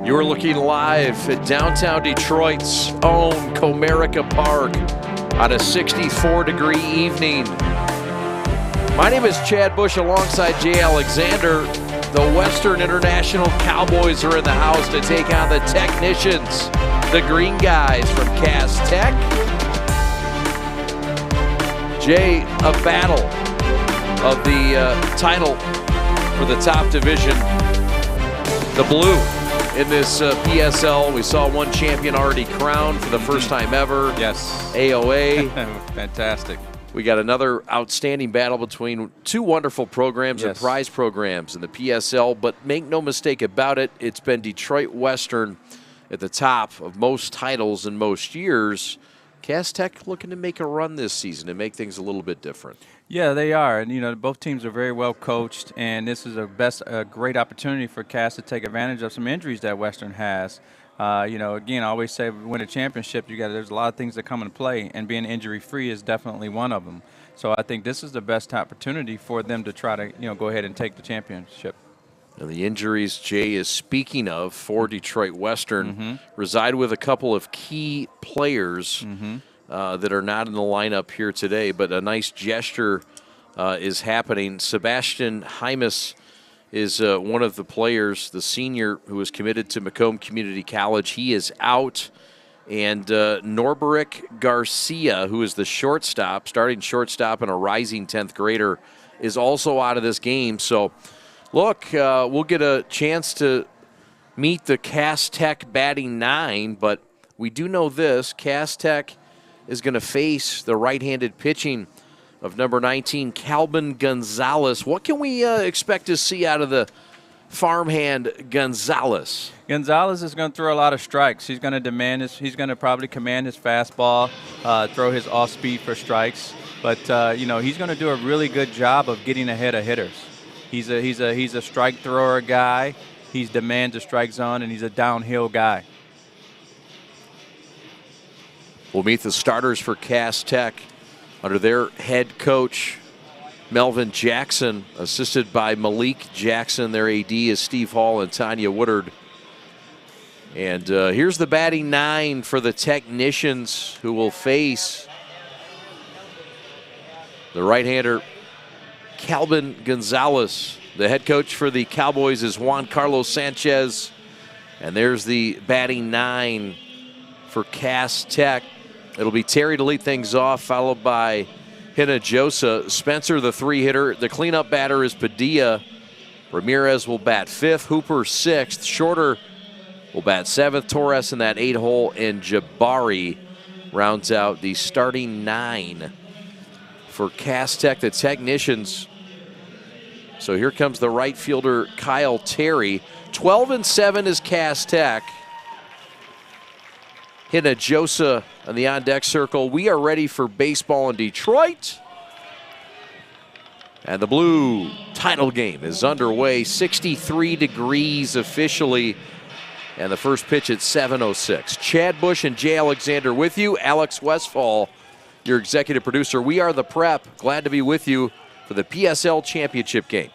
You're looking live at downtown Detroit's own Comerica Park on a 64-degree evening. My name is Chad Bush alongside Jay Alexander. The Western International Cowboys are in the house to take on the Technicians, the green guys from Cass Tech. Jay, a battle of the title for the top division, the blue. In this PSL, we saw one champion already crowned for the first time ever. Yes. AOA. Fantastic. We got another outstanding battle between two wonderful programs and prize programs in the PSL, but make no mistake about it, it's been Detroit Western at the top of most titles in most years. Cass Tech looking to make a run this season and make things a little bit different. Yeah, they are. And, you know, both teams are very well coached, and this is a great opportunity for Cass to take advantage of some injuries that Western has. You know, again, I always say win a championship, there's a lot of things that come into play, and being injury-free is definitely one of them. So I think this is the best opportunity for them to try to, go ahead and take the championship. And the injuries Jay is speaking of for Detroit Western reside with a couple of key players that are not in the lineup here today, but a nice gesture is happening. Sebastian Hymas is one of the players, the senior who is committed to Macomb Community College. He is out. And Norberic Garcia, who is the shortstop, starting shortstop and a rising 10th grader, is also out of this game. So, look, we'll get a chance to meet the Cass Tech batting nine, but we do know this. Cass Tech is going to face the right-handed pitching of number 19, Calvin Gonzalez. What can we expect to see out of the farmhand Gonzalez? Gonzalez is going to throw a lot of strikes. He's going to he's going to probably command his fastball, throw his off-speed for strikes. But, he's going to do a really good job of getting ahead of hitters. He's a strike thrower guy. He's demands the strike zone, and he's a downhill guy. We'll meet the starters for Cass Tech under their head coach, Melvin Jackson, assisted by Malik Jackson. Their AD is Steve Hall and Tanya Woodard. And here's the batting nine for the Technicians, who will face the right-hander, Calvin Gonzalez. The head coach for the Cowboys is Juan Carlos Sanchez. And there's the batting nine for Cass Tech. It'll be Terry to lead things off, followed by Hinojosa. Spencer, the three-hitter. The cleanup batter is Padilla. Ramirez will bat fifth. Hooper sixth. Shorter will bat seventh. Torres in that 8-hole. And Jabari rounds out the starting nine for Cass Tech, the Technicians. So here comes the right fielder, Kyle Terry. 12-7 is Cass Tech. Hinojosa on the on-deck circle. We are ready for baseball in Detroit. And the blue title game is underway. 63 degrees officially. And the first pitch at 7:06. Chad Bush and Jay Alexander with you. Alex Westfall, your executive producer. We are the Prep. Glad to be with you for the PSL championship game.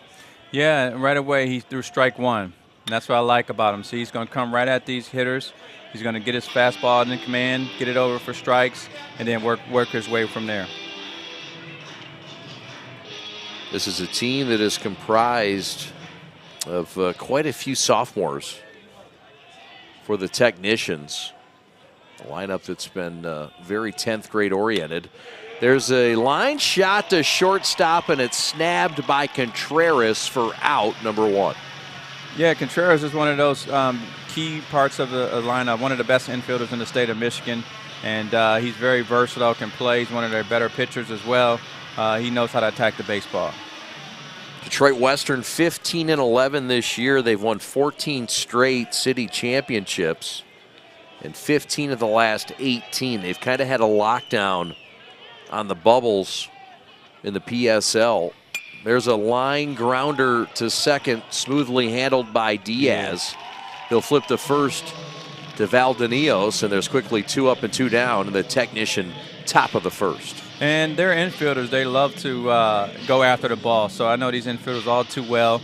Yeah, right away he threw strike one. And that's what I like about him. See, he's going to come right at these hitters. He's going to get his fastball in command, get it over for strikes, and then work his way from there. This is a team that is comprised of quite a few sophomores for the Technicians. A lineup that's been very 10th grade oriented. There's a line shot to shortstop, and it's snabbed by Contreras for out number one. Yeah, Contreras is one of those key parts of the lineup, one of the best infielders in the state of Michigan, and he's very versatile, can play. He's one of their better pitchers as well. He knows how to attack the baseball. Detroit Western 15-11 this year. They've won 14 straight city championships and 15 of the last 18. They've kind of had a lockdown on the bubbles in the PSL. There's a line grounder to second, smoothly handled by Diaz. He'll flip to first to Valdenios, and there's quickly 2 up and 2 down, and the technician top of the first. And they're infielders. They love to go after the ball. So I know these infielders all too well.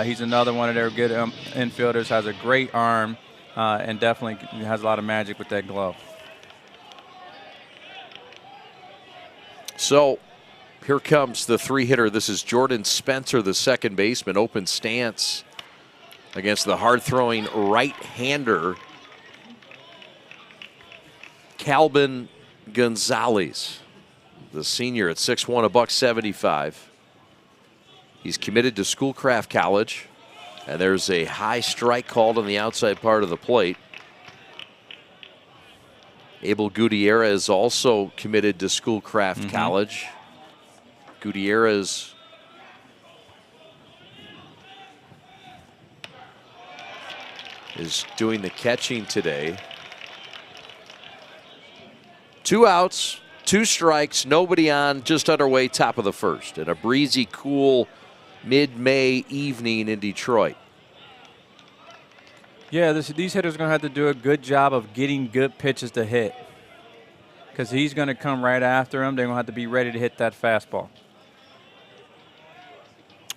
He's another one of their good infielders, has a great arm, and definitely has a lot of magic with that glove. So here comes the 3-hitter. This is Jordan Spencer, the second baseman, open stance against the hard-throwing right-hander, Calvin Gonzalez, the senior at 6'1", $175. He's committed to Schoolcraft College, and there's a high strike called on the outside part of the plate. Abel Gutierrez also committed to Schoolcraft College. Gutierrez is doing the catching today. 2 outs, 2 strikes, nobody on, just underway, top of the first. And a breezy, cool mid-May evening in Detroit. Yeah, these hitters are going to have to do a good job of getting good pitches to hit, because he's going to come right after him. They're going to have to be ready to hit that fastball.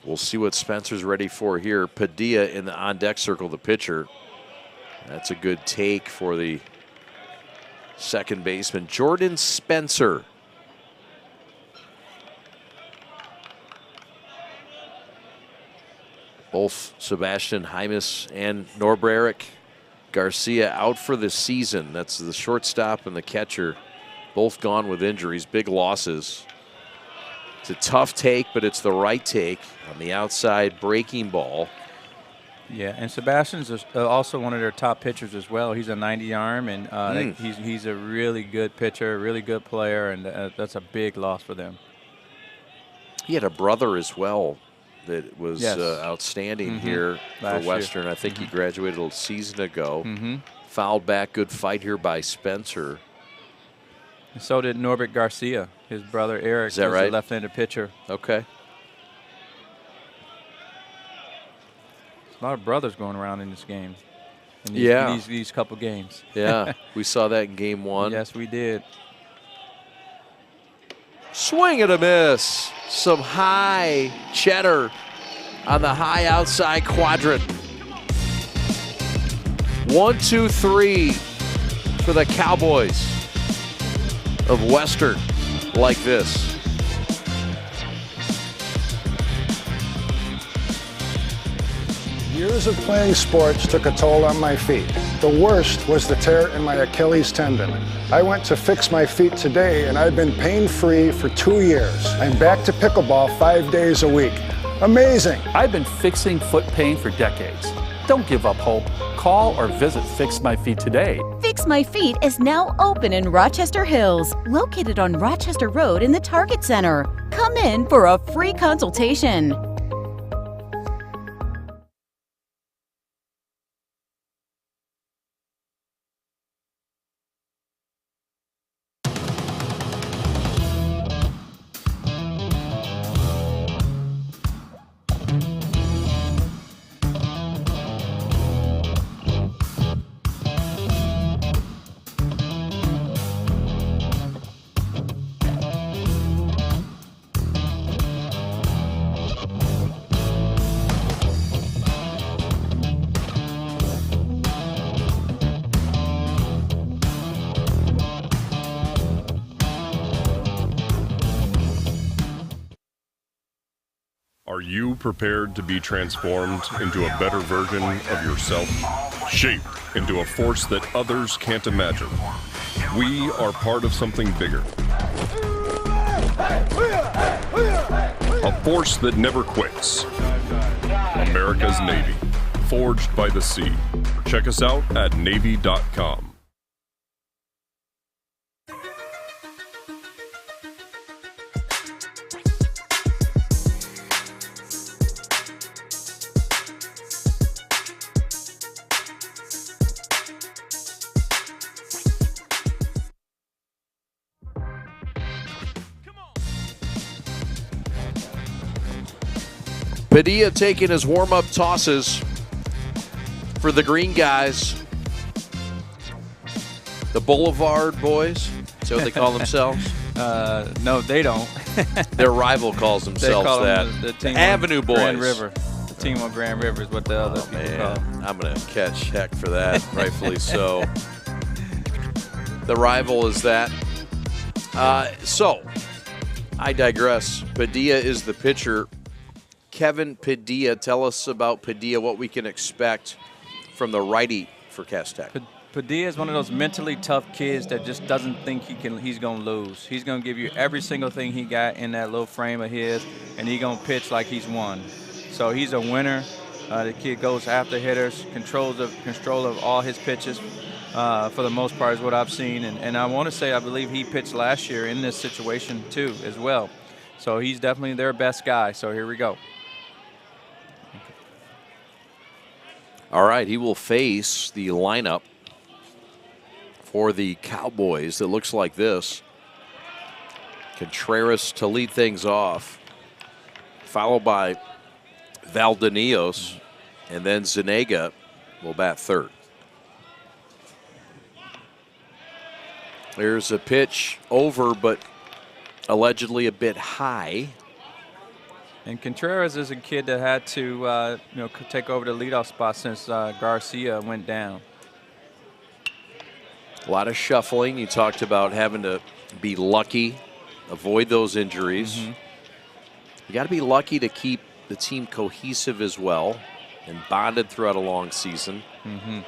We'll see what Spencer's ready for here. Padilla in the on-deck circle, the pitcher. That's a good take for the second baseman, Jordan Spencer. Both Sebastian Hymas and Norberek Garcia out for the season. That's the shortstop and the catcher, both gone with injuries, big losses. It's a tough take, but it's the right take on the outside breaking ball. Yeah, and Sebastian's also one of their top pitchers as well. He's a 90 arm, and he's a really good pitcher, really good player, and that's a big loss for them. He had a brother as well that was outstanding here for Western. I think he graduated a season ago. Fouled back, good fight here by Spencer. And so did Norbert Garcia, his brother Eric. Is that right? A left-handed pitcher. Okay. A lot of brothers going around in this game. In these couple games. Yeah, we saw that in game 1. Yes, we did. Swing and a miss. Some high cheddar on the high outside quadrant. 1, 2, 3 for the Cowboys of Western, like this. Years of playing sports took a toll on my feet. The worst was the tear in my Achilles tendon. I went to fix my feet today, and I've been pain-free for 2 years. I'm back to pickleball 5 days a week. Amazing. I've been fixing foot pain for decades. Don't give up hope. Call or visit Fix My Feet today. Fix My Feet is now open in Rochester Hills, located on Rochester Road in the Target Center. Come in for a free consultation. Are you prepared to be transformed into a better version of yourself? Shaped into a force that others can't imagine. We are part of something bigger. A force that never quits. America's Navy. Forged by the sea. Check us out at Navy.com. Padilla taking his warm-up tosses for the green guys. The Boulevard Boys? Is that what they call themselves? No, they don't. Their rival calls themselves call that. them the team Avenue on Boys. Grand River. The team on Grand River is what the other people call them. I'm going to catch heck for that, rightfully so. The rival is that. So, I digress. Padilla is the pitcher. Kevin Padilla, tell us about Padilla, what we can expect from the righty for Cass Tech. Padilla is one of those mentally tough kids that just doesn't think he's going to lose. He's going to give you every single thing he got in that little frame of his, and he's going to pitch like he's won. So he's a winner. The kid goes after hitters, control of all his pitches for the most part is what I've seen. And I want to say I believe he pitched last year in this situation too as well. So he's definitely their best guy. So here we go. All right, he will face the lineup for the Cowboys that looks like this. Contreras to lead things off, followed by Valdovinos, and then Zuniga will bat third. There's a pitch over, but allegedly a bit high. And Contreras is a kid that had to take over the leadoff spot since Garcia went down. A lot of shuffling. You talked about having to be lucky, avoid those injuries. Mm-hmm. You got to be lucky to keep the team cohesive as well and bonded throughout a long season. Mm-hmm.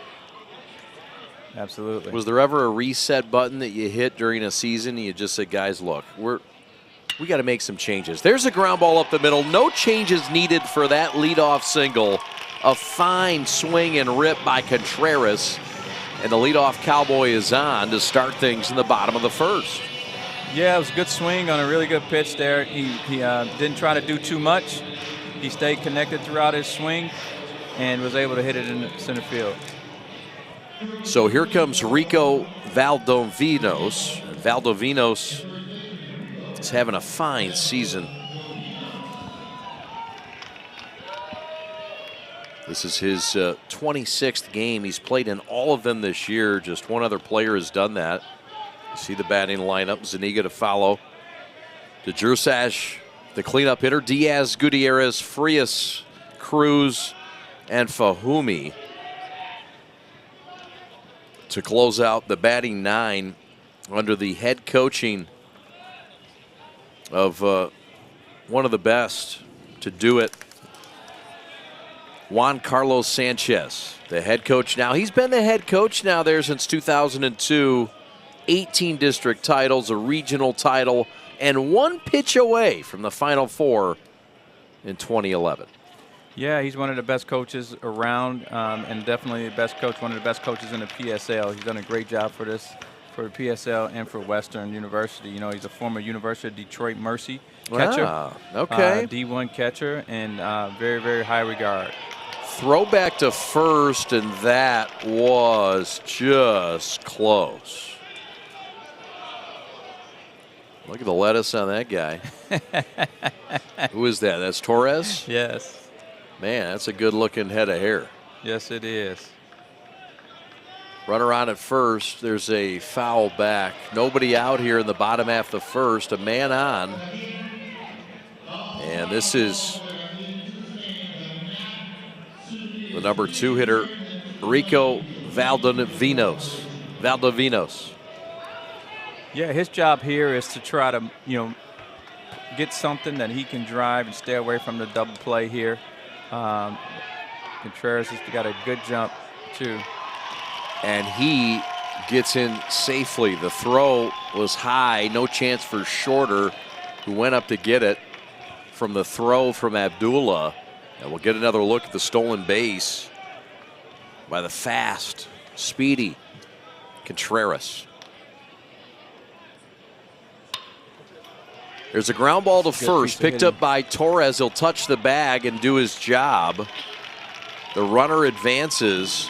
Absolutely. Was there ever a reset button that you hit during a season and you just said, guys, look, we got to make some changes? There's a ground ball up the middle. No changes needed for that leadoff single. A fine swing and rip by Contreras. And the leadoff Cowboy is on to start things in the bottom of the first. Yeah, it was a good swing on a really good pitch there. He didn't try to do too much. He stayed connected throughout his swing and was able to hit it in the center field. So here comes Rico Valdovinos. Valdovinos is having a fine season. This is his 26th game. He's played in all of them this year. Just one other player has done that. You see the batting lineup. Zuniga to follow. DeJursach, the cleanup hitter. Diaz, Gutierrez, Frias, Cruz, and Fahumi to close out the batting nine under the head coaching of one of the best to do it, Juan Carlos Sanchez, the head coach now. He's been the head coach now there since 2002. 18 district titles, a regional title, and one pitch away from the Final Four in 2011. Yeah, he's one of the best coaches around, and definitely the best coach, one of the best coaches in the PSL. He's done a great job for the PSL and for Western University. You know, he's a former University of Detroit Mercy catcher. Ah, okay. D1 catcher, and very, very high regard. Throwback to first, and that was just close. Look at the lettuce on that guy. Who is that? That's Torres? Yes. Man, that's a good-looking head of hair. Yes, it is. Runner on at first. There's a foul back. Nobody out here in the bottom half of the first. A man on. And this is the number 2 hitter, Rico Valdovinos. Yeah, his job here is to try to, get something that he can drive and stay away from the double play here. Contreras has got a good jump, too. And he gets in safely. The throw was high, no chance for Shorter, who went up to get it from the throw from Abdullah. And we'll get another look at the stolen base by the fast, speedy Contreras. There's a ground ball to first, picked up by Torres. He'll touch the bag and do his job. The runner advances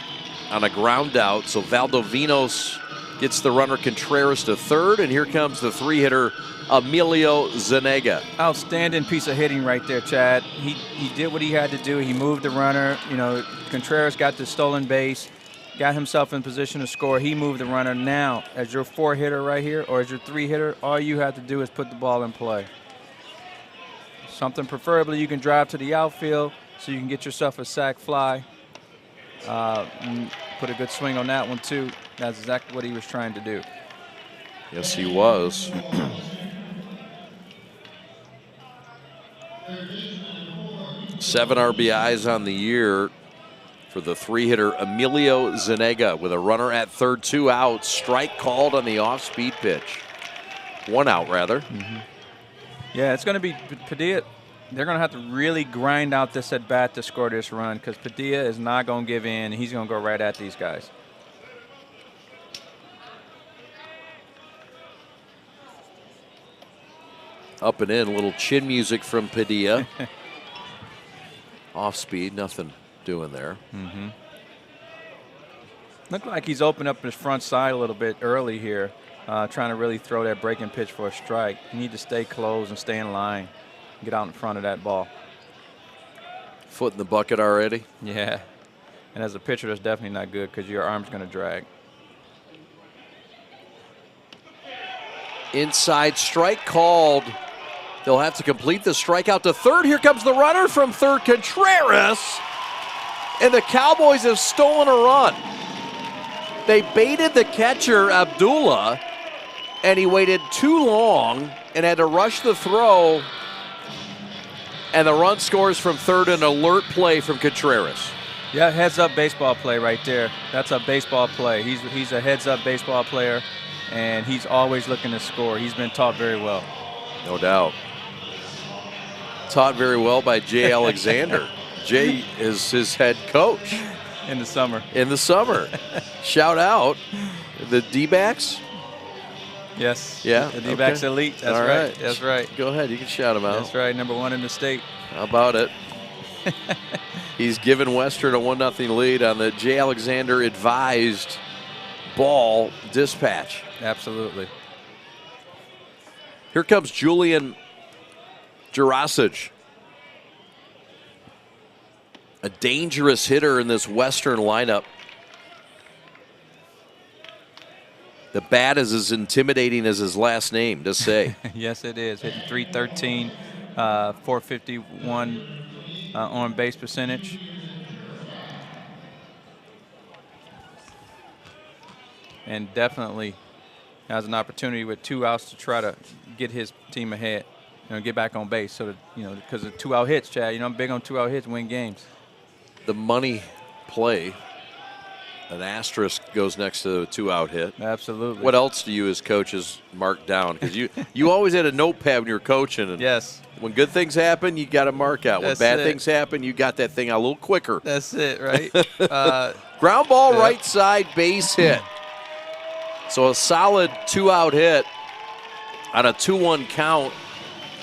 on a ground out, so Valdovinos gets the runner Contreras to third, and here comes the 3-hitter Emilio Zuniga. Outstanding piece of hitting right there, Chad. He did what he had to do. He moved the runner. Contreras got the stolen base, got himself in position to score. He moved the runner. Now, as your 4-hitter right here or as your 3-hitter, all you have to do is put the ball in play. Something preferably you can drive to the outfield so you can get yourself a sac fly. Put a good swing on that one, too. That's exactly what he was trying to do. Yes, he was. Seven RBIs on the year for the 3-hitter Emilio Zanega with a runner at third, 2 outs. Strike called on the off-speed pitch. 1 out, rather. Yeah, it's going to be Padilla. They're going to have to really grind out this at-bat to score this run because Padilla is not going to give in. He's going to go right at these guys. Up and in, a little chin music from Padilla. Off speed, nothing doing there. Looked like he's opened up his front side a little bit early here, trying to really throw that breaking pitch for a strike. You need to stay close and stay in line, get out in front of that ball. Foot in the bucket already. Yeah, and as a pitcher, that's definitely not good because your arm's going to drag. Inside strike called. They'll have to complete the strikeout to third. Here comes the runner from third, Contreras. And the Cowboys have stolen a run. They baited the catcher, Abdullah, and he waited too long and had to rush the throw. And the run scores from third, an alert play from Contreras. Yeah, heads-up baseball play right there. That's a baseball play. He's a heads-up baseball player, and he's always looking to score. He's been taught very well. No doubt. Taught very well by Jay Alexander. Jay is his head coach. In the summer. In the summer. Shout out the D-backs. Yes. Yeah. The D-backs elite. That's all right. That's right. Go ahead. You can shout him out. That's right. #1 in the state. How about it? He's given Western a 1-0 lead on the Jay Alexander advised ball dispatch. Absolutely. Here comes Julian Jurasic. A dangerous hitter in this Western lineup. The bat is as intimidating as his last name, just say. Yes, it is. Hitting .313, 451 on base percentage. And definitely has an opportunity with 2 outs to try to get his team ahead, get back on base. So that, because of 2-out hits, Chad, I'm big on 2-out hits, win games. The money play, an asterisk goes next to the 2-out hit. Absolutely. What else do you as coaches mark down? Because you always had a notepad when you were coaching. And yes. When good things happen, you got to mark out. When bad things happen, you got that thing out a little quicker. That's it, right? Ground ball, right side, base hit. So a solid 2-out hit on a 2-1 count.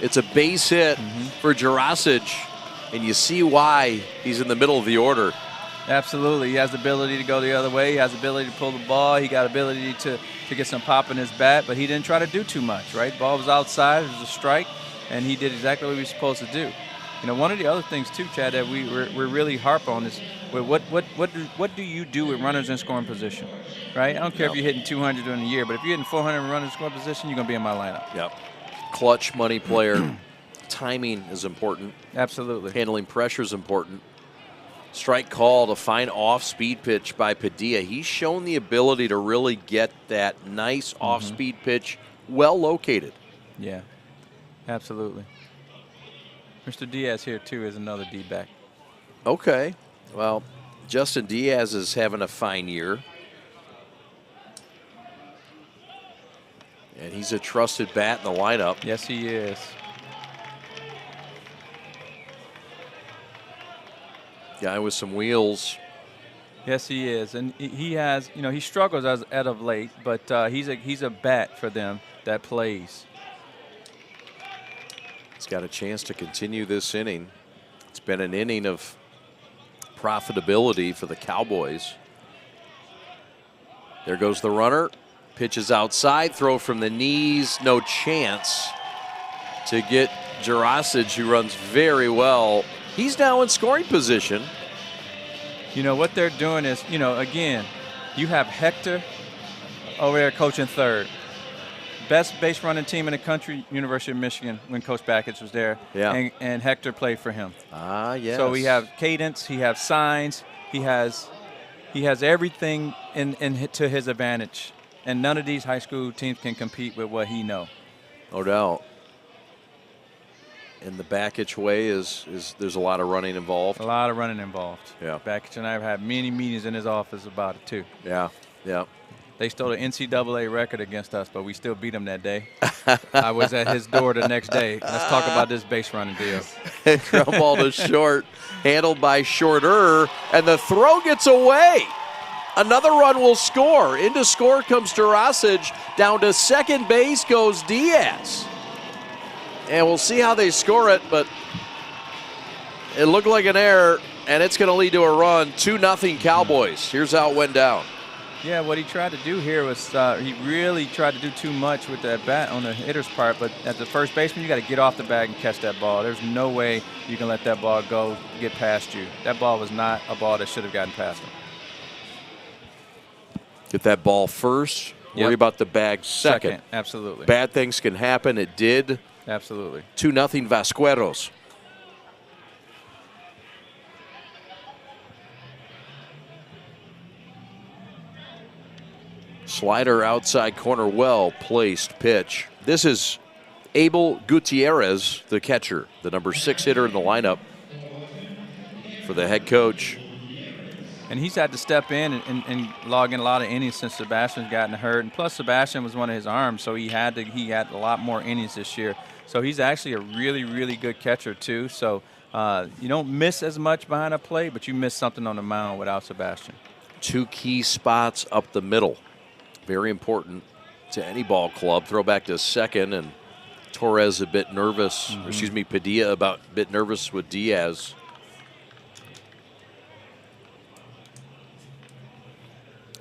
It's a base hit for Jurasic, and you see why he's in the middle of the order. Absolutely. He has the ability to go the other way. He has the ability to pull the ball. He got ability to get some pop in his bat, but he didn't try to do too much, right? Ball was outside. It was a strike, and he did exactly what he was supposed to do. One of the other things, too, Chad, that we're really harp on is what do you do with runners in scoring position, right? I don't care if you're hitting 200 during the year, but if you're hitting 400 runners in scoring position, you're going to be in my lineup. Yep. Clutch money player. Timing is important. Absolutely. Handling pressure is important. Strike called, a fine off-speed pitch by Padilla. He's shown the ability to really get that nice off-speed pitch well located. Yeah, absolutely. Mr. Diaz here, too, is another D-back. Okay. Well, Justin Diaz is having a fine year. And he's a trusted bat in the lineup. Yes, he is. Guy with some wheels. Yes, he is, and he has. He struggles as of late, but he's a bat for them that plays. He's got a chance to continue this inning. It's been an inning of profitability for the Cowboys. There goes the runner. Pitches outside, throw from the knees, no chance to get Jurasic, who runs very well. He's now in scoring position. What they're doing is, again, You have Hector over there coaching third. Best base running team in the country, University of Michigan, when Coach Backich was there. Yeah. And Hector played for him. Ah, yes. So we have cadence, he has signs, he has everything to his advantage. And none of these high school teams can compete with what he knows. No doubt. And the Backich way is there's a lot of running involved. A lot of running involved. Yeah. Backich and I have had many meetings in his office about it, too. Yeah, yeah. They stole the NCAA record against us, but we still beat them that day. I was at his door the next day. Let's talk about this base running deal. Ground ball to short, handled by Shorter, and the throw gets away. Another run will score. Into score comes Jurasic. Down to second base goes Diaz. And we'll see how they score it, but it looked like an error, and it's going to lead to a run. 2-0 Cowboys. Here's how it went down. Yeah, what he tried to do here was he really tried to do too much with that bat on the hitter's part, but at the first baseman, you got to get off the bag and catch that ball. There's no way you can let that ball get past you. That ball was not a ball that should have gotten past him. Get that ball first, worry about the bag second. Absolutely. Bad things can happen. It did. Absolutely. 2-0 Vasqueros. Slider outside corner, well placed pitch. This is Abel Gutierrez, the catcher, the number 6 hitter in the lineup for the head coach. And he's had to step in and log in a lot of innings since Sebastian's gotten hurt. And plus, Sebastian was one of his arms, so he had a lot more innings this year. So he's actually a really, really good catcher, too. So you don't miss as much behind a plate, but you miss something on the mound without Sebastian. 2 key spots up the middle. Very important to any ball club. Throw back to second, and Torres a bit nervous. Excuse me, Padilla a bit nervous with Diaz.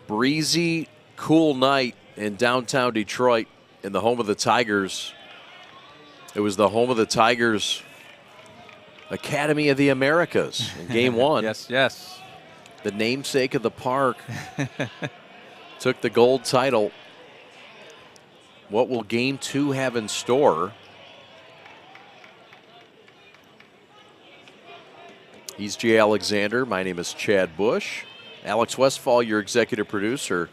Breezy, cool night in downtown Detroit in the home of the Tigers. It was the home of the Tigers Academy of the Americas in Game 1. Yes. The namesake of the park. Took the gold title. What will Game 2 have in store? He's Jay Alexander. My name is Chad Bush. Alex Westfall, your executive producer.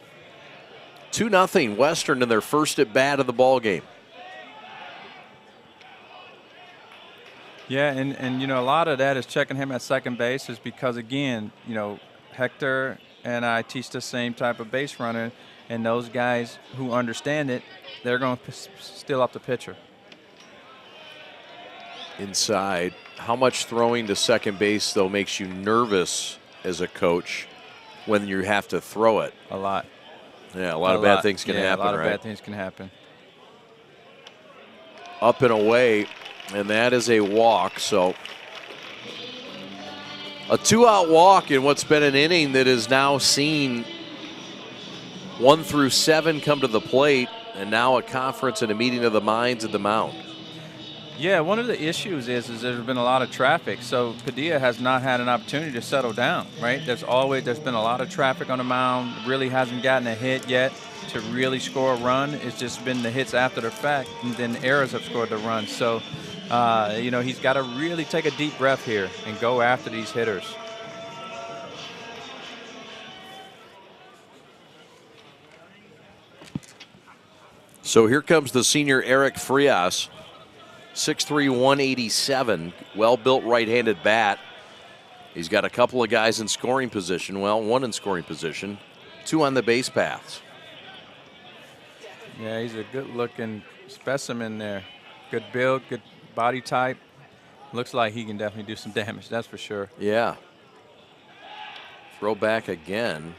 2-0 Western in their first at bat of the ball game. Yeah, and you know, a lot of that is checking him at second base is because, again, you know, Hector and I teach the same type of base runner, and those guys who understand it, they're going to steal up the pitcher. Inside. How much throwing to second base, though, makes you nervous as a coach when you have to throw it? A lot. Yeah, a lot of bad things can happen, a lot of right? bad things can happen. Up and away, and that is a walk. So a 2-out walk in what's been an inning that has now seen 1 through 7 come to the plate, and now a conference and a meeting of the minds at the mound. Yeah, one of the issues is there's been a lot of traffic, so Padilla has not had an opportunity to settle down, right? There's been a lot of traffic on the mound, really hasn't gotten a hit yet to really score a run. It's just been the hits after the fact, and then errors have scored the run. So, you know, he's got to really take a deep breath here and go after these hitters. So here comes the senior Eric Frias. 6'3", 187, well-built right-handed bat. He's got a couple of guys in scoring position. Well, 1 in scoring position, 2 on the base paths. Yeah, he's a good-looking specimen there. Good build, good body type. Looks like he can definitely do some damage, that's for sure. Yeah. Throw back again.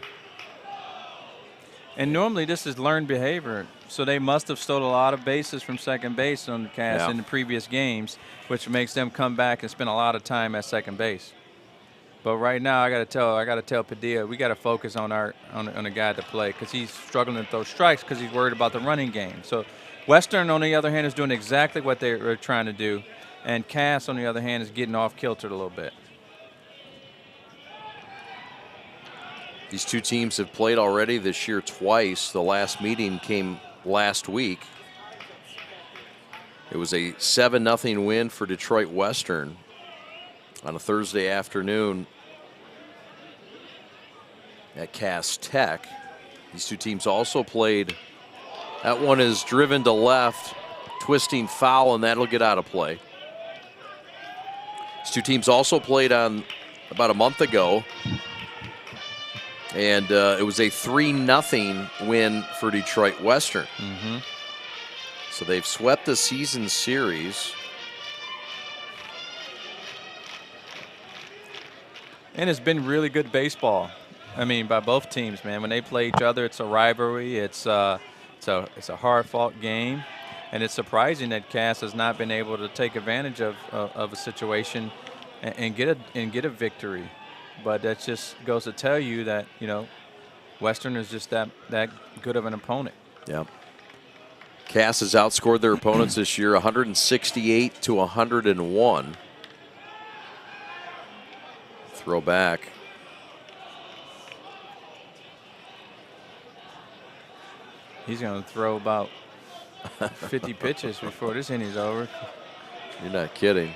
And normally this is learned behavior. So they must have stolen a lot of bases from second base on the Cast in the previous games, which makes them come back and spend a lot of time at second base. But right now, I got to tell Padilla, we got to focus on a guy to play because he's struggling to throw strikes because he's worried about the running game. So Western, on the other hand, is doing exactly what they were trying to do, and Cass, on the other hand, is getting off kilter a little bit. These two teams have played already this year twice. The last meeting came last week. It was a 7-0 win for Detroit Western on a Thursday afternoon at Cass Tech. These two teams also played. That one is driven to left, twisting foul, and that'll get out of play. These two teams also played on about a month ago, and it was a 3-0 win for Detroit Western. So they've swept the season series. And it's been really good baseball. I mean, by both teams, man. When they play each other, it's a rivalry. It's a hard-fought game, and it's surprising that Cass has not been able to take advantage of a situation and get a victory. But that just goes to tell you that, you know, Western is just that good of an opponent. Yeah. Cass has outscored their opponents this year 168 to 101. Throw back. He's going to throw about 50 pitches before this inning's over. You're not kidding.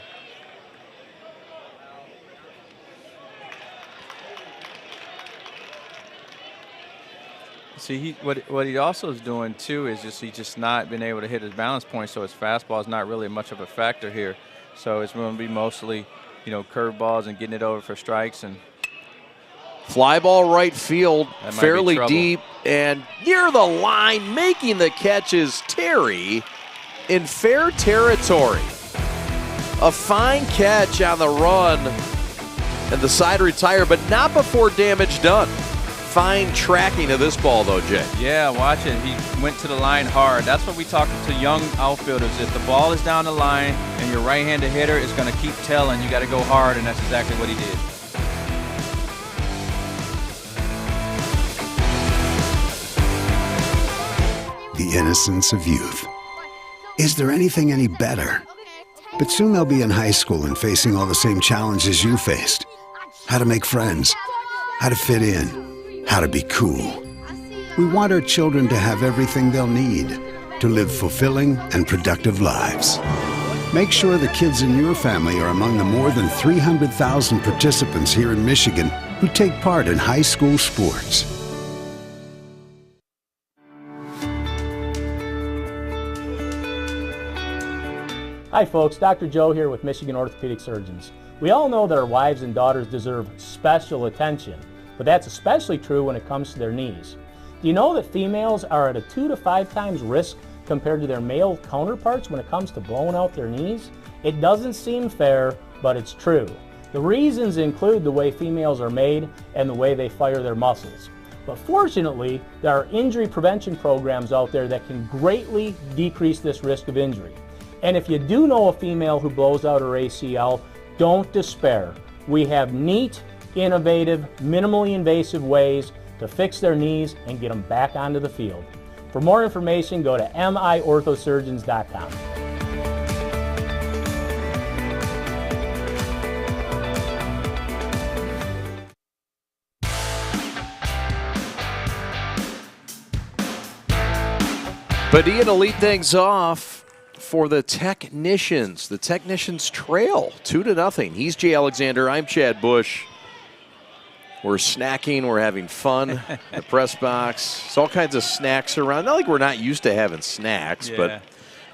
See, what he also is doing too is he's just not been able to hit his balance point, so his fastball is not really much of a factor here. So it's going to be mostly, you know, curveballs and getting it over for strikes. And fly ball right field, fairly trouble. deep and near the line. Making the catch is Terry in fair territory. A fine catch on the run, and the side retire, but not before damage done. Fine tracking of this ball, though, Jay. Yeah, watch it. He went to the line hard. That's what we talk to young outfielders. If the ball is down the line and your right-handed hitter is going to keep telling, you got to go hard, and that's exactly what he did. The innocence of youth. Is there anything any better? But soon they'll be in high school and facing all the same challenges you faced. How to make friends, how to fit in, how to be cool. We want our children to have everything they'll need to live fulfilling and productive lives. Make sure the kids in your family are among the more than 300,000 participants here in Michigan who take part in high school sports. Hi folks, Dr. Joe here with Michigan Orthopedic Surgeons. We all know that our wives and daughters deserve special attention, but that's especially true when it comes to their knees. Do you know that females are at a 2 to 5 times risk compared to their male counterparts when it comes to blowing out their knees? It doesn't seem fair, but it's true. The reasons include the way females are made and the way they fire their muscles. But fortunately, there are injury prevention programs out there that can greatly decrease this risk of injury. And if you do know a female who blows out her ACL, don't despair. We have neat, innovative, minimally invasive ways to fix their knees and get them back onto the field. For more information, go to miorthosurgeons.com. Padilla to lead things off for the Technicians. The Technicians trail 2-0. He's Jay Alexander. I'm Chad Bush. We're snacking. We're having fun in the press box. There's all kinds of snacks around. Not like we're not used to having snacks, but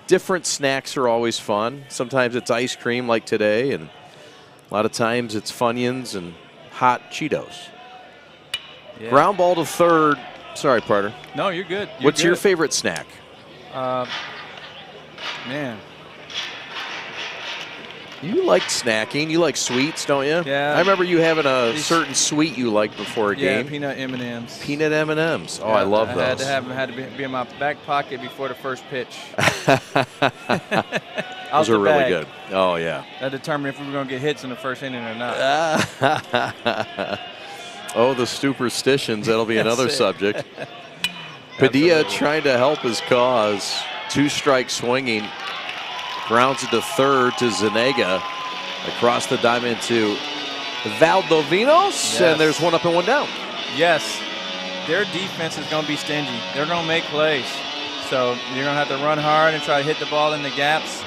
different snacks are always fun. Sometimes it's ice cream like today, and a lot of times it's Funyuns and hot Cheetos. Yeah. Ground ball to third. Sorry, partner. No, you're good. What's your favorite snack? Man. You like snacking. You like sweets, don't you? Yeah. I remember you having a certain sweet you liked before a game. Yeah, peanut M&Ms. Peanut M&Ms. Oh, yeah, I love those. Had to be in my back pocket before the first pitch. Those are really good. Oh, yeah. That determined if we were going to get hits in the first inning or not. Oh, the superstitions. That'll be another subject. Padilla trying to help his cause. 2-strike swinging. Grounds it to third to Zanega. Across the diamond to Valdovinos. Yes. And there's one up and one down. yes, their defense is going to be stingy. They're going to make plays. So you're going to have to run hard and try to hit the ball in the gaps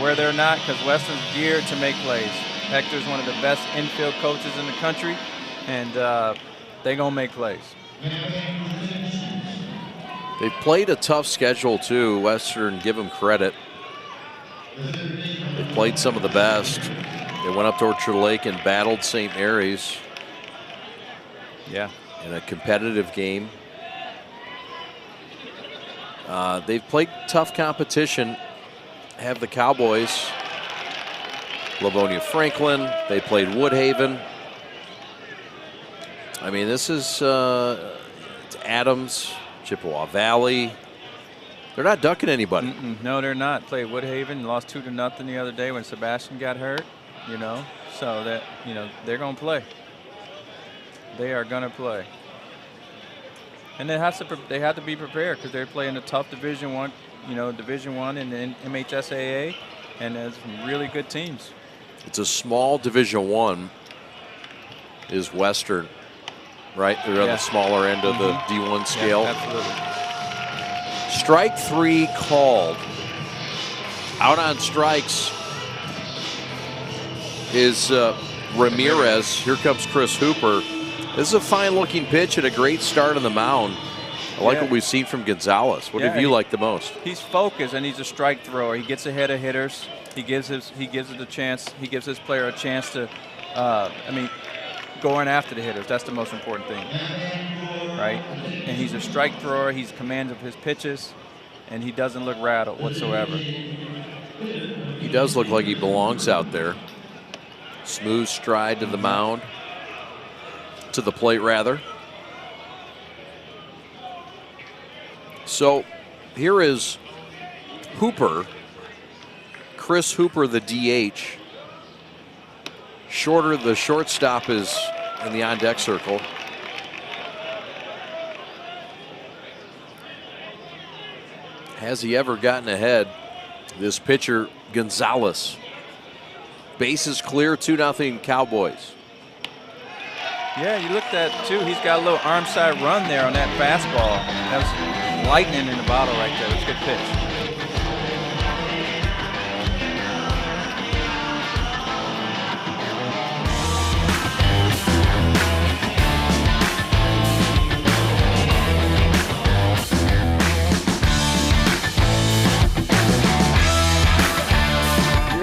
where they're not, because Western's geared to make plays. Hector's one of the best infield coaches in the country, and they're going to make plays. They've played a tough schedule, too. Western, give them credit. They played some of the best. They went up to Orchard Lake and battled St. Mary's. Yeah. In a competitive game. They've played tough competition. Have the Cowboys, Livonia Franklin. They played Woodhaven. I mean, this is it's Adams, Chippewa Valley. They're not ducking anybody. No, they're not. Played Woodhaven, lost 2-0 the other day when Sebastian got hurt. You know, so that they're gonna play. They are gonna play, and they have to be prepared because they're playing a tough Division I, Division I in the MHSAA, and there's some really good teams. It's a small Division I. Is Western, right? They're on the smaller end of the D1 scale. Yeah, absolutely. Strike 3 called. Out on strikes is Ramirez. Here comes Chris Hooper. This is a fine-looking pitch and a great start on the mound. I like what we've seen from Gonzalez. What have you liked the most? He's focused and he's a strike thrower. He gets ahead of hitters. He gives it a chance. He gives his player a chance to, going after the hitters. That's the most important thing, right? And he's a strike thrower. He's command of his pitches, and he doesn't look rattled whatsoever. He does look like he belongs out there. Smooth stride to the mound. To the plate, rather. So here is Hooper, Chris Hooper, the DH. Shorter, the shortstop is in the on-deck circle. Has he ever gotten ahead? This pitcher, Gonzalez. Bases clear, 2-0 Cowboys. Yeah, you looked at too. He's got a little arm side run there on that fastball. That was lightning in the bottle right there. It was a good pitch.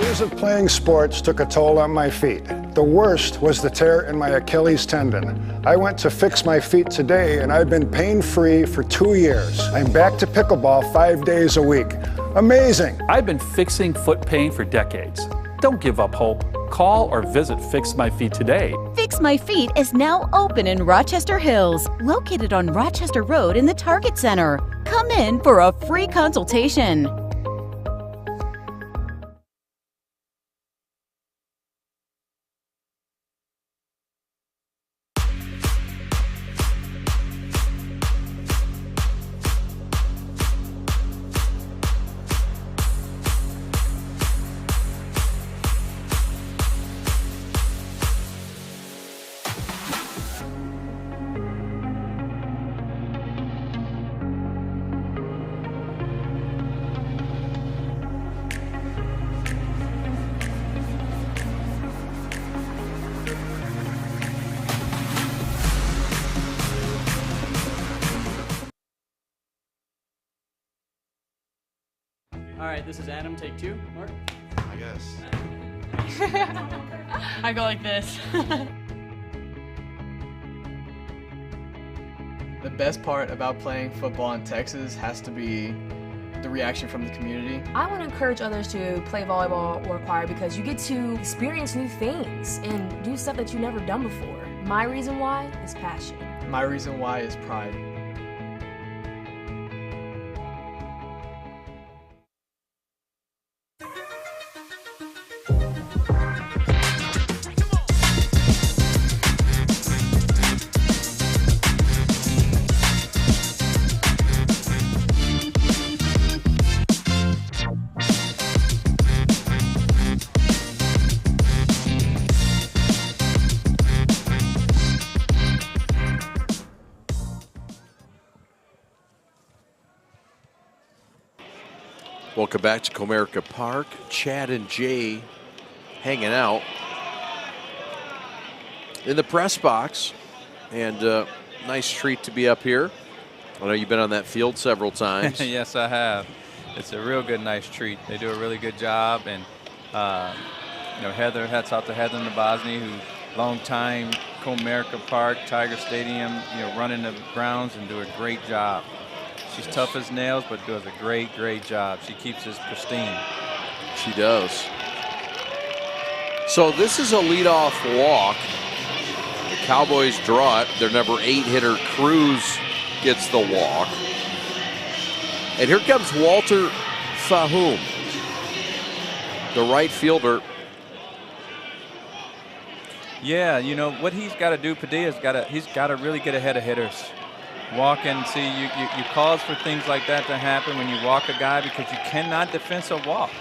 Years of playing sports took a toll on my feet. The worst was the tear in my Achilles tendon. I went to fix my feet today and I've been pain-free for 2 years. I'm back to pickleball 5 days a week. Amazing. I've been fixing foot pain for decades. Don't give up hope. Call or visit Fix My Feet today. Fix My Feet is now open in Rochester Hills, located on Rochester Road in the Target Center. Come in for a free consultation. All right, this is Adam, take 2. Mark? I guess. I go like this. The best part about playing football in Texas has to be the reaction from the community. I want to encourage others to play volleyball or choir because you get to experience new things and do stuff that you've never done before. My reason why is passion. My reason why is pride. Welcome back to Comerica Park. Chad and Jay hanging out in the press box, and nice treat to be up here. I know you've been on that field several times. Yes, I have. It's a real good, nice treat. They do a really good job, and you know, Heather, hats out to Heather Nabosny, who long time Comerica Park, Tiger Stadium, you know, running the grounds and do a great job. She's tough as nails, but does a great, great job. She keeps us pristine. She does. So this is a leadoff walk. The Cowboys draw it. Their number 8 hitter, Cruz, gets the walk. And here comes Walter Fahum, the right fielder. Yeah, you know what he's got to do. He's got to really get ahead of hitters. Walk and see, you cause for things like that to happen when you walk a guy, because you cannot defense a walk.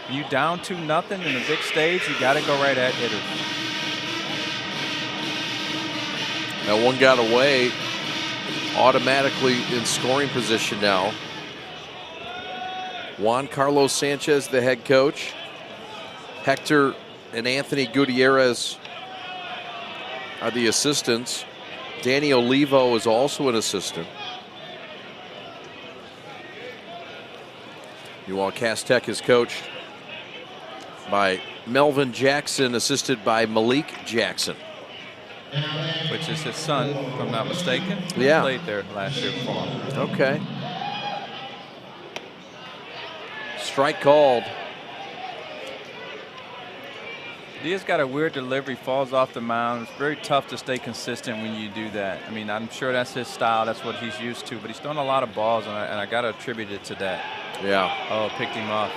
You down 2-0 in a big stage, you got to go right at hitters. That one got away, automatically in scoring position now. Juan Carlos Sanchez, the head coach. Hector and Anthony Gutierrez are the assistants. Danny Olivo is also an assistant. Meanwhile, Cass Tech is coached by Melvin Jackson, assisted by Malik Jackson, which is his son, if I'm not mistaken. Yeah. He played there last year for him. Okay. Strike called. Diaz got a weird delivery, falls off the mound. It's very tough to stay consistent when you do that. I mean, I'm sure that's his style. That's what he's used to. But he's thrown a lot of balls, and I got to attribute it to that. Yeah. Oh, picked him off.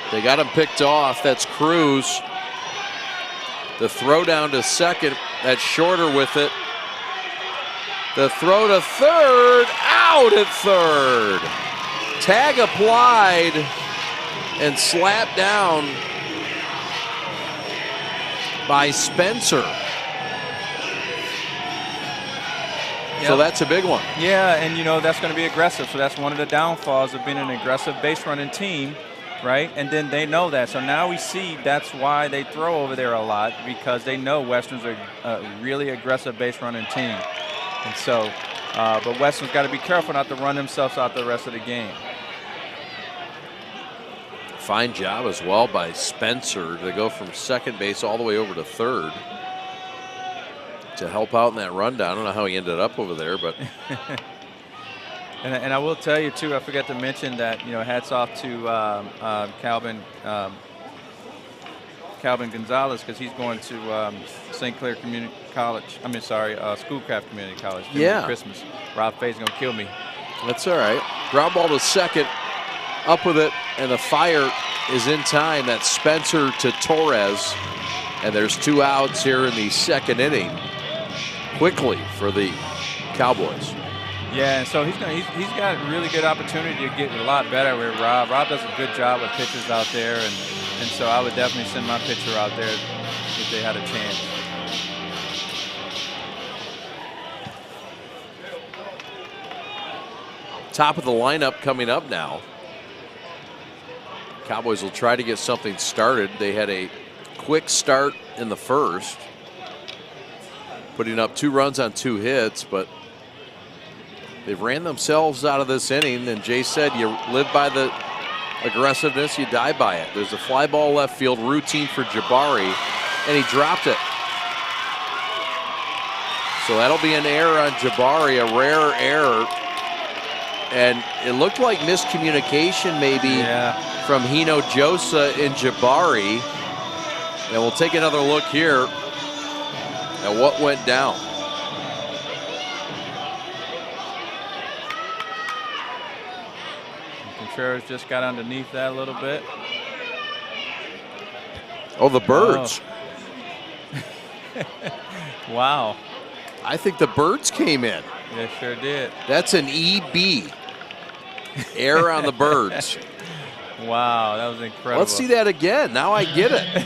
They got him picked off. That's Cruz. The throw down to second. That's Shorter with it. The throw to third. Out at third. Tag applied and slapped down by Spencer. Yep. So that's a big one. Yeah, and you know, that's going to be aggressive. So that's one of the downfalls of being an aggressive base running team, right? And then they know that. So now we see that's why they throw over there a lot, because they know Western's a really aggressive base running team. And so, but Western's got to be careful not to run themselves out the rest of the game. Fine job as well by Spencer to go from second base all the way over to third to help out in that rundown. I don't know how he ended up over there, but. And I will tell you too, I forgot to mention that, you know, hats off to Calvin Gonzalez, because he's going to St. Clair Community College. I mean, sorry, Schoolcraft Community College. Yeah. Christmas. Rob Fay's going to kill me. That's all right. Ground ball to second. Up with it, and the fire is in time. That's Spencer to Torres, and there's 2 outs here in the second inning. Quickly for the Cowboys. Yeah, and so he's got a really good opportunity to get a lot better with Rob. Rob does a good job with pitchers out there, and so I would definitely send my pitcher out there if they had a chance. Top of the lineup coming up now. Cowboys will try to get something started. They had a quick start in the first, putting up 2 runs on 2 hits, but they've ran themselves out of this inning. And Jay said, you live by the aggressiveness, you die by it. There's a fly ball left field, routine for Jabari, and he dropped it. So that'll be an error on Jabari, a rare error. And it looked like miscommunication maybe from Hino Josa and Jabari. And we'll take another look here at what went down. Contreras just got underneath that a little bit. Oh, the birds. Oh. Wow. I think the birds came in. They sure did. That's an EB. Error on the birds. Wow, that was incredible. Let's see that again. Now I get it.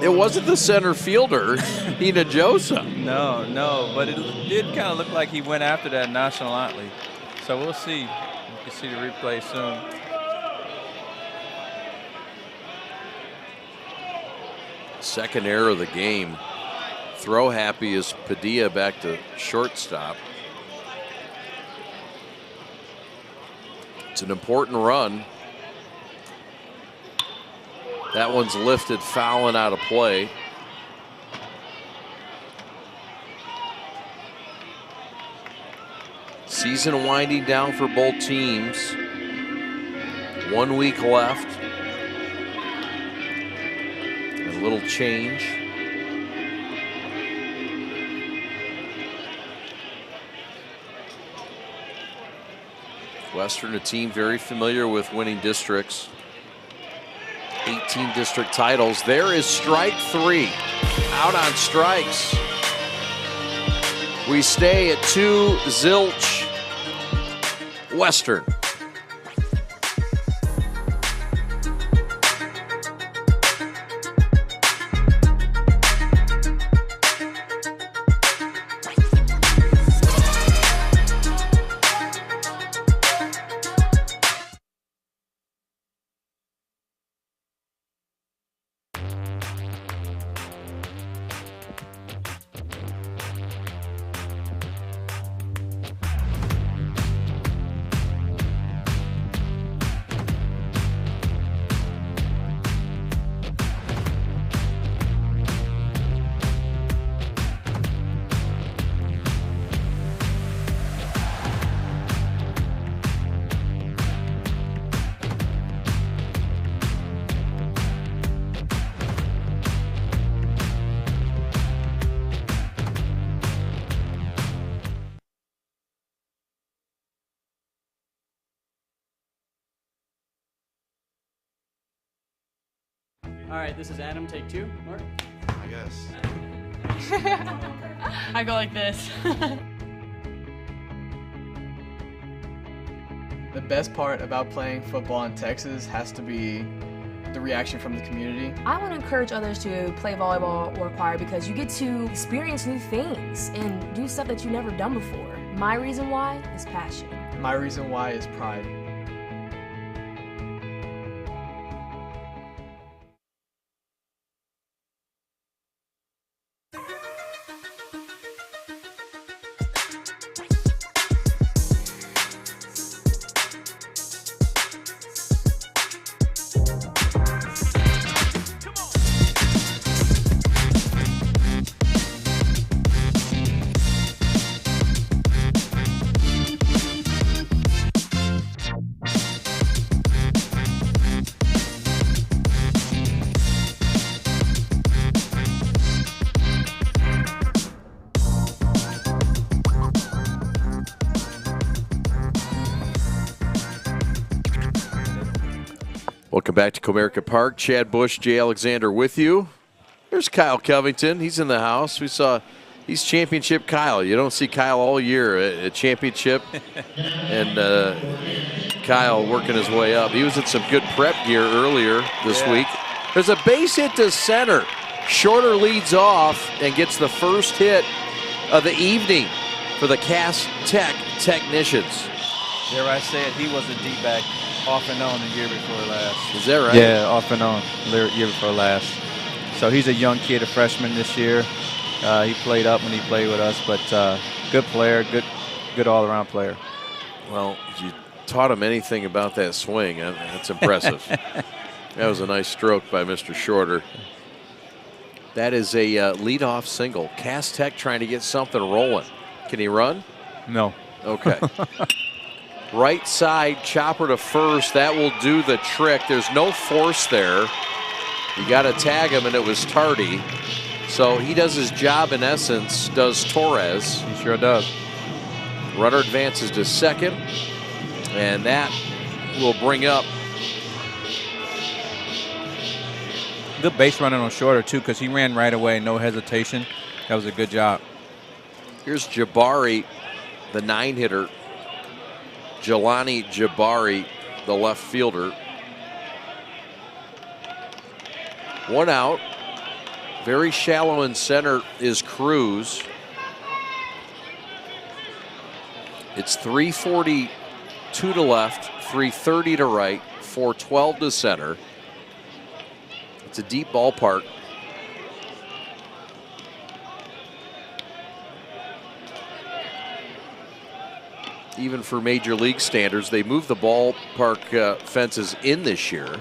It wasn't the center fielder, Hina Josa. No, but it did kind of look like he went after that nonchalantly. So we'll see. You can see the replay soon. Second error of the game. Throw happy is Padilla back to shortstop. It's an important run. That one's lifted foul and out of play. Season winding down for both teams. 1 week left. A little change. Western, a team very familiar with winning districts. 18 district titles. There is strike 3. Out on strikes. We stay at 2 zilch Western. All right, this is Adam, take 2. Mark? I guess. I go like this. The best part about playing football in Texas has to be the reaction from the community. I want to encourage others to play volleyball or choir because you get to experience new things and do stuff that you've never done before. My reason why is passion. My reason why is pride. Welcome back to Comerica Park. Chad Bush, Jay Alexander with you. There's Kyle Covington. He's in the house. We saw he's championship Kyle. You don't see Kyle all year at championship. And Kyle working his way up. He was in some good prep gear earlier this week. There's a base hit to center. Shorter leads off and gets the first hit of the evening for the Cass Tech technicians. Dare I say it, he was a D-back off and on the year before last. Is that right? Yeah, off and on year before last. So he's a young kid, a freshman this year. He played up when he played with us, but good player, good all-around player. Well, you taught him anything about that swing. That's impressive. That was a nice stroke by Mr. Shorter. That is a leadoff single. Cass Tech trying to get something rolling. Can he run? No. Okay. Right side, chopper to first. That will do the trick. There's no force there. You got to tag him, and it was tardy. So he does his job in essence, does Torres. He sure does. Runner advances to second, and that will bring up. Good base running on Shorter, too, because he ran right away, no hesitation. That was a good job. Here's Jabari, the 9-hitter. Jelani Jabari, the left fielder. One out. Very shallow in center is Cruz. It's 3:42 to left, 3:30 to right, 4:12 to center. It's a deep ballpark. even for Major League standards. They moved the ballpark fences in this year.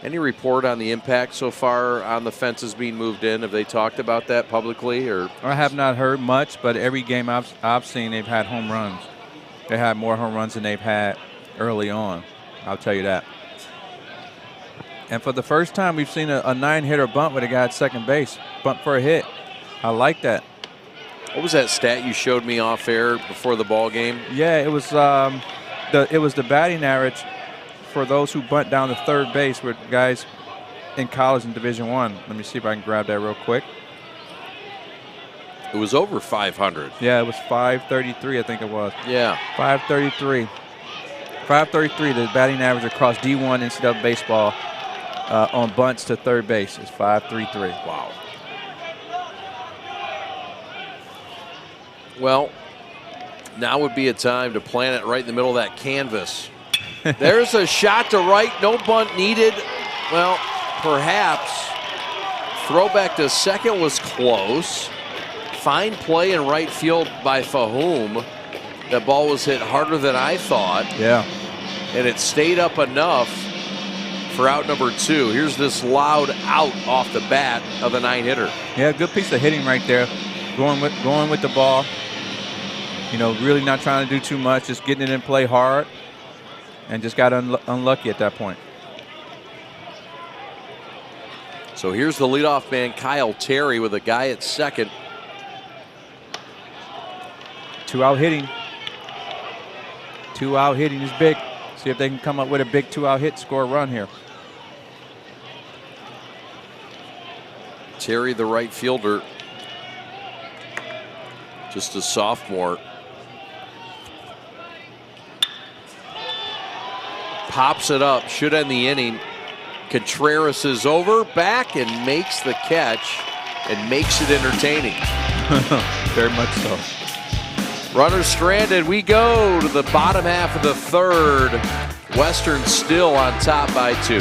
Any report on the impact so far on the fences being moved in? Have they talked about that publicly? Or I have not heard much, but every game I've seen, they've had home runs. They had more home runs than they've had early on. I'll tell you that. And for the first time, we've seen a 9-hitter bunt with a guy at second base. Bunt for a hit. I like that. What was that stat you showed me off air before the ball game? Yeah, it was the batting average for those who bunt down to third base with guys in college in Division I. Let me see if I can grab that real quick. It was over 500. Yeah, it was 533, I think it was. Yeah. 533. 533, the batting average across D1 NCAA baseball on bunts to third base is 533. Wow. Well, now would be a time to plant it right in the middle of that canvas. There's a shot to right, no bunt needed. Well, perhaps. Throwback to second was close. Fine play in right field by Fahum. That ball was hit harder than I thought. Yeah. And it stayed up enough for out number 2. Here's this loud out off the bat of the 9-hitter. Yeah, good piece of hitting right there. Going with the ball. You know, really not trying to do too much, just getting it in play hard. And just got unlucky at that point. So here's the leadoff man, Kyle Terry, with a guy at second. 2-out hitting. 2-out hitting is big. See if they can come up with a big 2-out hit, score a run here. Terry, the right fielder, just a sophomore. Pops it up, should end the inning. Contreras is over, back, and makes the catch, and makes it entertaining. Very much so. Runners stranded. We go to the bottom half of the third. Western still on top by 2.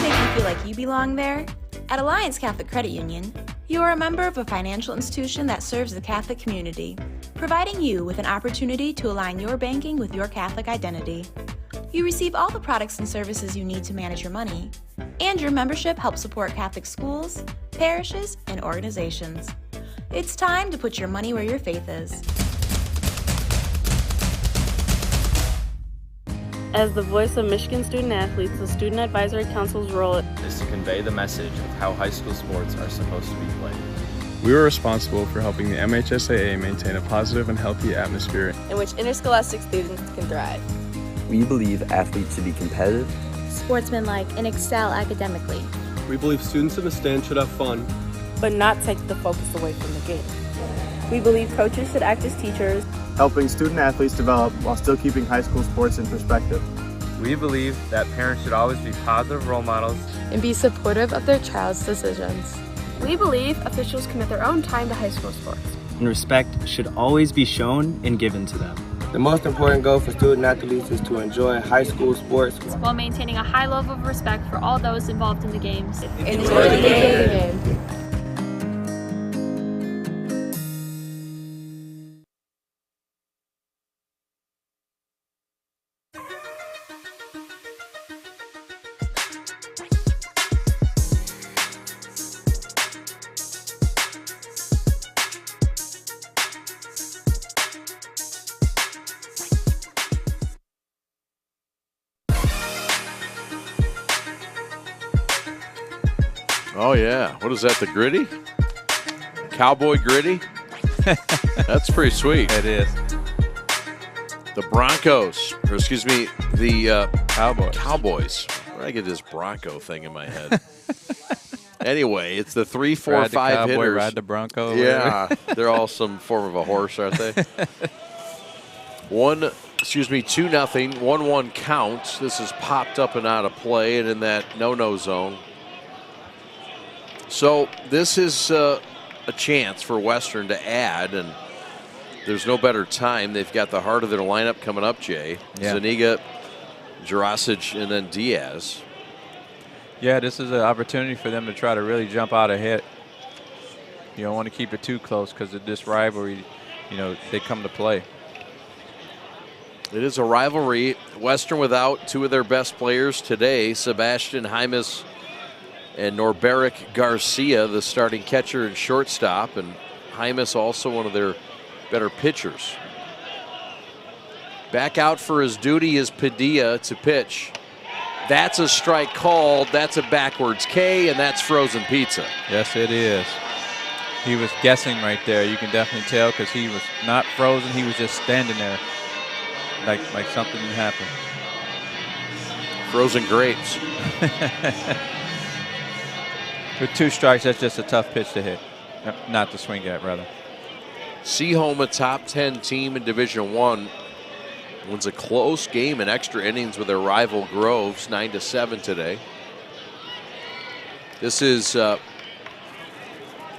Make you feel like you belong there? At Alliance Catholic Credit Union, you are a member of a financial institution that serves the Catholic community, providing you with an opportunity to align your banking with your Catholic identity. You receive all the products and services you need to manage your money, and your membership helps support Catholic schools, parishes, and organizations. It's time to put your money where your faith is. As the voice of Michigan student athletes, the Student Advisory Council's role is to convey the message of how high school sports are supposed to be played. We were responsible for helping the MHSAA maintain a positive and healthy atmosphere in which interscholastic students can thrive. We believe athletes should be competitive, sportsmanlike, and excel academically. We believe students in the stand should have fun, but not take the focus away from the game. We believe coaches should act as teachers, helping student athletes develop while still keeping high school sports in perspective. We believe that parents should always be positive role models and be supportive of their child's decisions. We believe officials commit their own time to high school sports. And respect should always be shown and given to them. The most important goal for student athletes is to enjoy high school sports while maintaining a high level of respect for all those involved in the games. Enjoy the game. Oh, yeah. What is that, the gritty? Cowboy gritty? That's pretty sweet. It is. The Broncos, or excuse me, the Cowboys. Where did I get this Bronco thing in my head? Anyway, it's the 3, 4, 5 hitters. Ride the Bronco. Yeah, they're all some form of a horse, aren't they? 2-0, 1-1 count. This is popped up and out of play and in that no-no zone. So this is a chance for Western to add, and there's no better time. They've got the heart of their lineup coming up, Jay. Yeah. Zuniga, Jurasic, and then Diaz. Yeah, this is an opportunity for them to try to really jump out ahead. You don't want to keep it too close because of this rivalry, you know, they come to play. It is a rivalry. Western without two of their best players today, Sebastian Hymas and Norberic Garcia, the starting catcher and shortstop, and Hymas also one of their better pitchers. Back out for his duty is Padilla to pitch. That's a strike called. That's a backwards K, and that's frozen pizza. Yes, it is. He was guessing right there. You can definitely tell because he was not frozen. He was just standing there like something happened. Frozen grapes. With 2 strikes, that's just a tough pitch to hit. Not to swing at, rather. Seahome, a top 10 team in Division I, wins a close game in extra innings with their rival Groves, 9-7 today. This is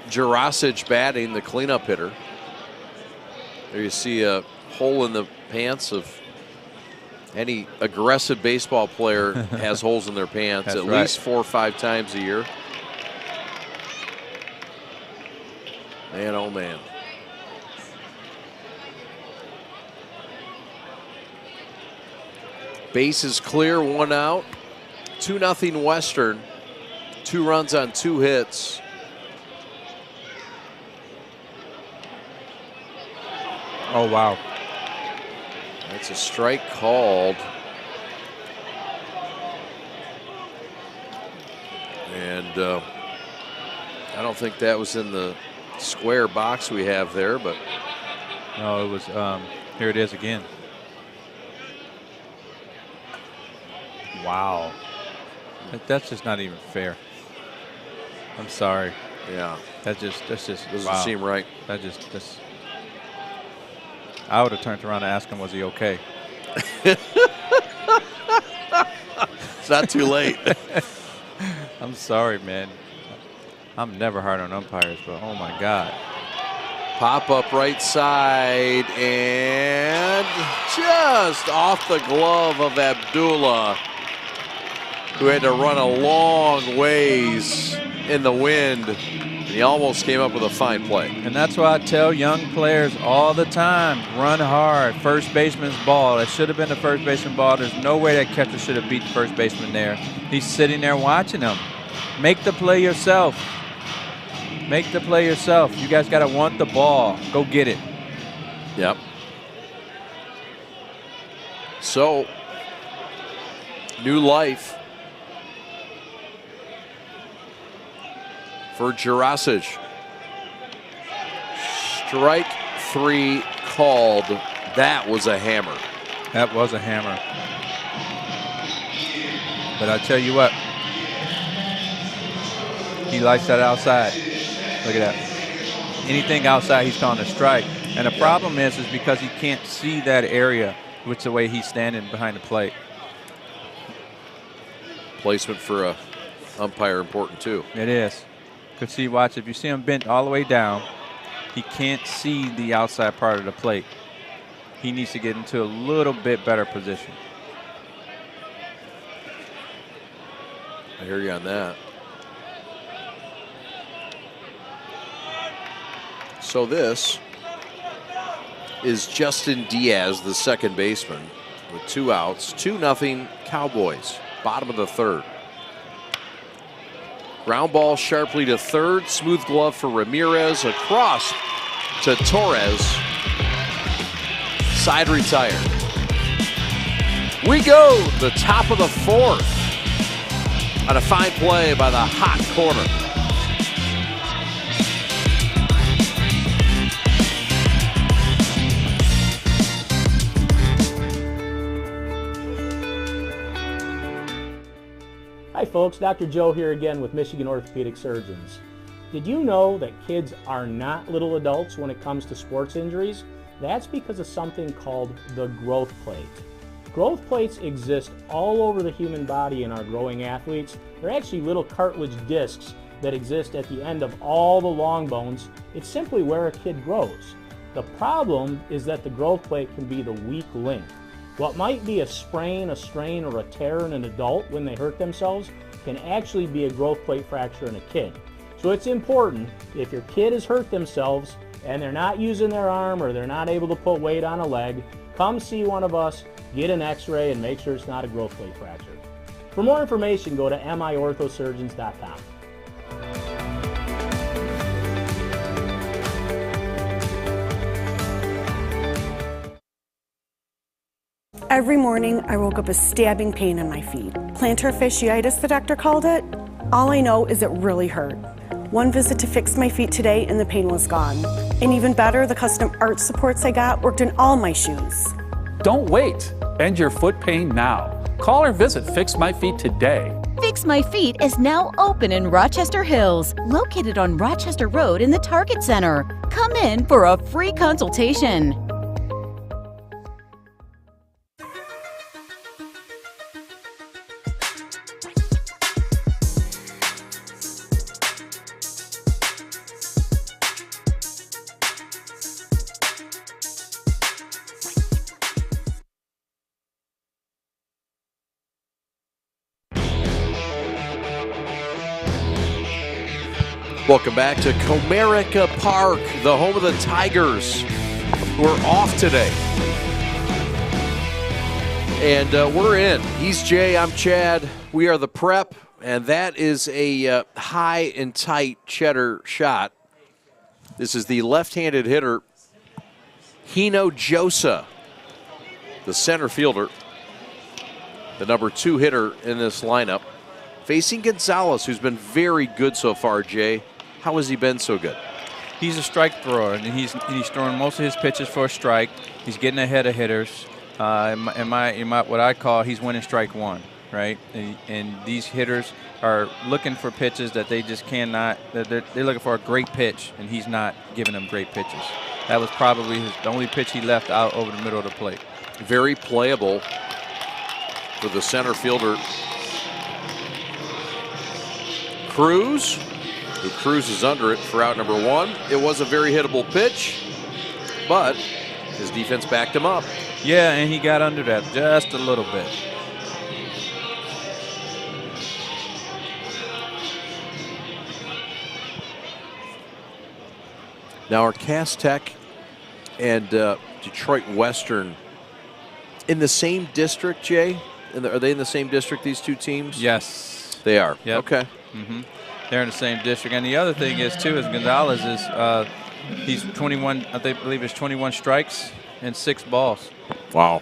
Jurasic batting, the cleanup hitter. There you see a hole in the pants of any aggressive baseball player has holes in their pants That's at right. least 4 or 5 times a year. Man, oh man. Base is clear, 1 out. 2-0 Western. 2 runs on 2 hits. Oh, wow. That's a strike called. And I don't think that was in the square box we have there, but. No, it was, here it is again. Wow. That's just not even fair. I'm sorry. Yeah. That's just doesn't wow. seem right. That's I would have turned around and asked him, was he okay? It's not too late. I'm sorry, man. I'm never hard on umpires, but oh my God. Pop up right side and just off the glove of Abdullah, who had to run a long ways in the wind. And he almost came up with a fine play. And that's why I tell young players all the time, run hard. First baseman's ball. That should have been the first baseman ball. There's no way that catcher should have beat the first baseman there. He's sitting there watching him. Make the play yourself. Make the play yourself. You guys got to want the ball. Go get it. Yep. So, new life for Jurasic. Strike 3 called. That was a hammer. That was a hammer. But I tell you what, he likes that outside. Look at that. Anything outside, he's calling a strike. And the problem is because he can't see that area, which is the way he's standing behind the plate. Placement for a umpire important too. It is. Could see, watch, if you see him bent all the way down, he can't see the outside part of the plate. He needs to get into a little bit better position. I hear you on that. So this is Justin Diaz, the second baseman, with 2 outs. 2-0 Cowboys, bottom of the 3rd. Ground ball sharply to 3rd. Smooth glove for Ramirez. Across to Torres. Side retired. We go the top of the 4th on a fine play by the hot corner. Hi folks, Dr. Joe here again with Michigan Orthopedic Surgeons. Did you know that kids are not little adults when it comes to sports injuries? That's because of something called the growth plate. Growth plates exist all over the human body in our growing athletes. They're actually little cartilage discs that exist at the end of all the long bones. It's simply where a kid grows. The problem is that the growth plate can be the weak link. What might be a sprain, a strain, or a tear in an adult when they hurt themselves can actually be a growth plate fracture in a kid. So it's important, if your kid has hurt themselves and they're not using their arm or they're not able to put weight on a leg, come see one of us, get an x-ray, and make sure it's not a growth plate fracture. For more information, go to miorthosurgeons.com. Every morning, I woke up with stabbing pain in my feet. Plantar fasciitis, the doctor called it. All I know is it really hurt. One visit to Fix My Feet today and the pain was gone. And even better, the custom arch supports I got worked in all my shoes. Don't wait. End your foot pain now. Call or visit Fix My Feet today. Fix My Feet is now open in Rochester Hills, located on Rochester Road in the Target Center. Come in for a free consultation. Welcome back to Comerica Park, the home of the Tigers, who are off today. And we're in. He's Jay, I'm Chad. We are the Prep, and that is a high and tight cheddar shot. This is the left-handed hitter, Hino Josa, the center fielder, the number 2 hitter in this lineup, facing Gonzalez, who's been very good so far, Jay. How has he been so good? He's a strike thrower, and he's throwing most of his pitches for a strike. He's getting ahead of hitters. In my what I call, he's winning strike one, right? And these hitters are looking for pitches that they just cannot. They're looking for a great pitch, and he's not giving them great pitches. That was probably the only pitch he left out over the middle of the plate. Very playable for the center fielder, Cruz, who cruises under it for out number 1. It was a very hittable pitch, but his defense backed him up. Yeah, and he got under that just a little bit. Now, are Cass Tech and Detroit Western in the same district, Jay? Are they in the same district, these two teams? Yes. They are? Yep. Okay. Mm-hmm. They're in the same district. And the other thing is, too, is Gonzalez is he's 21, I believe it's 21 strikes and 6 balls. Wow.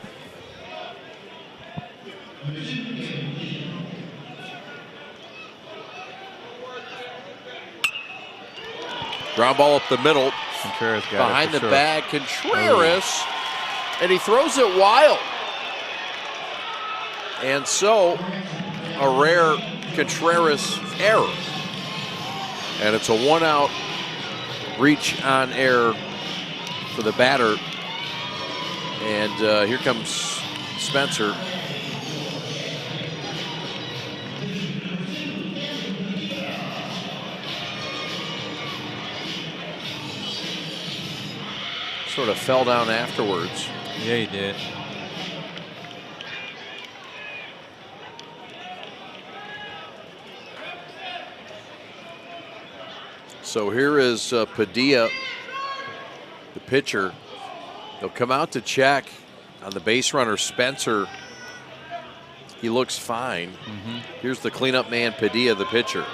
Ground ball up the middle. Contreras got behind it the sure. bag. Contreras, and he throws it wild. And so, a rare Contreras error. And it's a 1-out reach on error for the batter. And here comes Spencer. Sort of fell down afterwards. Yeah, he did. So here is Padilla, the pitcher. They'll come out to check on the base runner, Spencer. He looks fine. Mm-hmm. Here's the cleanup man, Padilla, the pitcher.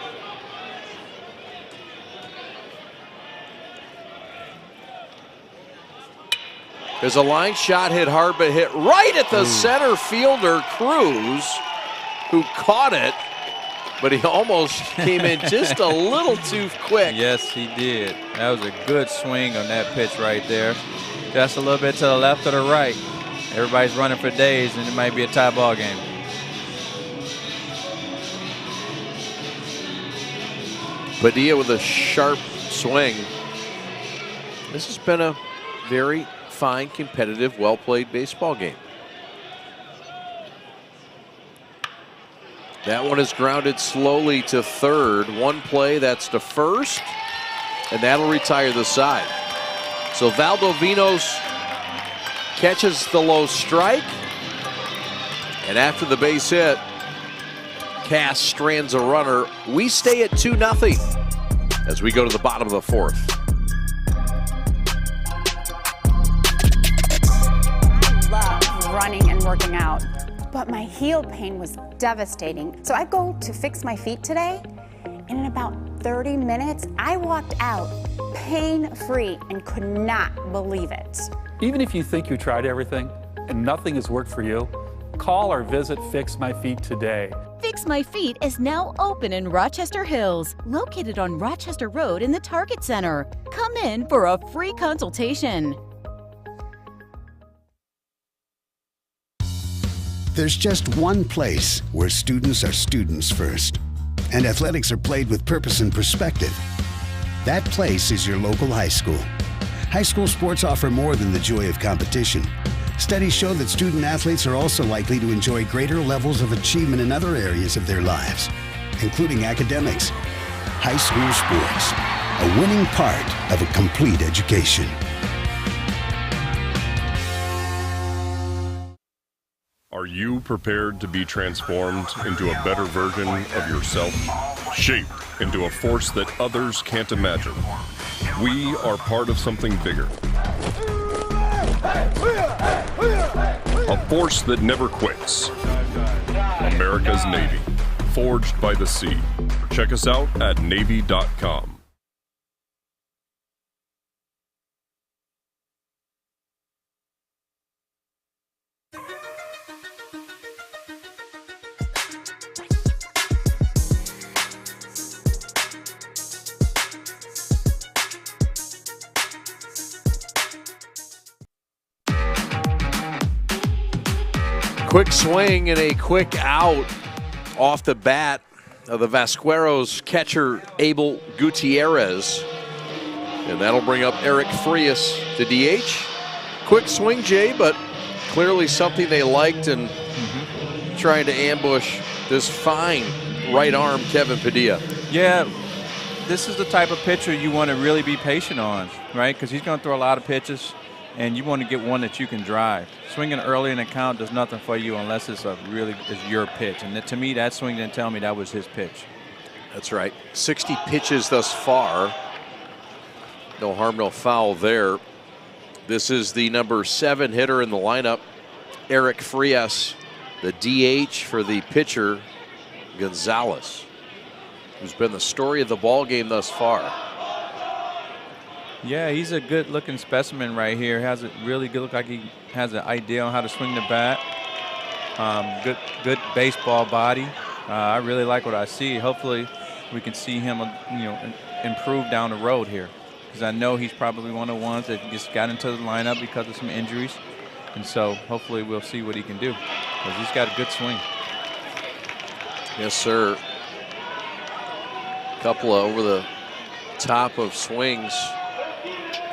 There's a line shot, hit hard, but hit right at the center fielder, Cruz, who caught it, but he almost came in just a little too quick. Yes, he did. That was a good swing on that pitch right there. Just a little bit to the left or the right. Everybody's running for days, and it might be a tie ball game. Padilla with a sharp swing. This has been a very fine, competitive, well-played baseball game. That one is grounded slowly to third. One play, that's to first, and that'll retire the side. So Valdovinos catches the low strike, and after the base hit, Cass strands a runner. We stay at 2-0 as we go to the bottom of the fourth. I love running and working out, but my heel pain was devastating. So I go to fix my feet today, and in about 30 minutes, I walked out pain-free and could not believe it. Even if you think you tried everything and nothing has worked for you, call or visit Fix My Feet today. Fix My Feet is now open in Rochester Hills, located on Rochester Road in the Target Center. Come in for a free consultation. There's just one place where students are students first, and athletics are played with purpose and perspective. That place is your local high school. High school sports offer more than the joy of competition. Studies show that student athletes are also likely to enjoy greater levels of achievement in other areas of their lives, including academics. High school sports, a winning part of a complete education. Are you prepared to be transformed into a better version of yourself? Shaped into a force that others can't imagine. We are part of something bigger. A force that never quits. America's Navy. Forged by the sea. Check us out at Navy.com. Quick swing and a quick out off the bat of the Vasqueros catcher Abel Gutierrez. And that'll bring up Eric Frias to DH. Quick swing, Jay, but clearly something they liked and trying to ambush this fine right arm Kevin Padilla. Yeah, this is the type of pitcher you want to really be patient on, right? Because he's going to throw a lot of pitches, and you want to get one that you can drive. Swinging early in the count does nothing for you unless it's your pitch. And to me, that swing didn't tell me that was his pitch. That's right. 60 pitches thus far. No harm, no foul there. This is the number 7 hitter in the lineup, Eric Frias, the DH for the pitcher, Gonzalez, who's been the story of the ball game thus far. Yeah, he's a good-looking specimen right here. Has a really good look, like he has an idea on how to swing the bat. Good baseball body. I really like what I see. Hopefully, we can see him, improve down the road here, because I know he's probably one of the ones that just got into the lineup because of some injuries, and so hopefully we'll see what he can do, because he's got a good swing. Yes, sir. Couple of over the top of swings.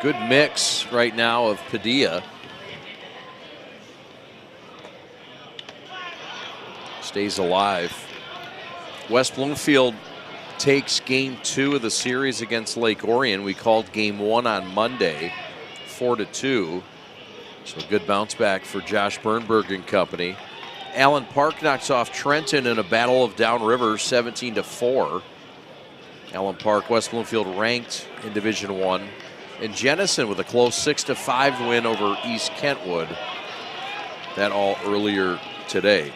Good mix right now of Padilla. Stays alive. West Bloomfield takes game 2 of the series against Lake Orion. We called game 1 on Monday, 4-2. So a good bounce back for Josh Bernberg and company. Allen Park knocks off Trenton in a battle of downriver, 17-4. Allen Park, West Bloomfield ranked in Division I. And Jenison with a close 6-5 win over East Kentwood. That all earlier today.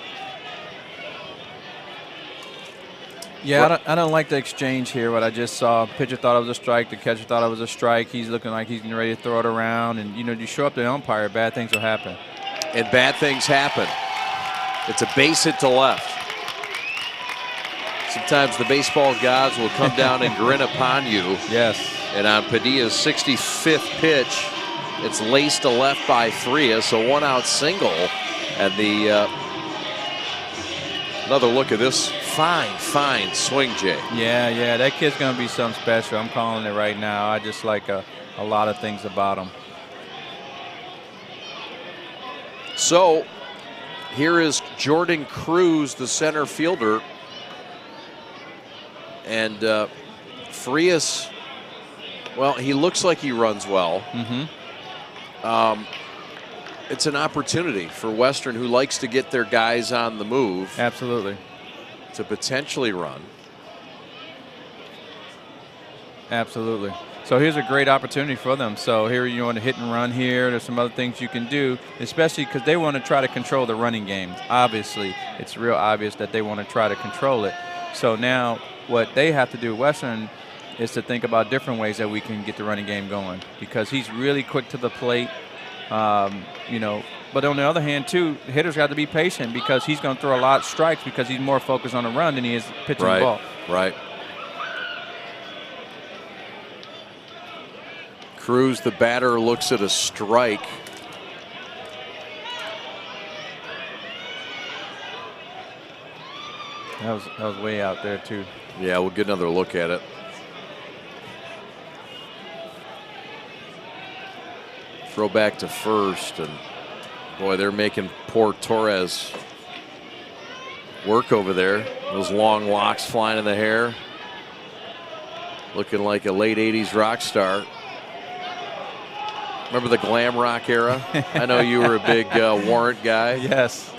Yeah, I don't like the exchange here, what I just saw. Pitcher thought it was a strike. The catcher thought it was a strike. He's looking like he's getting ready to throw it around. And, you show up to the umpire, bad things will happen. And bad things happen. It's a base hit to left. Sometimes the baseball gods will come down and grin upon you. Yes. And on Padilla's 65th pitch, it's laced to left by Frias, a one-out single. And the another look at this fine swing, Jay. Yeah, that kid's going to be something special. I'm calling it right now. I just like a lot of things about him. So here is Jordan Cruz, the center fielder. And Frias, well, he looks like he runs well. It's an opportunity for Western, who likes to get their guys on the move. Absolutely. to potentially run. Absolutely. So here's a great opportunity for them. So here you want to hit and run here. There's some other things you can do, especially because they want to try to control the running game. Obviously, it's real obvious that they want to try to control it. So now what they have to do, Western, is to think about different ways that we can get the running game going, because he's really quick to the plate. You know, but on the other hand, too, hitters got to be patient because he's going to throw a lot of strikes because he's more focused on the run than he is pitching the ball. Right. Cruz, the batter, looks at a strike. That was way out there, too. Yeah, we'll get another look at it. Throw back to first, and boy, they're making poor Torres work over there. Those long locks flying in the hair. Looking like a late 80s rock star. Remember the glam rock era? I know you were a big Warrant guy. Yes,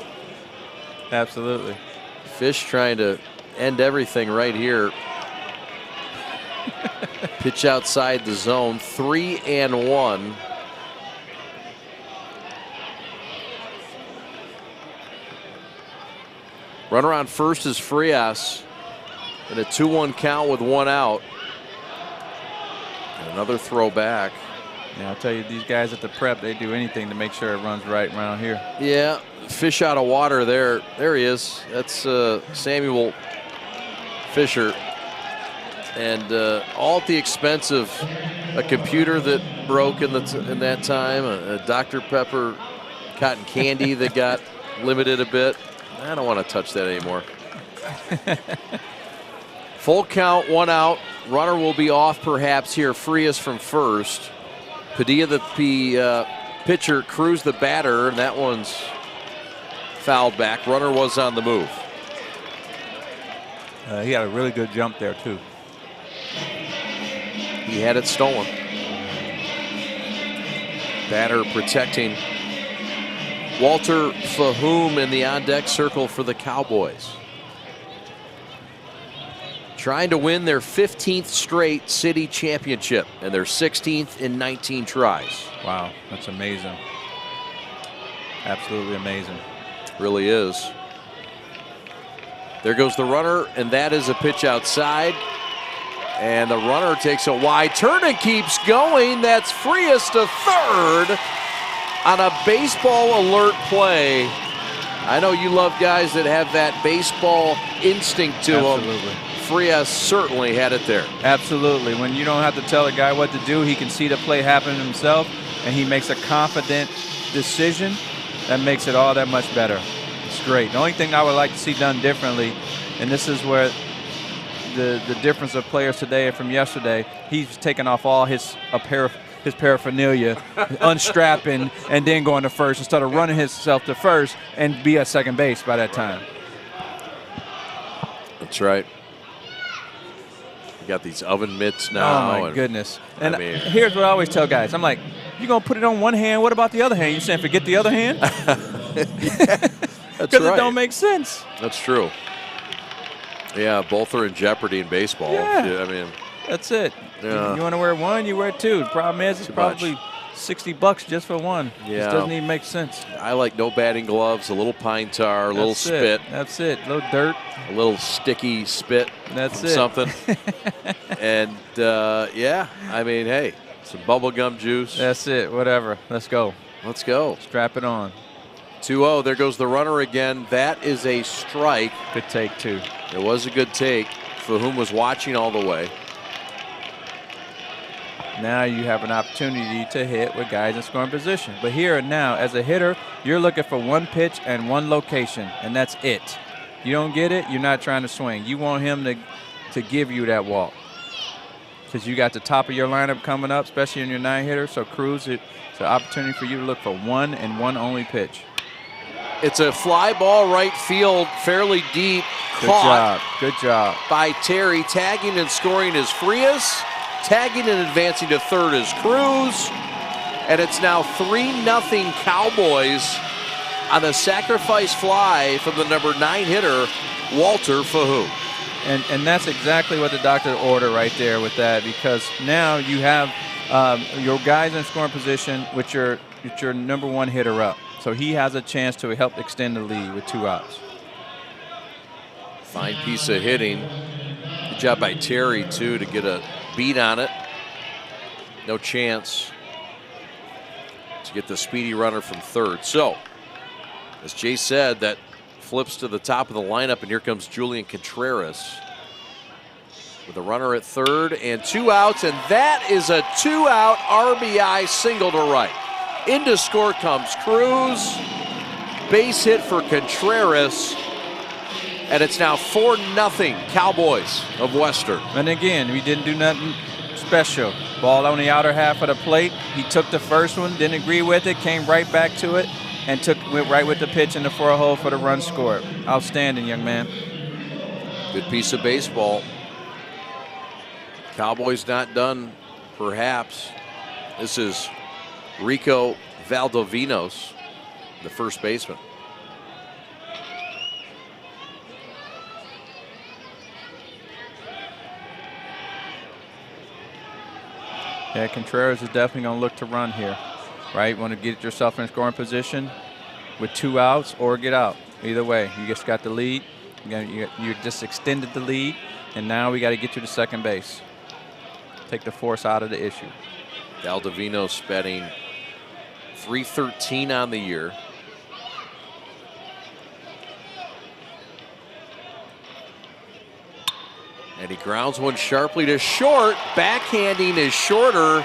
absolutely. Fish trying to end everything right here. Pitch outside the zone, 3-1. Runner on first is Frias, and a 2-1 count with 1 out. And another throw back. Yeah, I'll tell you, these guys at the prep, they do anything to make sure it runs right around here. Yeah, fish out of water there. There he is. That's Samuel Fisher. And all at the expense of a computer that broke in that time, a Dr. Pepper cotton candy that got limited a bit. I don't want to touch that anymore. Full count, 1 out. Runner will be off perhaps here. Frias from first. Padilla the pitcher, Cruz the batter, and that one's fouled back. Runner was on the move. He had a really good jump there, too. He had it stolen. Batter protecting Walter Fahum in the on-deck circle for the Cowboys. Trying to win their 15th straight city championship and their 16th in 19 tries. Wow, that's amazing. Absolutely amazing. Really is. There goes the runner, and that is a pitch outside. And the runner takes a wide turn and keeps going. That's Frias to third on a baseball alert play. I know you love guys that have that baseball instinct to them. Frias certainly had it there. Absolutely. When you don't have to tell a guy what to do, he can see the play happen himself, and he makes a confident decision that makes it all that much better. It's great. The only thing I would like to see done differently, and this is where the difference of players today from yesterday, he's taking off all his paraphernalia, unstrapping, and then going to first instead of running himself to first and be at second base by that time. That's right. Got these oven mitts now. Oh, my goodness. And I mean, here's what I always tell guys. I'm like, you're going to put it on one hand. What about the other hand? You're saying forget the other hand? That's Because right. it don't make sense. That's true. Yeah, both are in jeopardy in baseball. Yeah. I mean, that's it. Yeah. You want to wear one, you wear two. The problem is it's probably $60 just for one. Yeah. It doesn't even make sense. I like no batting gloves, a little pine tar, a little spit. That's it. A little dirt. A little sticky spit. That's from it. Something. And, yeah, I mean, hey, some bubble gum juice. That's it. Whatever. Let's go. Let's go. Strap it on. 2-0. There goes the runner again. That is a strike. Good take, too. It was a good take. Fahum was watching all the way. Now you have an opportunity to hit with guys in scoring position. But here and now, as a hitter, you're looking for one pitch and one location, and that's it. You don't get it, you're not trying to swing. You want him to give you that walk. Because you got the top of your lineup coming up, especially in your 9-hitter. So Cruz, it's an opportunity for you to look for one and one only pitch. It's a fly ball right field, fairly deep. Good job. Good job. By Terry. Tagging and scoring is Frias. Tagging and advancing to third is Cruz. And it's now 3-0 Cowboys on a sacrifice fly from the number 9 hitter, Walter Fahu. And that's exactly what the doctor ordered right there with that, because now you have your guys in scoring position with your number one hitter up. So he has a chance to help extend the lead with 2 outs. Fine piece of hitting. Good job by Terry, too, to get a beat on it. No chance to get the speedy runner from third. So, as Jay said, that flips to the top of the lineup, and here comes Julian Contreras with a runner at third and 2 outs, and that is a 2-out RBI single to right. Into score comes Cruz. Base hit for Contreras, and it's now 4-0 Cowboys of Western. And again, we didn't do nothing special. Ball on the outer half of the plate. He took the first one, didn't agree with it, came right back to it, and went right with the pitch into for a hole for the run scored. Outstanding, young man. Good piece of baseball. Cowboys not done, perhaps. This is Rico Valdovinos, the first baseman. Yeah, Contreras is definitely going to look to run here, right? Want to get yourself in scoring position with 2 outs or get out. Either way, you just got the lead. You just extended the lead, and now we got to get you to second base. Take the force out of the issue. Valdovinos batting .313 on the year. And he grounds one sharply to short. Backhanding is shorter,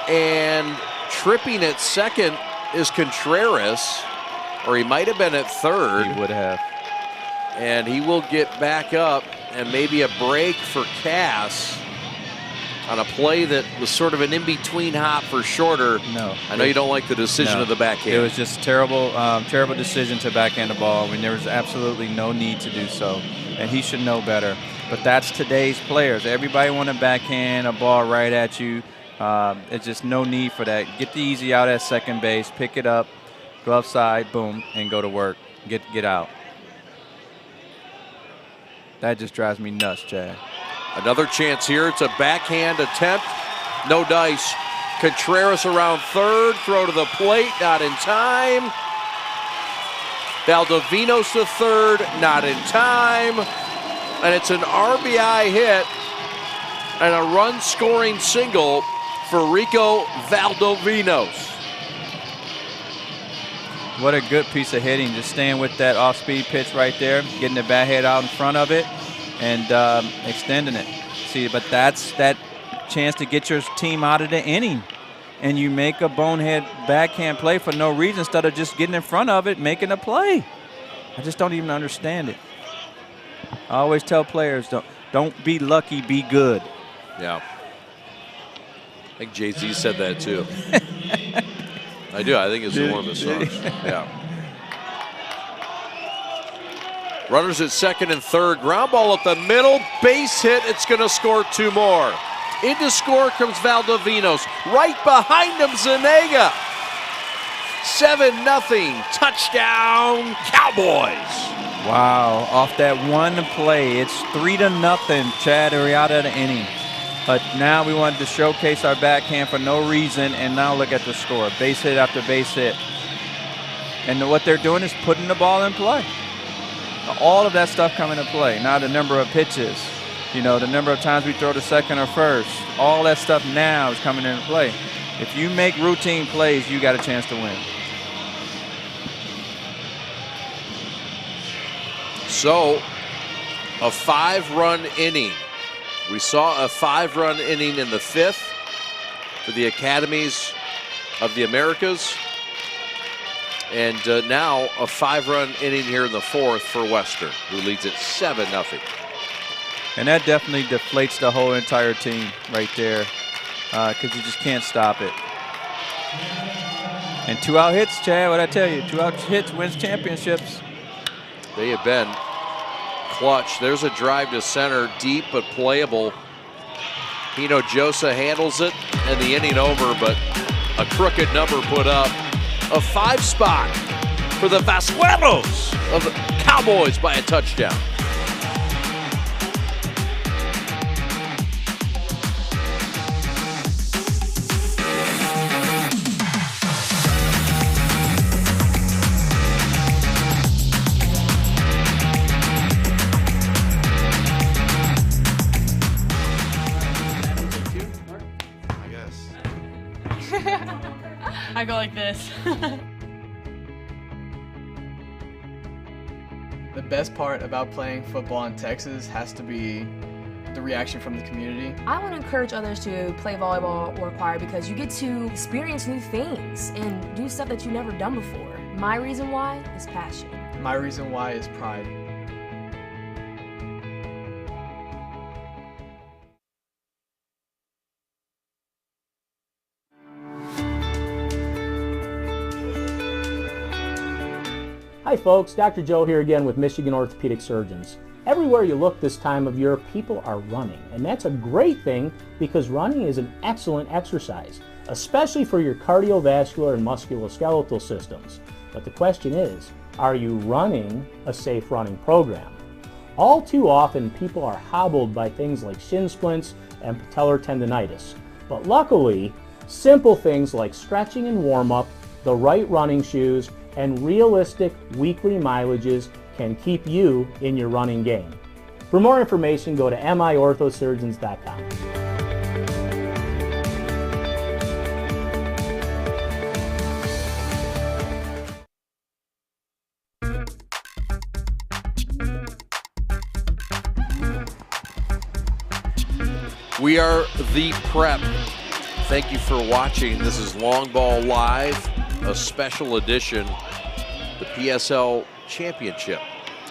and tripping at second is Contreras, or he might have been at third. He would have. And he will get back up, and maybe a break for Cass on a play that was sort of an in-between hop for shorter. No. I know you don't like the decision of the backhand. It was just terrible decision to backhand the ball when there was absolutely no need to do so. And he should know better. But that's today's players. Everybody want to backhand a ball right at you. It's just no need for that. Get the easy out at second base, pick it up, glove side, boom, and go to work. Get out. That just drives me nuts, Chad. Another chance here. It's a backhand attempt. No dice. Contreras around third. Throw to the plate. Not in time. Valdovinos to third. Not in time. And it's an RBI hit and a run-scoring single for Rico Valdovinos. What a good piece of hitting. Just staying with that off-speed pitch right there. Getting the bat head out in front of it and extending it. See, but that's that chance to get your team out of the inning. And you make a bonehead backhand play for no reason instead of just getting in front of it, making a play. I just don't even understand it. I always tell players, don't be lucky, be good. Yeah. I think Jay-Z said that too. I do. I think it's one of his songs. Yeah. Runners at second and third. Ground ball up the middle. Base hit. It's going to score 2 more. Into score comes Valdovinos. Right behind him, Zanega. 7-0. Touchdown, Cowboys. Wow. Off that one play, it's 3-0. Chad, we're out of the inning. But now we wanted to showcase our backhand for no reason, and now look at the score. Base hit after base hit. And what they're doing is putting the ball in play. All of that stuff coming into play. Now the number of pitches, the number of times we throw to second or first, all that stuff now is coming into play. If you make routine plays, you got a chance to win. So, a 5-run inning. We saw a 5-run inning in the 5th for the Academies of the Americas. And now a 5-run inning here in the 4th for Western, who leads it 7-0. And that definitely deflates the whole entire team right there, because you just can't stop it. And 2-out hits, Chad, what'd I tell you? 2-out hits wins championships. They have been clutch. There's a drive to center, deep but playable. Pino Josa handles it, and the inning over, but a crooked number put up. A 5 spot for the Vasqueros of the Cowboys by a touchdown. I go like this. The best part about playing football in Texas has to be the reaction from the community. I want to encourage others to play volleyball or choir because you get to experience new things and do stuff that you've never done before. My reason why is passion. My reason why is pride. Hi folks, Dr. Joe here again with Michigan Orthopedic Surgeons. Everywhere you look this time of year, people are running, and that's a great thing because running is an excellent exercise, especially for your cardiovascular and musculoskeletal systems. But the question is, are you running a safe running program? All too often, people are hobbled by things like shin splints and patellar tendonitis. But luckily, simple things like stretching and warm-up, the right running shoes, and realistic weekly mileages can keep you in your running game. For more information, go to miorthosurgeons.com. We are the Prep. Thank you for watching. This is Long Ball Live, a special edition, the PSL Championship.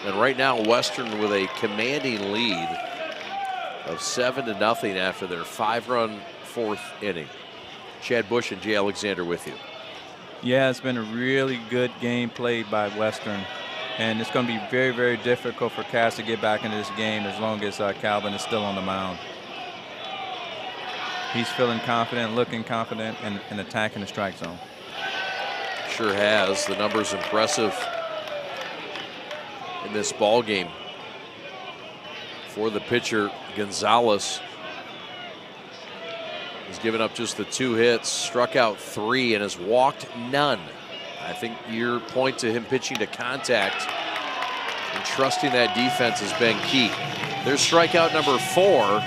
And right now, Western with a commanding lead of 7-0 after their 5-run fourth inning. Chad Bush and Jay Alexander with you. Yeah, it's been a really good game played by Western. And it's going to be very, very difficult for Cass to get back into this game as long as Calvin is still on the mound. He's feeling confident, looking confident, and attacking the strike zone. Sure has. The number's impressive in this ball game. For the pitcher, Gonzalez has given up just the 2 hits, struck out 3, and has walked none. I think your point to him pitching to contact and trusting that defense has been key. There's strikeout number 4,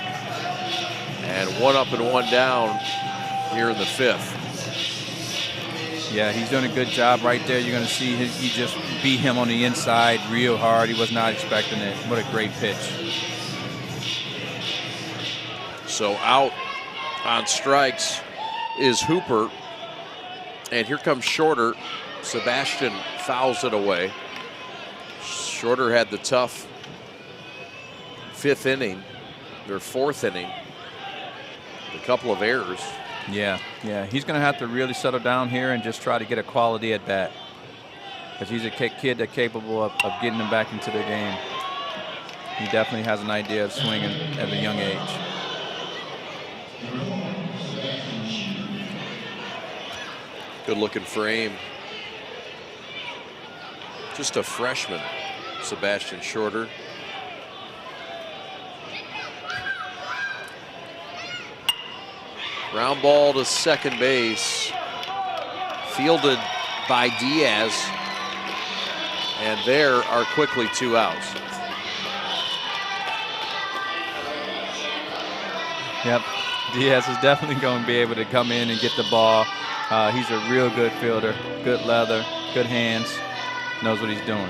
and 1 up and 1 down here in the 5th. Yeah, he's doing a good job right there. You're going to see he just beat him on the inside real hard. He was not expecting it. What a great pitch. So out on strikes is Hooper. And here comes Shorter. Sebastian fouls it away. Shorter had the tough 5th inning, their 4th inning. A couple of errors. Yeah, he's going to have to really settle down here and just try to get a quality at bat. Because he's a kid that's capable of getting them back into the game. He definitely has an idea of swinging at a young age. Good looking frame. Just a freshman, Sebastian Shorter. Ground ball to second base. Fielded by Diaz. And there are quickly 2 outs. Yep, Diaz is definitely going to be able to come in and get the ball. He's a real good fielder, good leather, good hands, knows what he's doing.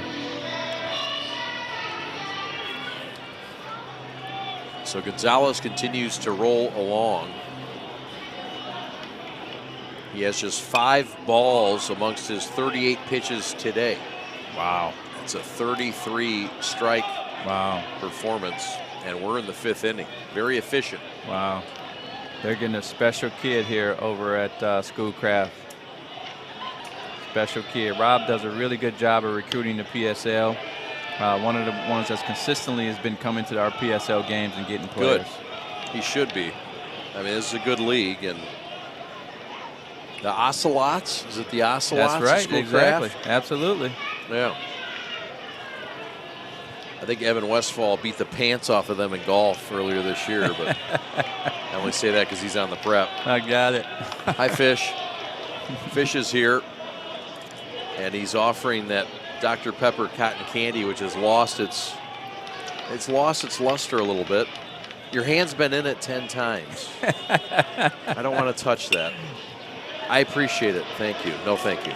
So Gonzalez continues to roll along. He has just 5 balls amongst his 38 pitches today. Wow. It's a 33 strike performance, and we're in the 5th inning. Very efficient. Wow. They're getting a special kid here over at Schoolcraft. Special kid. Rob does a really good job of recruiting the PSL. One of the ones that's consistently has been coming to our PSL games and getting players. Good. He should be. I mean, this is a good league, and the Ocelots, is it the Ocelots? That's right, exactly, absolutely. Yeah. I think Evan Westfall beat the pants off of them in golf earlier this year, but I only say that because he's on the Prep. I got it. Hi, Fish. Fish is here, and he's offering that Dr. Pepper cotton candy, which has lost its luster a little bit. Your hand's been in it 10 times. I don't want to touch that. I appreciate it. Thank you. No, thank you.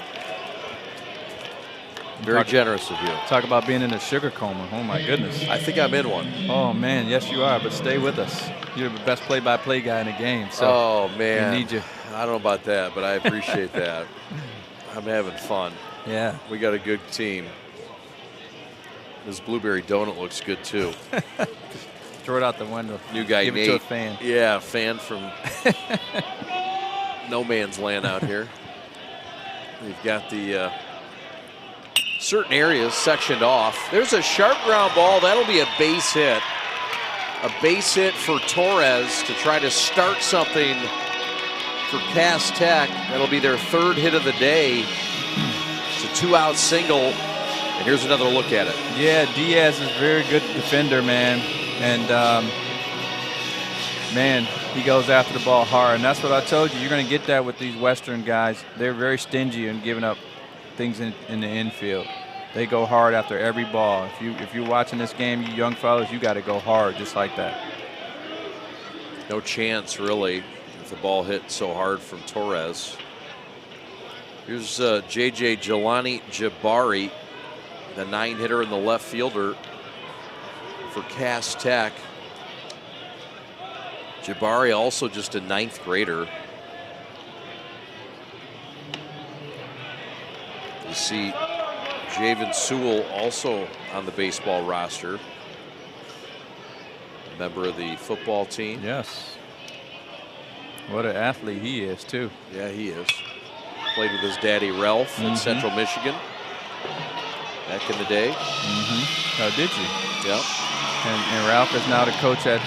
Very generous of you. Talk about being in a sugar coma. Oh, my goodness. I think I'm in one. Oh, man. Yes, you are. But stay with us. You're the best play-by-play guy in the game. So oh, man. We need you. I don't know about that, but I appreciate that. I'm having fun. Yeah. We got a good team. This blueberry donut looks good, too. Throw it out the window. New guy, Give Nate. it to a fan. Yeah, a fan from no man's land out here. We've got the certain areas sectioned off. There's a sharp ground ball. That'll be a base hit. A base hit for Torres to try to start something for Cass Tech. That'll be their third hit of the day. It's a two-out single. And here's another look at it. Yeah, Diaz is a very good defender, man. And, man, he goes after the ball hard. And that's what I told you. You're going to get that with these Western guys. They're very stingy in giving up things in the infield. They go hard after every ball. If you're watching this game, you young fellas, you got to go hard just like that. No chance, really, if the ball hit so hard from Torres. Here's J.J. Jelani Jabari, the 9-hitter and the left fielder for Cass Tech. Jabari also just a 9th grader. You see Javen Sewell also on the baseball roster. A member of the football team. Yes. What an athlete he is, too. Yeah, he is. Played with his daddy Ralph in Central Michigan back in the day. Oh, did you? Yep. And Ralph is now the coach at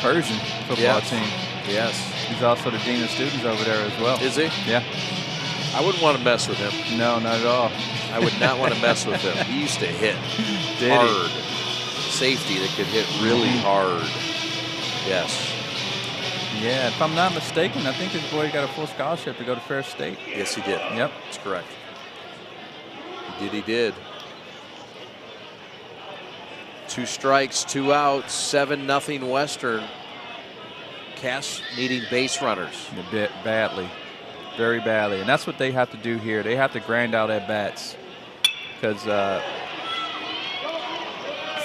Persian football team. Yes. He's also the dean of students over there as well. Is he? Yeah. I wouldn't want to mess with him. No, not at all. I would not want to mess with him. He used to hit hard. Safety that could hit really hard. Yes. Yeah, if I'm not mistaken, I think his boy got a full scholarship to go to Fair State. Yes, he did. Yep. That's correct. He did. 2 strikes, 2 outs, 7-0 Western. Cass needing base runners. A bit badly. Very badly. And that's what they have to do here. They have to grind out at bats. Because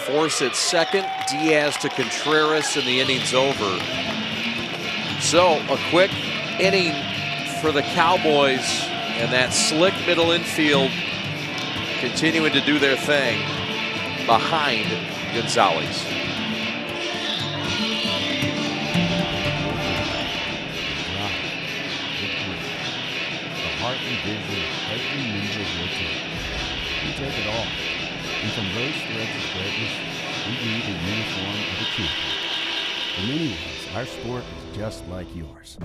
force at second. Diaz to Contreras, and the inning's over. So a quick inning for the Cowboys, and that slick middle infield continuing to do their thing behind Gonzalez. The heart and vision of every member of your team. We take it all. And from those threads of greatness, we weave the uniform of a champion. In many ways, our sport is just like yours.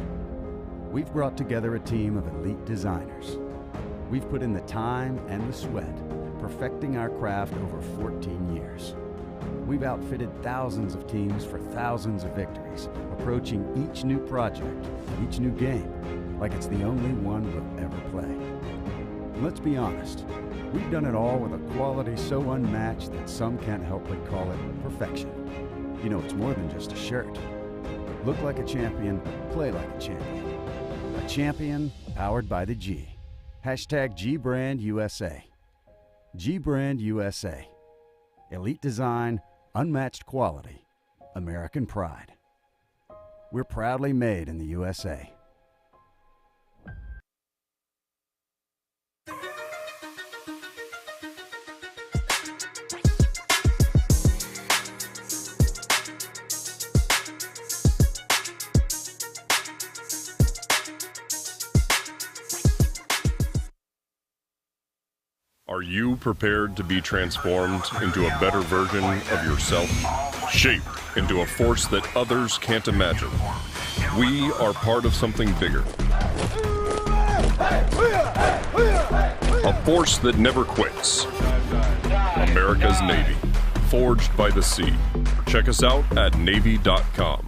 We've brought together a team of elite designers. We've put in the time and the sweat, perfecting our craft over 14 years. We've outfitted thousands of teams for thousands of victories, approaching each new project, each new game, like it's the only one we'll ever play. And let's be honest, we've done it all with a quality so unmatched that some can't help but call it perfection. You know, it's more than just a shirt. Look like a champion, play like a champion. A champion powered by the G. Hashtag G-Brand USA. G-Brand USA. Elite design, unmatched quality, American pride. We're proudly made in the USA. Are you prepared to be transformed into a better version of yourself? Shaped into a force that others can't imagine. We are part of something bigger. A force that never quits. America's Navy. Forged by the sea. Check us out at Navy.com.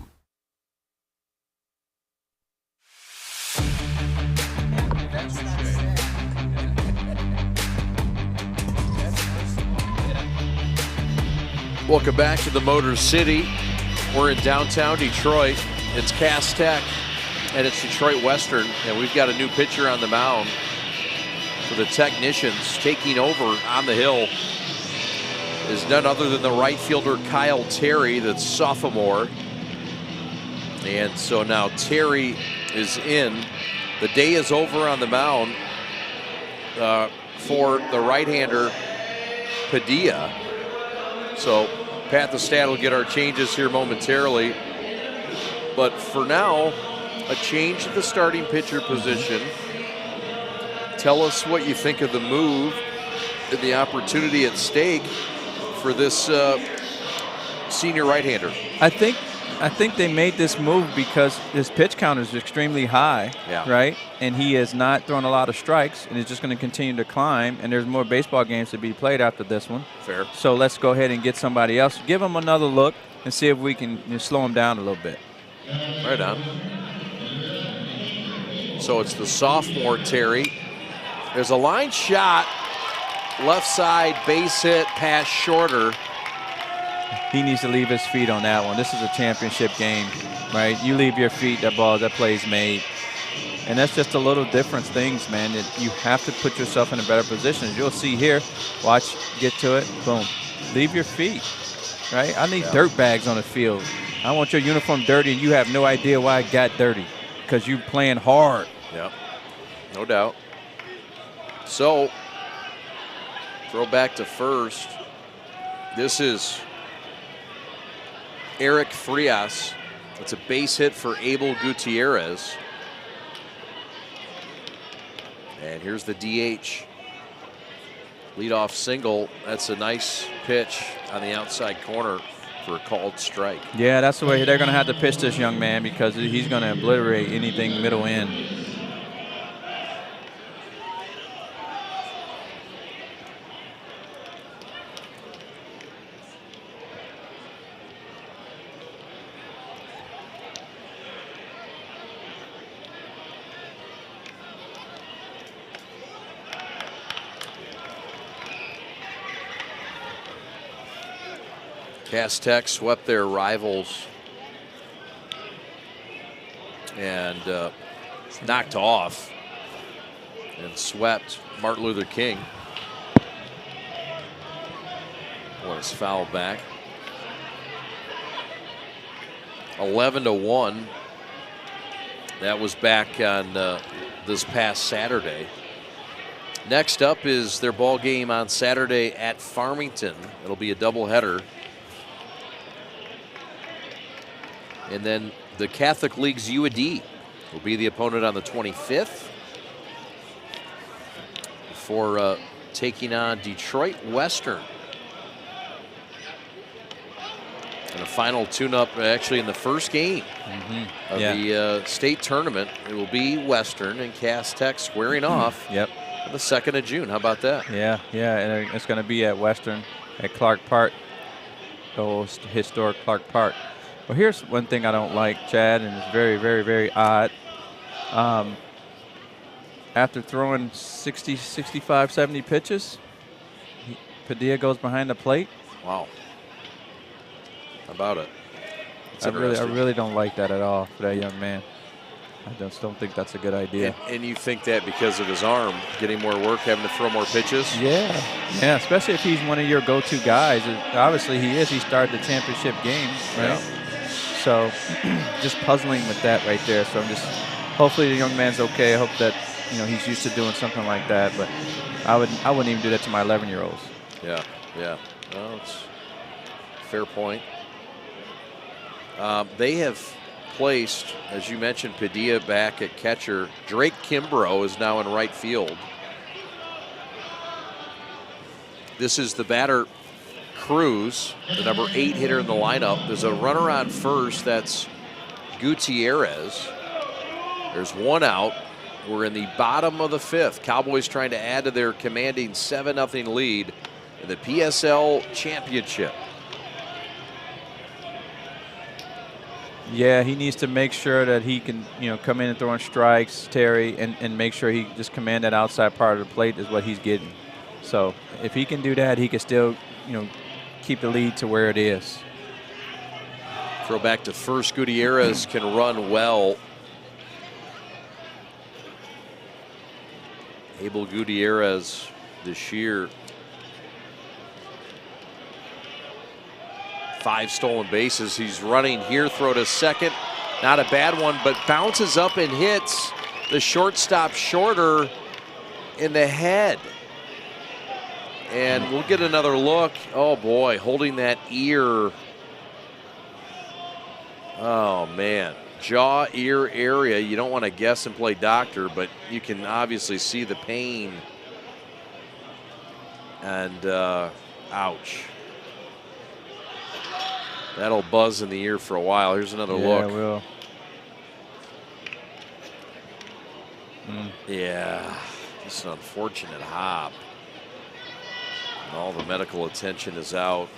Welcome back to the Motor City. We're in downtown Detroit. It's Cass Tech And it's Detroit Western, and we've got a new pitcher on the mound for the Technicians. Taking over on the hill is none other than the right fielder Kyle Terry, that's sophomore. And so now Terry is in. The day is over on the mound for the right-hander Padilla. So Pat the Stat will get our changes here momentarily. But for now, a change at the starting pitcher position. Tell us what you think of the move and the opportunity at stake for this senior right-hander. I think they made this move because his pitch count is extremely high, right? And he has not thrown a lot of strikes, and it's just going to continue to climb. And there's more baseball games to be played after this one. Fair. So let's go ahead and get somebody else. Give him another look and see if we can slow him down a little bit. Right on. So it's the sophomore Terry. There's a line shot, left side, base hit, pass shorter. He needs to leave his feet on that one. This is a championship game, right? You leave your feet, that play's made. And that's just a little different things, man. You have to put yourself in a better position. As you'll see here, watch, get to it, boom. Leave your feet, right? I need dirt bags on the field. I want your uniform dirty and you have no idea why it got dirty, because you're playing hard. Yep, no doubt. So, throw back to first. This is Eric Frias. It's a base hit for Abel Gutierrez. And here's the DH. Leadoff single. That's a nice pitch on the outside corner for a called strike. Yeah, that's the way they're going to have to pitch this young man, because he's going to obliterate anything middle end. Cass Tech swept their rivals and knocked off and swept Martin Luther King. Was fouled back. 11-1. That was back on this past Saturday. Next up is their ball game on Saturday at Farmington. It'll be a doubleheader. And then the Catholic League's UAD will be the opponent on the 25th before taking on Detroit Western. And a final tune-up actually in the first game of the state tournament. It will be Western and Cass Tech squaring off on the 2nd of June. How about that? Yeah, and it's going to be at Western at Clark Park, the old historic Clark Park. Well, here's one thing I don't like, Chad, and it's very, very, very odd. After throwing 60, 65, 70 pitches, Padilla goes behind the plate. Wow. How about it? I really don't like that at all for that young man. I just don't think that's a good idea. And you think that because of his arm, getting more work, having to throw more pitches? Yeah, especially if he's one of your go-to guys. Obviously he is. He started the championship game, right? Yeah. So just puzzling with that right there. So I'm just, hopefully the young man's okay. I hope that, he's used to doing something like that. But I wouldn't even do that to my 11-year-olds. Yeah. Well, it's a fair point. They have placed, as you mentioned, Padilla back at catcher. Drake Kimbrough is now in right field. This is the batter, Cruz, the number 8 hitter in the lineup. There's a runner on first. That's Gutierrez. There's one out. We're in the bottom of the 5th. Cowboys trying to add to their commanding 7-0 lead in the PSL championship. Yeah, he needs to make sure that he can, come in and throwing strikes, Terry, and make sure he just command that outside part of the plate is what he's getting. So if he can do that, he can still, keep the lead to where it is. Throw back to first. Gutierrez can run well. Abel Gutierrez this year. 5 stolen bases. He's running here, throw to second. Not a bad one, but bounces up and hits the shortstop Shorter in the head. And we'll get another look. Oh boy, holding that ear. Oh man, jaw, ear area. You don't want to guess and play doctor, but you can obviously see the pain. And ouch. That'll buzz in the ear for a while. Here's another look. Yeah, it will. Yeah, just an unfortunate hop. And all the medical attention is out.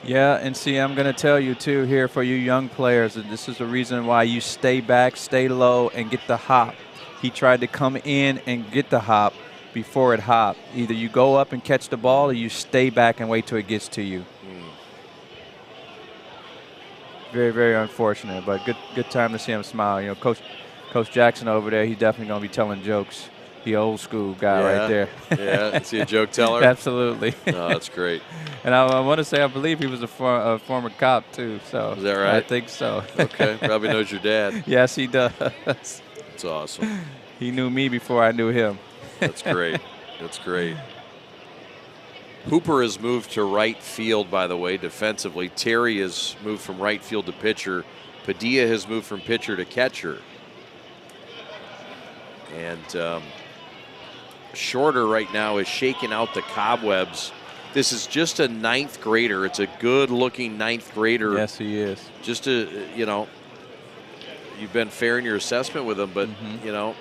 Yeah, and see, I'm going to tell you too here for you young players, that this is the reason why you stay back, stay low, and get the hop. He tried to come in and get the hop before it hopped. Either you go up and catch the ball, or you stay back and wait till it gets to you. Very, very unfortunate, but good time to see him smile. You know, Coach Jackson over there, he's definitely going to be telling jokes. The old school guy right there. Yeah, is he a joke teller? Absolutely. Oh, that's great. And I want to say, I believe he was a former cop too. So is that right? I think so. Okay, probably knows your dad. Yes, he does. That's awesome. He knew me before I knew him. That's great. That's great. Hooper has moved to right field, by the way, defensively. Terry has moved from right field to pitcher. Padilla has moved from pitcher to catcher. And Shorter right now is shaking out the cobwebs. This is just a 9th grader. It's a good-looking 9th grader. Yes, he is. Just to, you know, you've been fair in your assessment with him, but, you know,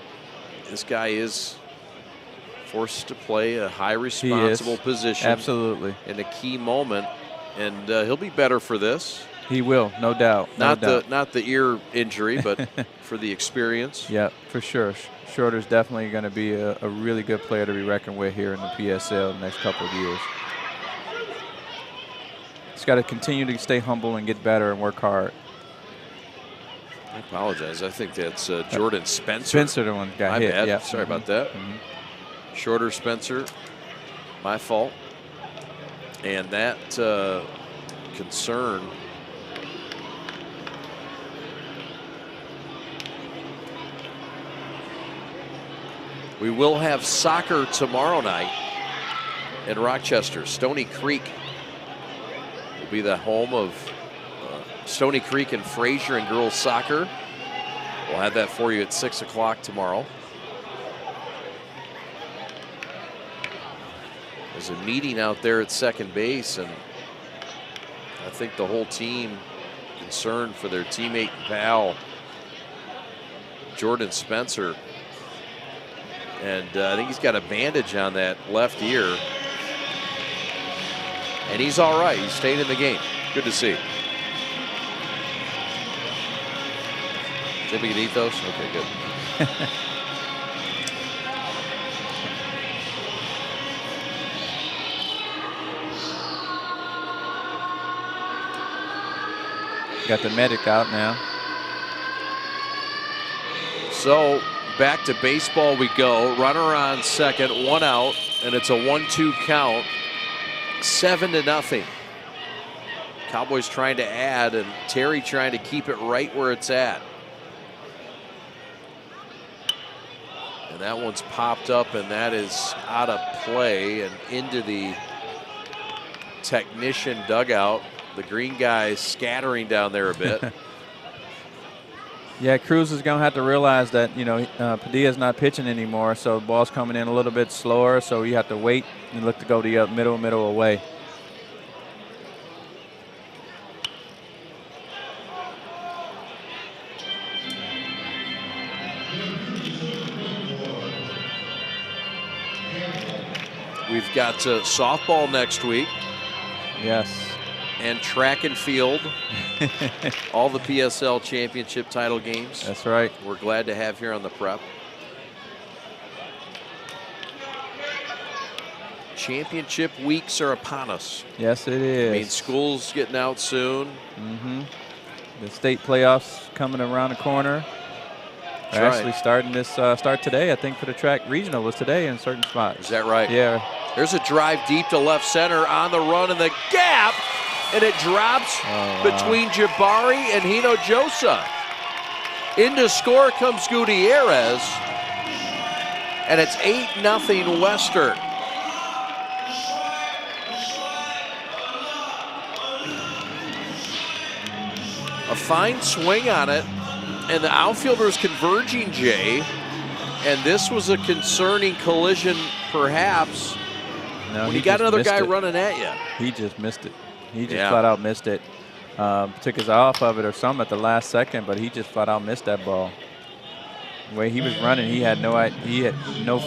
this guy is forced to play a high responsible position. Absolutely. In a key moment, and he'll be better for this. He will, no doubt. Not the ear injury, but for the experience. Yeah, for sure. Shorter's definitely going to be a really good player to be reckoned with here in the PSL the next couple of years. He's got to continue to stay humble and get better and work hard. I apologize. I think that's Jordan Spencer. Spencer, the one that got hit. Bad. Yeah. Sorry about that. Shorter Spencer. My fault. And that concern. We will have soccer tomorrow night in Rochester. Stony Creek will be the home of Stony Creek and Fraser in girls soccer. We'll have that for you at 6 o'clock tomorrow. There's a meeting out there at second base, and I think the whole team concerned for their teammate and pal, Jordan Spencer. And I think he's got a bandage on that left ear. And he's all right. He's staying in the game. Good to see. Think we can eat those? Okay, good. Got the medic out now. So back to baseball we go. Runner on second, 1 out, and it's a 1-2 count. 7-0. Cowboys trying to add, and Terry trying to keep it right where it's at. And that one's popped up, and that is out of play and into the technician dugout. The green guy scattering down there a bit. Yeah, Cruz is going to have to realize that, you know, Padilla's not pitching anymore, so the ball's coming in a little bit slower, so you have to wait and look to go the middle away. We've got softball next week. Yes. And track and field. All the PSL championship title games. That's right. We're glad to have here on the prep. Championship weeks are upon us. Yes, it is. I mean, school's getting out soon. Mm-hmm. The state playoffs coming around the corner. They're actually starting this start today. I think for the track regional was today in certain spots. Is that right? Yeah. There's a drive deep to left center on the run in the gap, and it drops between Jabari and Hinojosa. Into score comes Gutierrez, and it's 8-0 Western. A fine swing on it, and the outfielder's converging, Jay, and this was a concerning collision, perhaps, when you got another guy running at you. He just missed it. He just flat out missed it. Took his eye off of it or something at the last second, but he just flat out missed that ball. The way he was running, he had no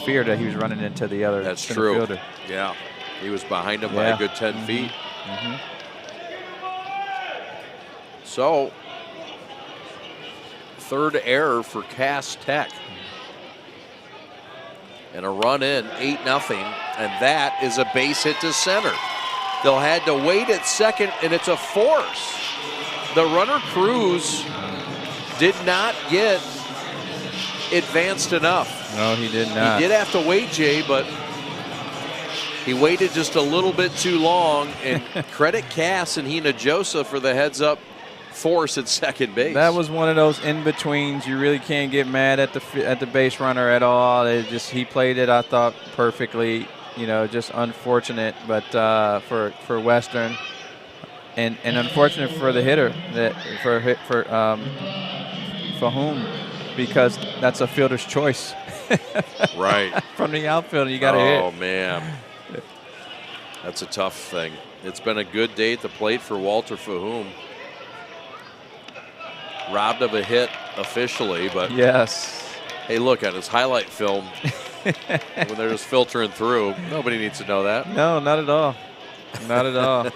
fear that he was running into the other That's true. fielder. Yeah, he was behind him by a good 10 feet. So, third error for Cass Tech. And a run in, 8-0, and that is a base hit to center. They'll had to wait at second, and it's a force. The runner Cruz did not get advanced enough. No, he did not. He did have to wait, Jay, but he waited just a little bit too long, and credit Cass and Hinojosa for the heads-up force at second base. That was one of those in-betweens. You really can't get mad at the base runner at all. He played it, I thought, perfectly. You know, just unfortunate, but for Western, and unfortunate for the hitter for whom, because that's a fielder's choice. Right. From the outfield, you got to hit. Oh man, that's a tough thing. It's been a good day at the plate for Walter Fahum. Robbed of a hit officially, but yes. Hey, look at his highlight film. When they're just filtering through, nobody needs to know that. No, not at all. Not at all.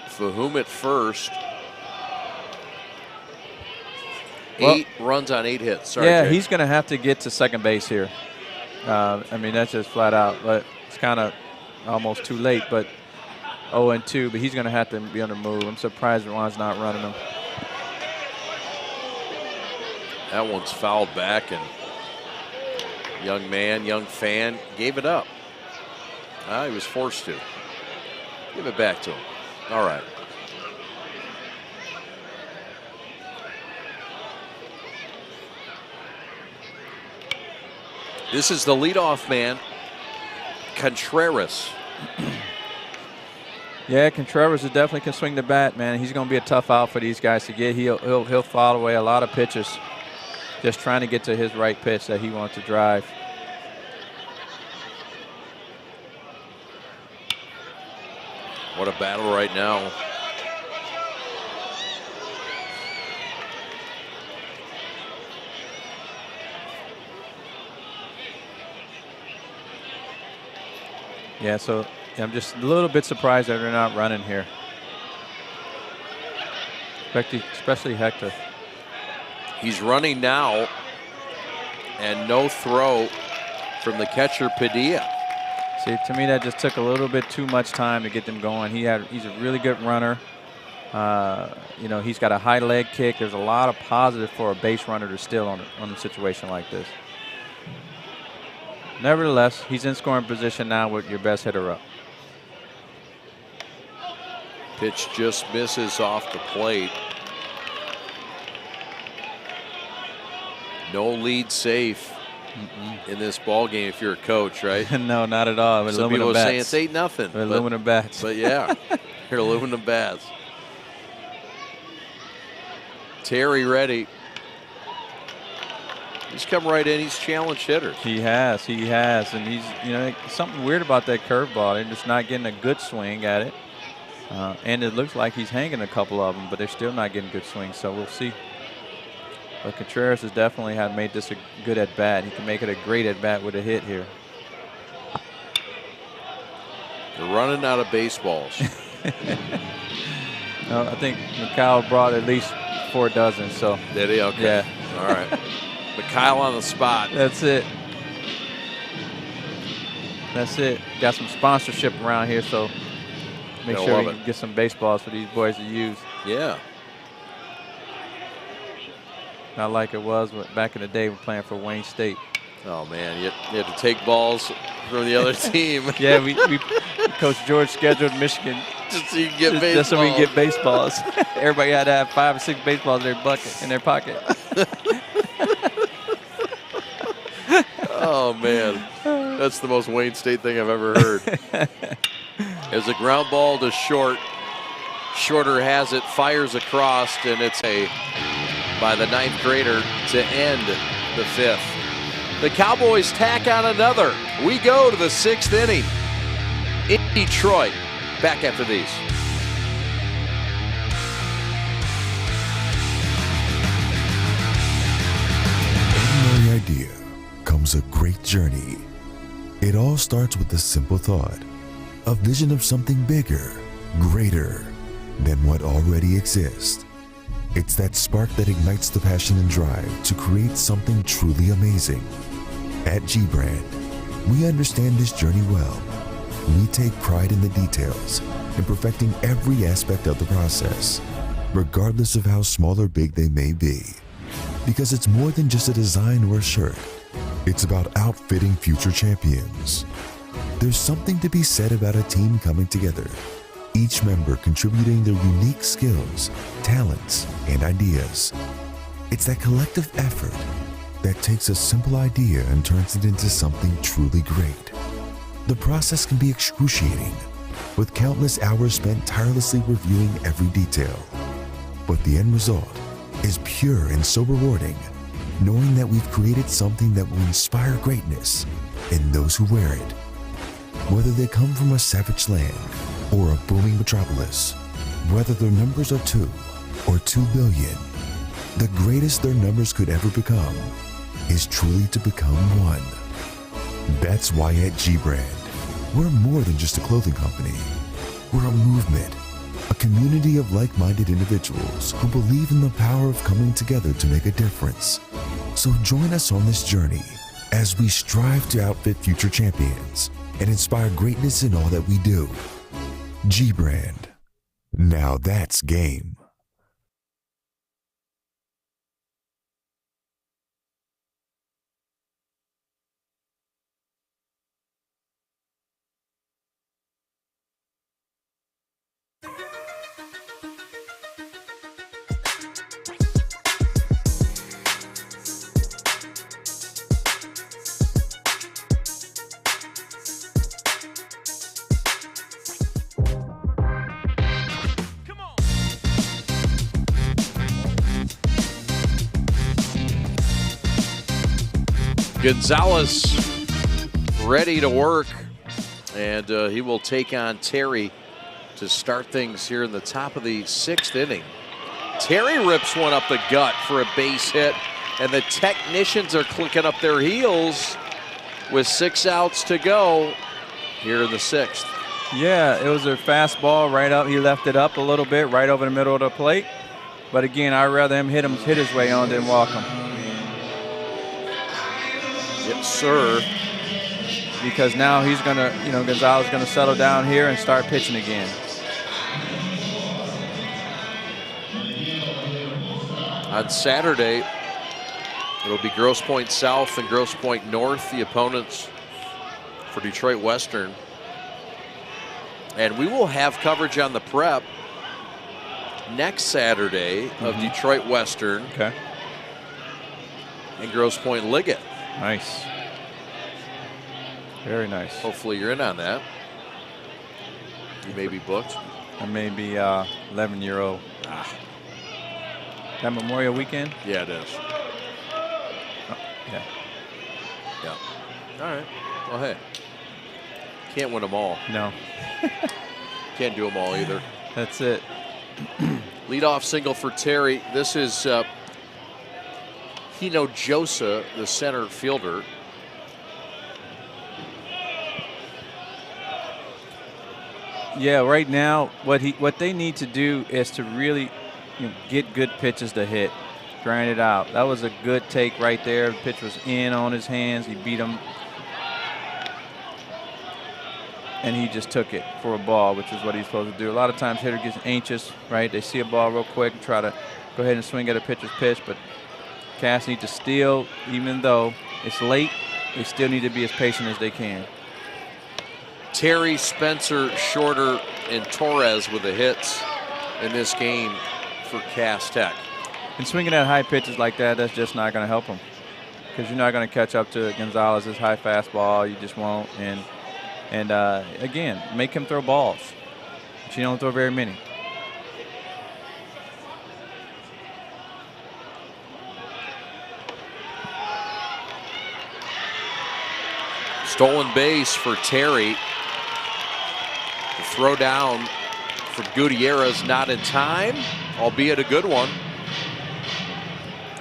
Fahum at first. 8 runs on 8 hits. Sorry, yeah, Jay. he's going to have to get to second base here. I mean, that's just flat out. But it's kind of almost too late. But 0-2. But he's going to have to be on the move. I'm surprised Ron's not running him. That one's fouled back, and young fan, gave it up. He was forced to. Give it back to him. All right. This is the leadoff man, Contreras. Yeah, Contreras definitely can swing the bat, man. He's going to be a tough out for these guys to get. He'll foul away a lot of pitches, just trying to get to his right pitch that he wants to drive. What a battle right now. Yeah, so I'm just a little bit surprised that they're not running here. Especially Hector. He's running now, and no throw from the catcher, Padilla. See, to me, that just took a little bit too much time to get them going. He's a really good runner. You know, he's got a high leg kick. There's a lot of positive for a base runner to steal on a situation like this. Nevertheless, he's in scoring position now with your best hitter up. Pitch just misses off the plate. No lead safe in this ball game if you're a coach, right? No, not at all. With Some people say it's 8-0. With aluminum bats. But yeah, you're aluminum bats. Terry ready. He's come right in. He's challenged hitters. He has, and he's, you know, something weird about that curveball. They're just not getting a good swing at it, and it looks like he's hanging a couple of them, but they're still not getting good swings. So we'll see. But Contreras has definitely made this a good at bat. He can make it a great at bat with a hit here. They're running out of baseballs. No, I think Mikhail brought at least 4 dozen. So did he? Okay. Yeah. All right. Mikhail on the spot. That's it. That's it. Got some sponsorship around here, so make sure we can get some baseballs for these boys to use. Yeah. Not like it was back in the day when playing for Wayne State. Oh, man, you had to take balls from the other team. Yeah, we Coach George scheduled Michigan just so you can get baseballs. Just so we can get baseballs. Everybody had to have 5 or 6 baseballs in their pocket. Oh, man. That's the most Wayne State thing I've ever heard. There's a ground ball to short. Shorter has it, fires across, and it's by the 9th grader to end the 5th. The Cowboys tack on another. We go to the 6th inning in Detroit. Back after these. Ordinary idea comes a great journey. It all starts with a simple thought, a vision of something bigger, greater than what already exists. It's that spark that ignites the passion and drive to create something truly amazing. At G-Brand, we understand this journey well. We take pride in the details and perfecting every aspect of the process, regardless of how small or big they may be. Because it's more than just a design or a shirt. It's about outfitting future champions. There's something to be said about a team coming together, each member contributing their unique skills, talents, and ideas. It's that collective effort that takes a simple idea and turns it into something truly great. The process can be excruciating, with countless hours spent tirelessly reviewing every detail. But the end result is pure and so rewarding, knowing that we've created something that will inspire greatness in those who wear it. Whether they come from a savage land or a booming metropolis, whether their numbers are 2 or 2 billion, the greatest their numbers could ever become is truly to become one. That's why at G-Brand, we're more than just a clothing company. We're a movement, a community of like-minded individuals who believe in the power of coming together to make a difference. So join us on this journey as we strive to outfit future champions and inspire greatness in all that we do. G-Brand. Now that's game. Gonzalez ready to work, and he will take on Terry to start things here in the top of the 6th inning. Terry rips one up the gut for a base hit, and the technicians are clicking up their heels with 6 outs to go here in the 6th. Yeah, it was a fastball right up. He left it up a little bit right over the middle of the plate. But again, I'd rather him hit his way on than walk him. Yes, sir. Because now he's going to, Gonzalez is going to settle down here and start pitching again. On Saturday, it'll be Grosse Pointe South and Grosse Pointe North, the opponents for Detroit Western. And we will have coverage on the prep next Saturday of Detroit Western and Grosse Pointe Liggett. Nice. Very nice. Hopefully you're in on that. You may be booked. I may be 11-year-old. That Memorial Weekend? Yeah, it is. Yeah. Yeah. All right. Well, hey. Can't win them all. No. Can't do them all either. That's it. Leadoff single for Terry. This is Hino Josa, the center fielder. Yeah, right now what they need to do is to really get good pitches to hit, grind it out. That was a good take right there. The pitch was in on his hands. He beat him. and he just took it for a ball, which is what he's supposed to do. A lot of times hitter gets anxious, right? They see a ball real quick and try to go ahead and swing at a pitcher's pitch, but Cass needs to steal. Even though it's late, they still need to be as patient as they can. Terry, Spencer, Shorter, and Torres with the hits in this game for Cass Tech. And swinging at high pitches like that, that's just not going to help him, because you're not going to catch up to Gonzalez's high fastball. You just won't. And again, make him throw balls. But you don't throw very many. Stolen base for Terry. The throw down for Gutierrez, not in time, albeit a good one.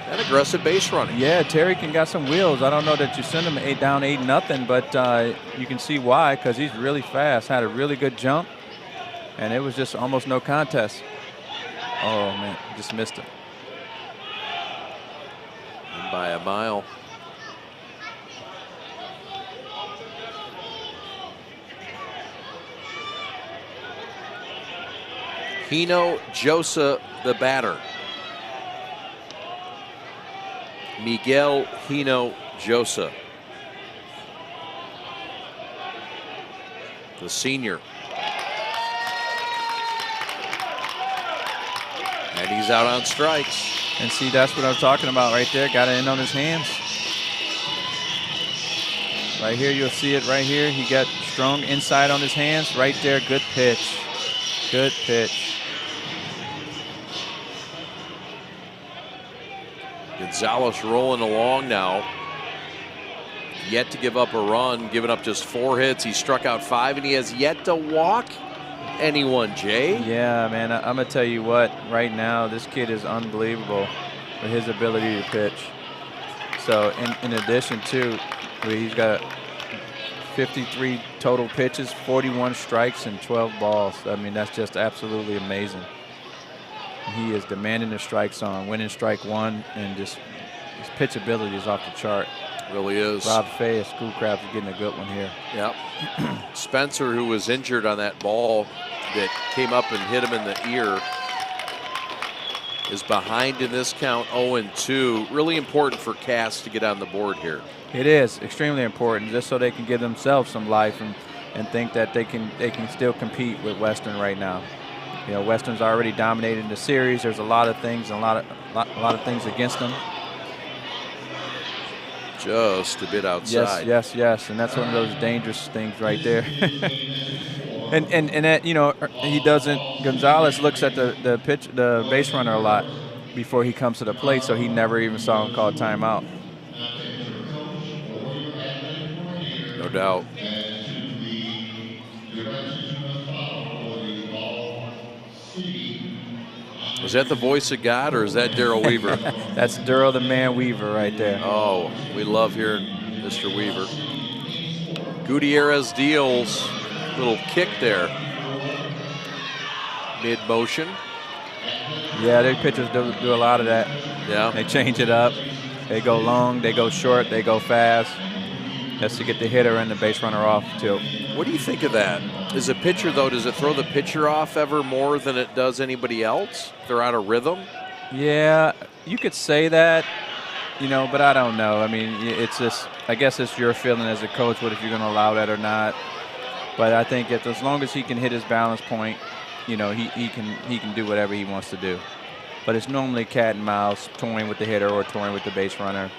And aggressive base running. Yeah, Terry got some wheels. I don't know that you send him down 8-0, but you can see why, because he's really fast. Had a really good jump, and it was just almost no contest. Oh man, just missed it. And by a mile. Hino Josa, the batter. Miguel Hino Josa, the senior. And he's out on strikes. And see, that's what I'm talking about right there. Got it in on his hands. Right here, you'll see it right here. He got strong inside on his hands. Right there, good pitch. Good pitch. Gonzalez rolling along now. Yet to give up a run, giving up just 4 hits. He struck out 5, and he has yet to walk anyone, Jay. Yeah, man, I'm going to tell you what, right now, this kid is unbelievable with his ability to pitch. So, in addition to, he's got 53 total pitches, 41 strikes, and 12 balls. I mean, that's just absolutely amazing. He is demanding the strike zone, winning strike 1, and just his pitch ability is off the chart. Really is. Rob Fay of Schoolcraft is getting a good one here. Yep. Spencer, who was injured on that ball that came up and hit him in the ear, is behind in this count, 0-2. Really important for Cass to get on the board here. It is extremely important, just so they can give themselves some life and think that they can still compete with Western right now. You know, Western's already dominated the series. There's a lot of things and a lot of things against them. Just a bit outside. Yes, and that's one of those dangerous things right there. and that, you know, he doesn't. Gonzalez looks at the base runner a lot before he comes to the plate, so he never even saw him call a timeout. No doubt. Is that the voice of God, or is that Darrell Weaver? That's Darrell the Man Weaver right there. Oh, we love hearing Mr. Weaver. Gutierrez deals. Little kick there. Mid-motion. Yeah, their pitchers do a lot of that. Yeah. They change it up. They go long, they go short, they go fast. That's to get the hitter and the base runner off, too. What do you think of that? As a pitcher, though, does it throw the pitcher off ever more than it does anybody else? They're out of rhythm? Yeah, you could say that, you know, but I don't know. I mean, it's just, I guess it's your feeling as a coach, what if you're going to allow that or not. But I think as long as he can hit his balance point, you know, he can do whatever he wants to do. But it's normally cat and mouse, toying with the hitter or toying with the base runner.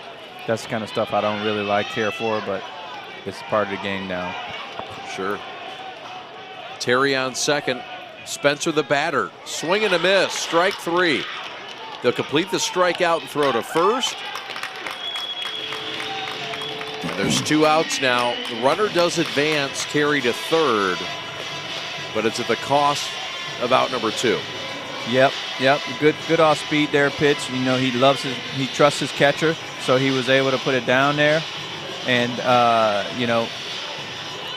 That's the kind of stuff I don't really care for, but it's part of the game now. Sure. Terry on second. Spencer the batter. Swing and a miss. Strike 3. They'll complete the strikeout and throw to first. And there's 2 outs now. The runner does advance Terry to third, but it's at the cost of out number 2. Yep. Good off speed there pitch. You know, he trusts his catcher, so he was able to put it down there. And, you know,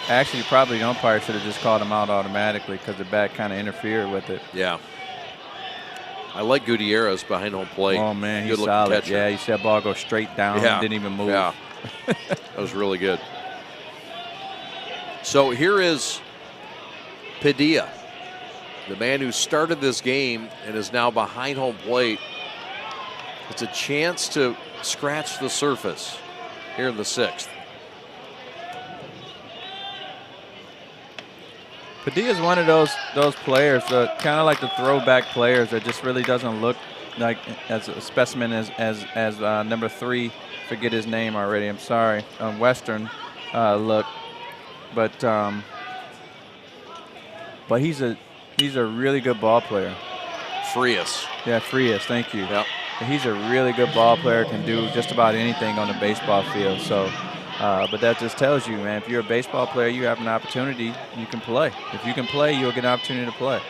actually probably the umpire should have just called him out automatically because the bat kind of interfered with it. Yeah. I like Gutierrez behind home plate. Oh, man, good he's solid. catcher. Yeah, you see that ball go straight down. Yeah. Didn't even move. Yeah. That was really good. So here is Padilla, the man who started this game and is now behind home plate. It's a chance to scratch the surface here in the 6th. Padilla is one of those players, kind of like the throwback players that just really doesn't look like as a specimen as number 3. Forget his name already. I'm sorry. Western look, but he's a really good ball player. Frias. Yeah, Frias. Thank you. Yep. He's a really good ball player. Can do just about anything on the baseball field. So. But that just tells you, man, if you're a baseball player, you have an opportunity, you can play. If you can play, you'll get an opportunity to play.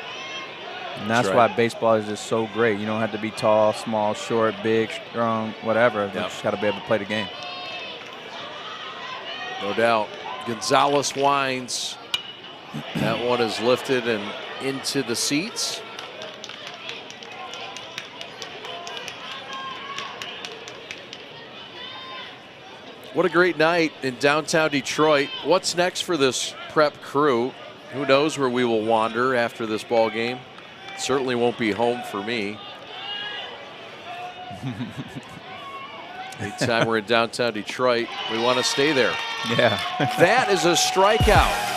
And that's right. why baseball is just so great. You don't have to be tall, small, short, big, strong, whatever. You just got to be able to play the game. No doubt. Gonzalez winds. That one is lifted and into the seats. What a great night in downtown Detroit. What's next for this prep crew? Who knows where we will wander after this ball game? Certainly won't be home for me. Anytime we're in downtown Detroit, we want to stay there. Yeah. That is a strikeout.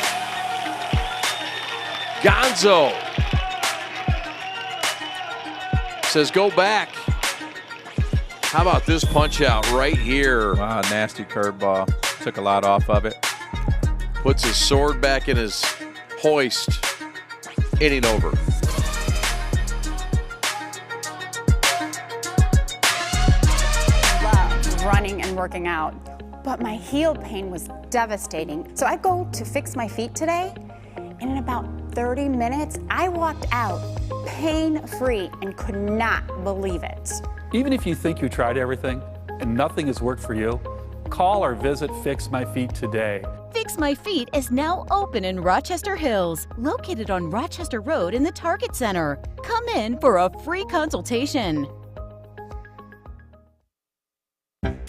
Gonzo says go back. How about this punch out right here? Wow, nasty curveball. Took a lot off of it. Puts his sword back in his hoist. Inning over. Love running and working out, but my heel pain was devastating. So I go to fix my feet today, and in about 30 minutes, I walked out pain-free and could not believe it. Even if you think you tried everything and nothing has worked for you, call or visit Fix My Feet today. Fix My Feet is now open in Rochester Hills, located on Rochester Road in the Target Center. Come in for a free consultation.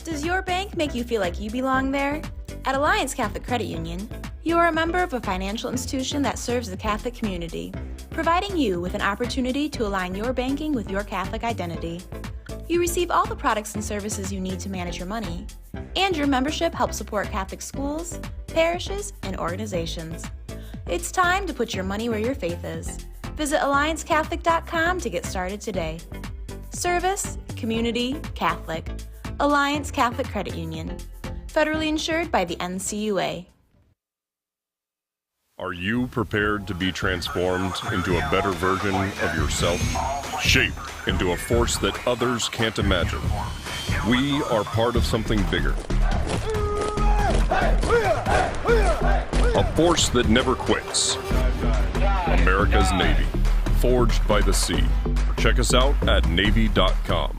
Does your bank make you feel like you belong there? At Alliance Catholic Credit Union, you are a member of a financial institution that serves the Catholic community, providing you with an opportunity to align your banking with your Catholic identity. You receive all the products and services you need to manage your money, and your membership helps support Catholic schools, parishes, and organizations. It's time to put your money where your faith is. Visit AllianceCatholic.com to get started today. Service, community, Catholic. Alliance Catholic Credit Union. Federally insured by the NCUA. Are you prepared to be transformed into a better version of yourself? Shaped into a force that others can't imagine. We are part of something bigger. A force that never quits. America's Navy. Forged by the sea. Check us out at Navy.com.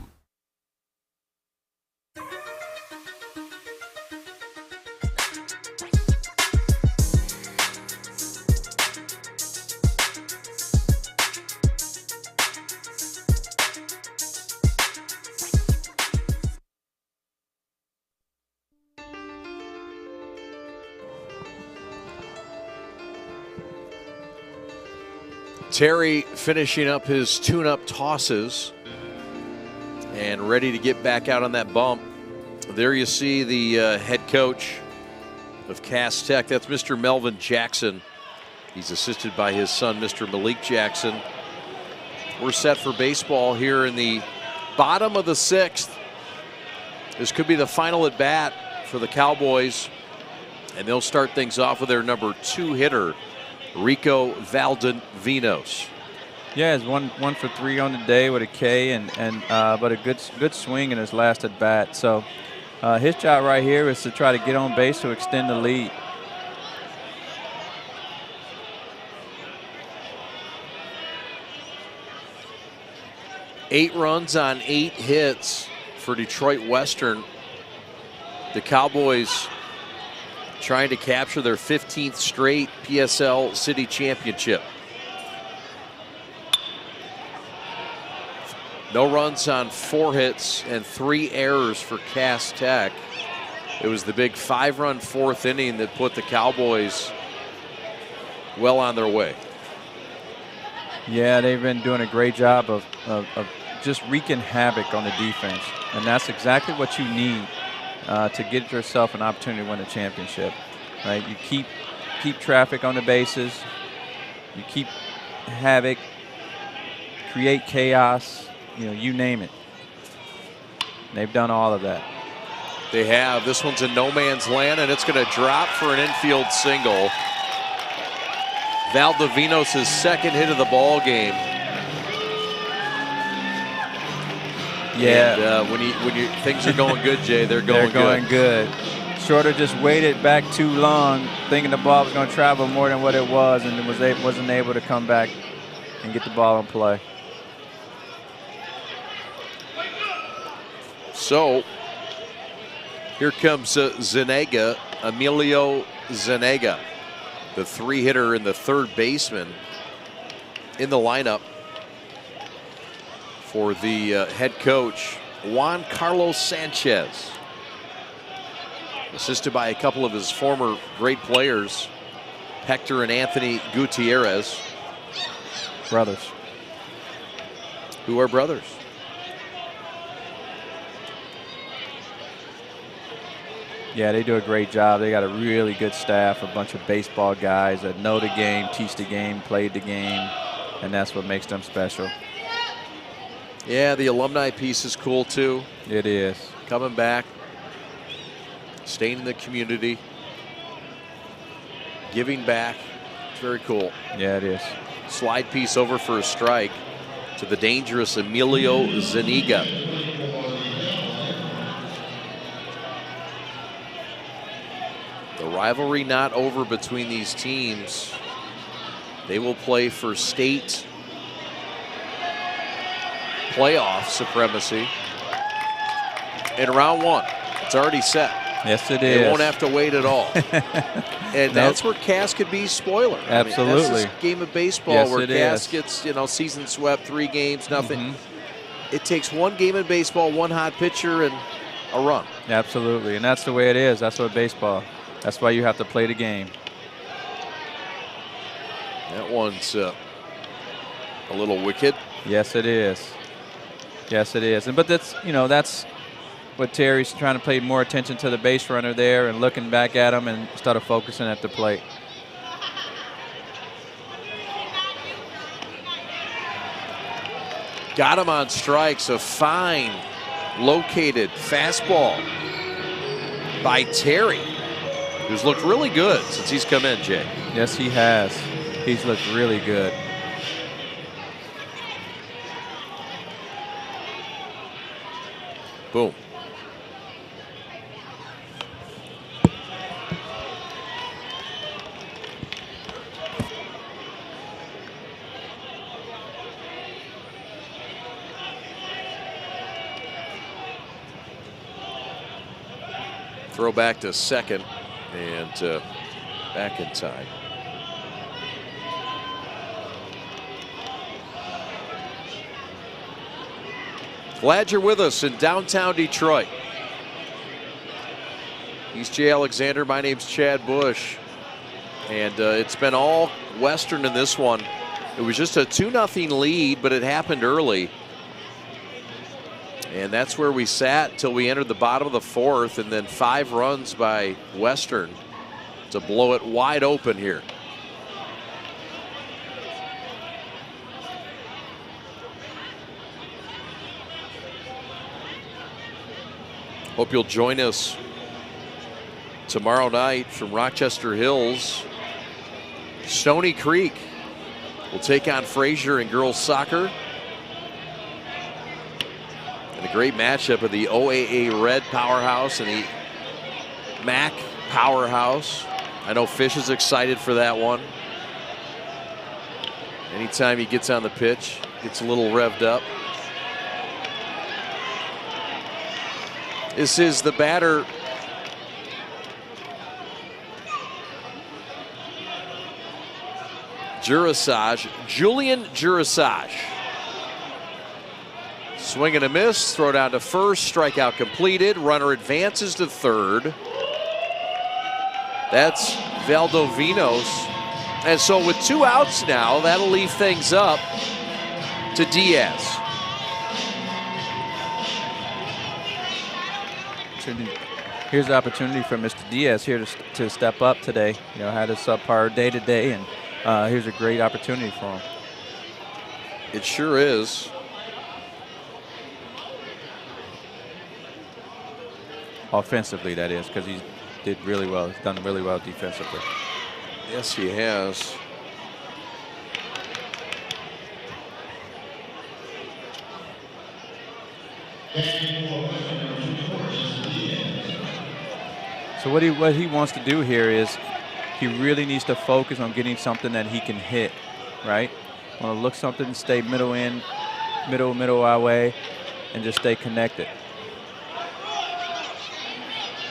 Terry finishing up his tune-up tosses and ready to get back out on that bump. There you see the head coach of Cass Tech. That's Mr. Melvin Jackson. He's assisted by his son, Mr. Malik Jackson. We're set for baseball here in the bottom of the 6th. This could be the final at bat for the Cowboys, and they'll start things off with their number 2 hitter, Rico Valdivinos. Yeah, he's one for 3 on the day with a K, but a good swing in his last at bat. So his job right here is to try to get on base to extend the lead. Eight runs on 8 hits for Detroit Western. The Cowboys trying to capture their 15th straight PSL City Championship. No runs on 4 hits and 3 errors for Cass Tech. It was the big 5-run 4th inning that put the Cowboys well on their way. Yeah, they've been doing a great job of just wreaking havoc on the defense. And that's exactly what you need to get yourself an opportunity to win a championship. Right? You keep traffic on the bases. You keep havoc, create chaos, you name it. They've done all of that. They have. This one's in no man's land, and it's going to drop for an infield single. Valdovinos' second hit of the ball game. Yeah. And when things are going good, Jay, they're going good. Shorter just waited back too long, thinking the ball was going to travel more than what it was, and wasn't able to come back and get the ball in play. So here comes Zanega, Emilio Zanega, the 3-hitter and the third baseman in the lineup for the head coach, Juan Carlos Sanchez. Assisted by a couple of his former great players, Hector and Anthony Gutierrez. Brothers. Who are brothers? Yeah, they do a great job. They got a really good staff, a bunch of baseball guys that know the game, teach the game, played the game, and that's what makes them special. Yeah, the alumni piece is cool too. It is. Coming back, staying in the community, giving back. It's very cool. Yeah, it is. Slide piece over for a strike to the dangerous Emilio Zaniga. The rivalry not over between these teams. They will play for state playoff supremacy in round one. It's already set. Yes, it They is. won't have to wait at all. And that's where Cass could be spoiler. Absolutely. I mean, that's this game of baseball Yes, where it Cass is. gets, season swept, 3 games, nothing. It takes one game in baseball, one hot pitcher, and a run. Absolutely, and that's the way it is. That's what baseball. That's why you have to play the game. That one's a little wicked. Yes, it is. Yes, it is. But that's what Terry's trying to pay more attention to the base runner there and looking back at him and instead of focusing at the plate. Got him on strikes. A fine located fastball by Terry, who's looked really good since he's come in, Jay. Yes, he has. He's looked really good. Boom. Throw back to second and back in time. Glad you're with us in downtown Detroit. He's Jay Alexander. My name's Chad Bush. And it's been all Western in this one. It was just a 2-0 lead, but it happened early. And that's where we sat till we entered the bottom of the 4th, and then 5 runs by Western to blow it wide open here. Hope you'll join us tomorrow night from Rochester Hills. Stony Creek will take on Fraser in girls soccer. And a great matchup of the OAA Red powerhouse and the MAC powerhouse. I know Fish is excited for that one. Anytime he gets on the pitch, gets a little revved up. This is the batter. Julian Jurasage. Swing and a miss, throw down to first, strikeout completed. Runner advances to third. That's Valdovinos And so with 2 outs now, that'll leave things up to Diaz. Here's the opportunity for Mr. Diaz here to step up today. You know, had a subpar day today, and here's a great opportunity for him. It sure is. Offensively, that is, because he did really well. He's done really well defensively. Yes, he has. So what he wants to do here is he really needs to focus on getting something that he can hit, right? Want to look something, stay middle our way, and just stay connected.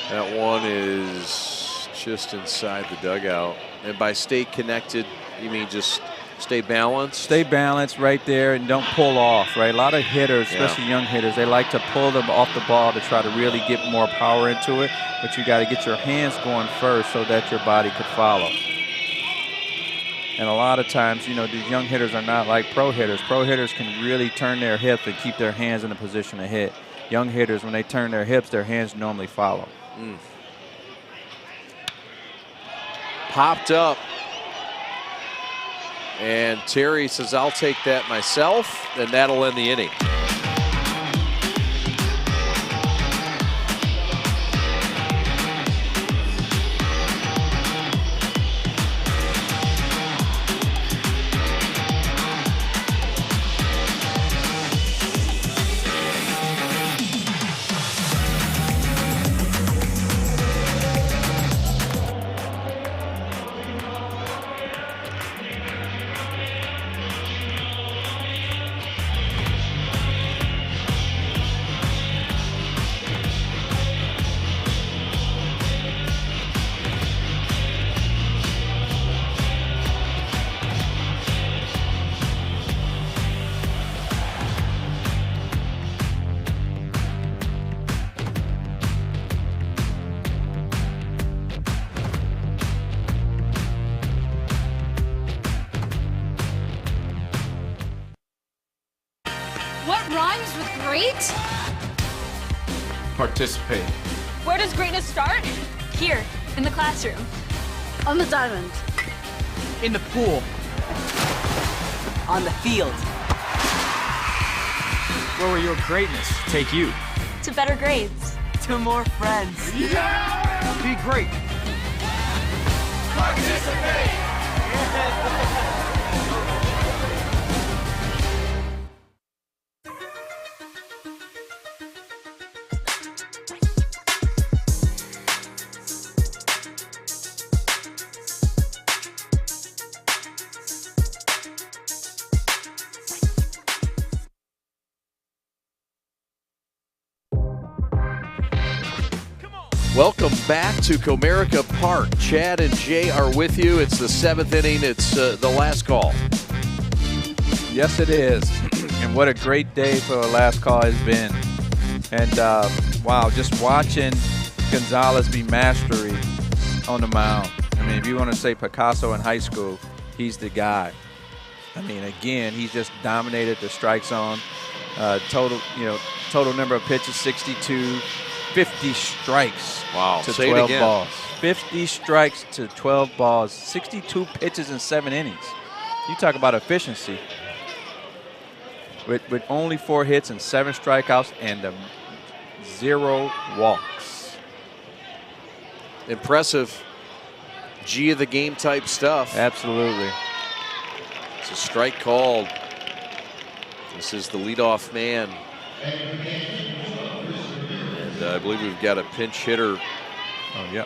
That one is just inside the dugout. And by stay connected, you mean just stay balanced? Stay balanced right there and don't pull off, right? A lot of hitters, especially young hitters, they like to pull them off the ball to try to really get more power into it. But you got to get your hands going first so that your body could follow. And a lot of times, you know, these young hitters are not like pro hitters. Pro hitters can really turn their hips and keep their hands in a position to hit. Young hitters, when they turn their hips, their hands normally follow. Popped up. And Terry says, I'll take that myself, and that'll end the inning. What rhymes with great? Participate. Where does greatness start? Here, in the classroom. On the diamond. In the pool. On the field. Where will your greatness take you? To better grades. To more friends. Yeah! Be great. Participate! Welcome back to Comerica Park. Chad and Jay are with you. It's the 7th inning. It's the last call. Yes, it is. And what a great day for the last call has been. And, wow, just watching Gonzalez be mastery on the mound. I mean, if you want to say Picasso in high school, he's the guy. I mean, again, he's just dominated the strike zone. Total number of pitches, 62. 50 strikes to 12 balls. 50 strikes to 12 balls. 62 pitches in 7 innings. You talk about efficiency. With only 4 hits and 7 strikeouts and 0 walks. Impressive. G of the game type stuff. Absolutely. It's a strike called. This is the leadoff man. I believe we've got a pinch hitter. Oh, yeah.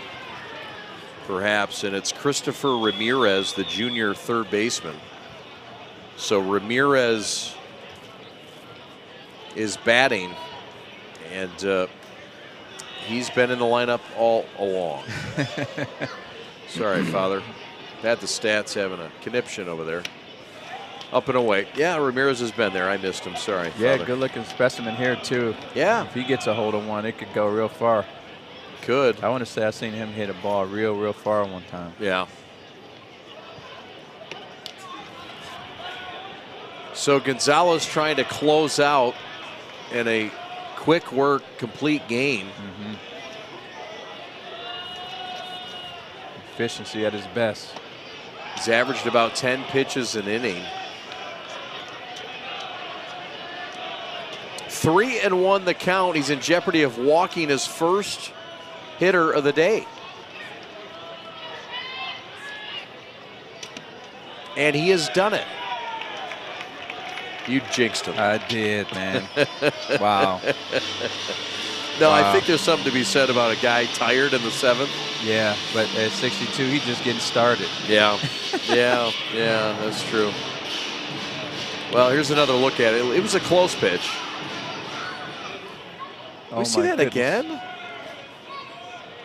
Perhaps, and it's Christopher Ramirez, the junior third baseman. So Ramirez is batting, and he's been in the lineup all along. Sorry, Father. Pat the Stats having a conniption over there. Up and away. Yeah, Ramirez has been there. I missed him. Sorry. Yeah, Father. good-looking specimen here, too. Yeah. If he gets a hold of one, it could go real far. Could. I want to say I've seen him hit a ball real far one time. Yeah. So Gonzalez trying to close out in a quick work, complete game. Efficiency at his best. He's averaged about 10 pitches an inning. 3-1 the count. He's in jeopardy of walking his first hitter of the day. And he has done it. You jinxed him. I did, man. Wow. No, Wow. I think there's something to be said about a guy tired in the 7th. Yeah, but at 62, he's just getting started. Yeah, yeah, that's true. Well, here's another look at it. It was a close pitch. Oh, we see my that goodness. again?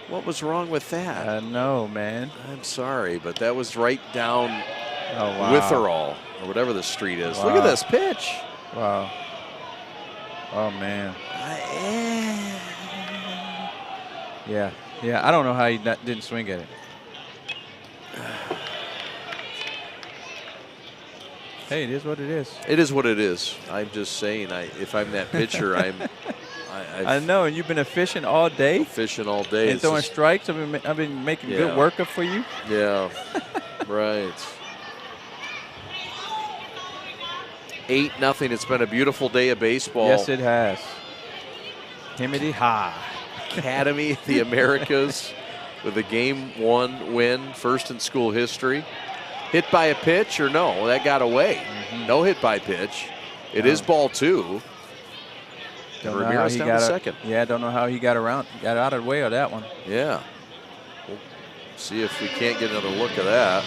What was wrong with that? I know, man. I'm sorry, but that was right down wow. Witherall, or whatever the street is. Wow. Look at this pitch. Wow. Oh, man. Yeah, I don't know how he didn't swing at it. Hey, it is what it is. It is what it is. I'm just saying, if I'm that pitcher, I know, and you've been efficient all day. Efficient all day. And throwing strikes. I've been making good work for you. Yeah, right. 8-0. It's been a beautiful day of baseball. Yes, it has. Himity ha. Academy of the Americas with a Game 1 win, first in school history. Hit by a pitch or no? That got away. No hit by pitch. It is ball 2. Don't Ramirez down to second. Yeah, I don't know how he got out of the way of that one. Yeah. We'll see if we can't get another look at that.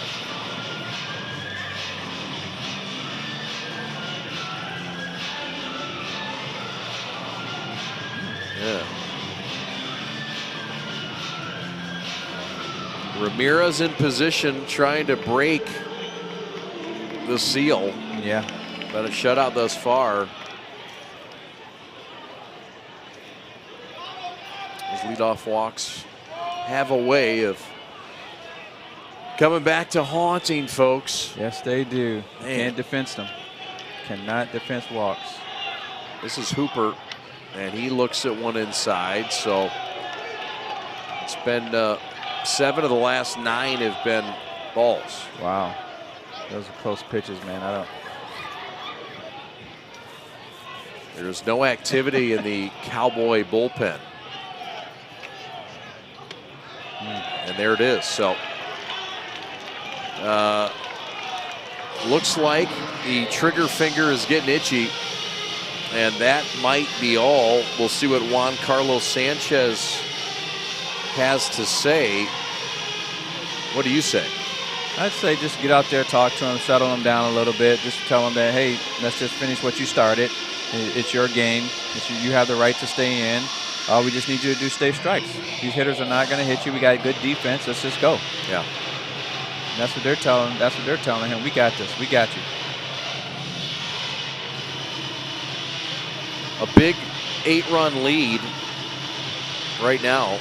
Yeah. Ramirez in position trying to break the seal. Yeah. But a shutout thus far. His leadoff walks have a way of coming back to haunting folks. Yes, they do. Man. Can't defense them. Cannot defense walks. This is Hooper, and he looks at one inside. So it's been 7 of the last 9 have been balls. Wow. Those are close pitches, man. There's no activity in the Cowboy bullpen. And there it is. So looks like the trigger finger is getting itchy, and that might be all. We'll see what Juan Carlos Sanchez has to say. What do you say? I'd say just get out there, talk to him, settle him down a little bit. Just tell him that, hey, let's just finish what you started. It's your game. You have the right to stay in. All we just need you to do is stay strikes. These hitters are not going to hit you. We got good defense. Let's just go. Yeah. And that's what they're telling. That's what they're telling him. We got this. We got you. A big 8-run lead right now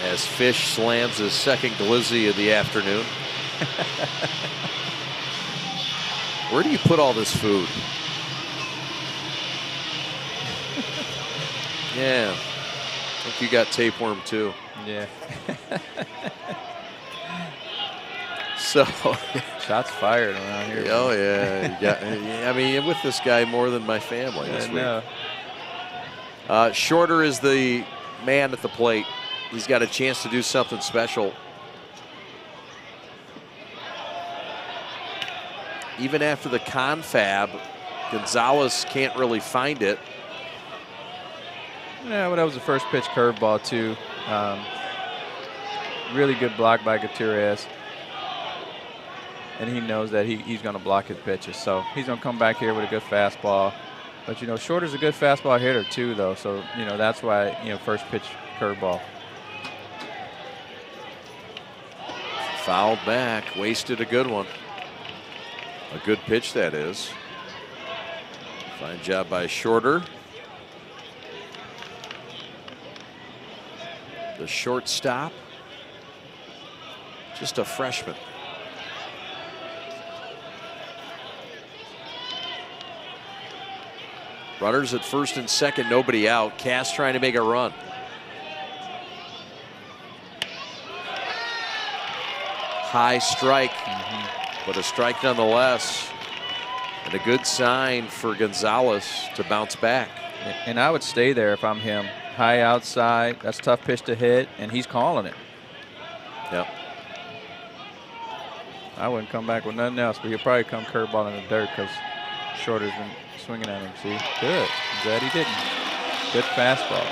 as Fish slams his second glizzy of the afternoon. Where do you put all this food? Yeah. I think you got tapeworm too. Yeah. So shots fired around here. Oh yeah. I mean, with this guy more than my family this week. Shorter is the man at the plate. He's got a chance to do something special. Even after the confab, Gonzalez can't really find it. Yeah, well, that was the first pitch curveball too. Really good block by Gutierrez. And he knows that he's going to block his pitches. So he's going to come back here with a good fastball. But, Shorter's a good fastball hitter too, though. So, that's why, first pitch curveball. Fouled back, wasted a good one. A good pitch, that is. Fine job by Shorter. The shortstop, just a freshman. Runners at first and second, nobody out. Cass trying to make a run. High strike, but a strike nonetheless. And a good sign for Gonzalez to bounce back. And I would stay there if I'm him. High outside, that's a tough pitch to hit, and he's calling it. Yep. I wouldn't come back with nothing else, but he'll probably come curveball in the dirt because Shorter's been swinging at him. See, good. I'm glad he didn't. Good fastball.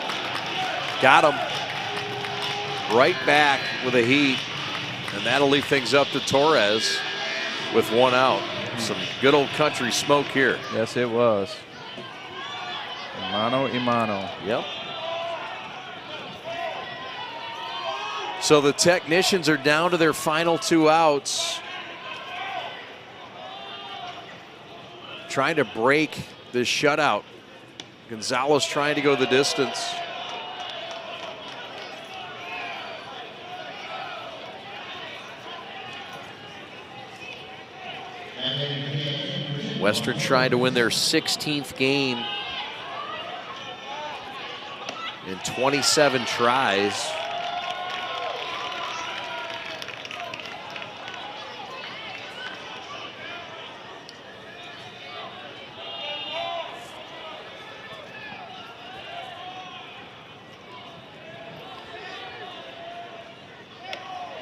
Got him. Right back with a heat, and that'll leave things up to Torres with one out. Some good old country smoke here. Yes, it was. Mano y mano. Yep. So the technicians are down to their final 2 outs. Trying to break this shutout. Gonzalez trying to go the distance. Western trying to win their 16th game in 27 tries.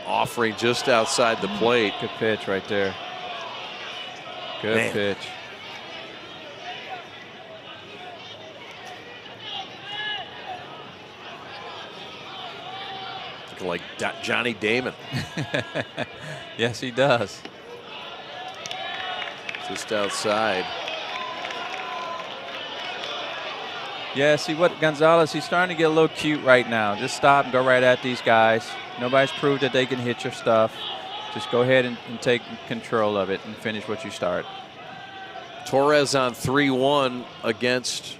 Offering just outside the plate. Good pitch right there. Good pitch. Looking like Johnny Damon. Yes, he does. Just outside. Yeah, see what Gonzalez, he's starting to get a little cute right now. Just stop and go right at these guys. Nobody's proved that they can hit your stuff. Just go ahead and take control of it and finish what you start. Torres on 3-1 against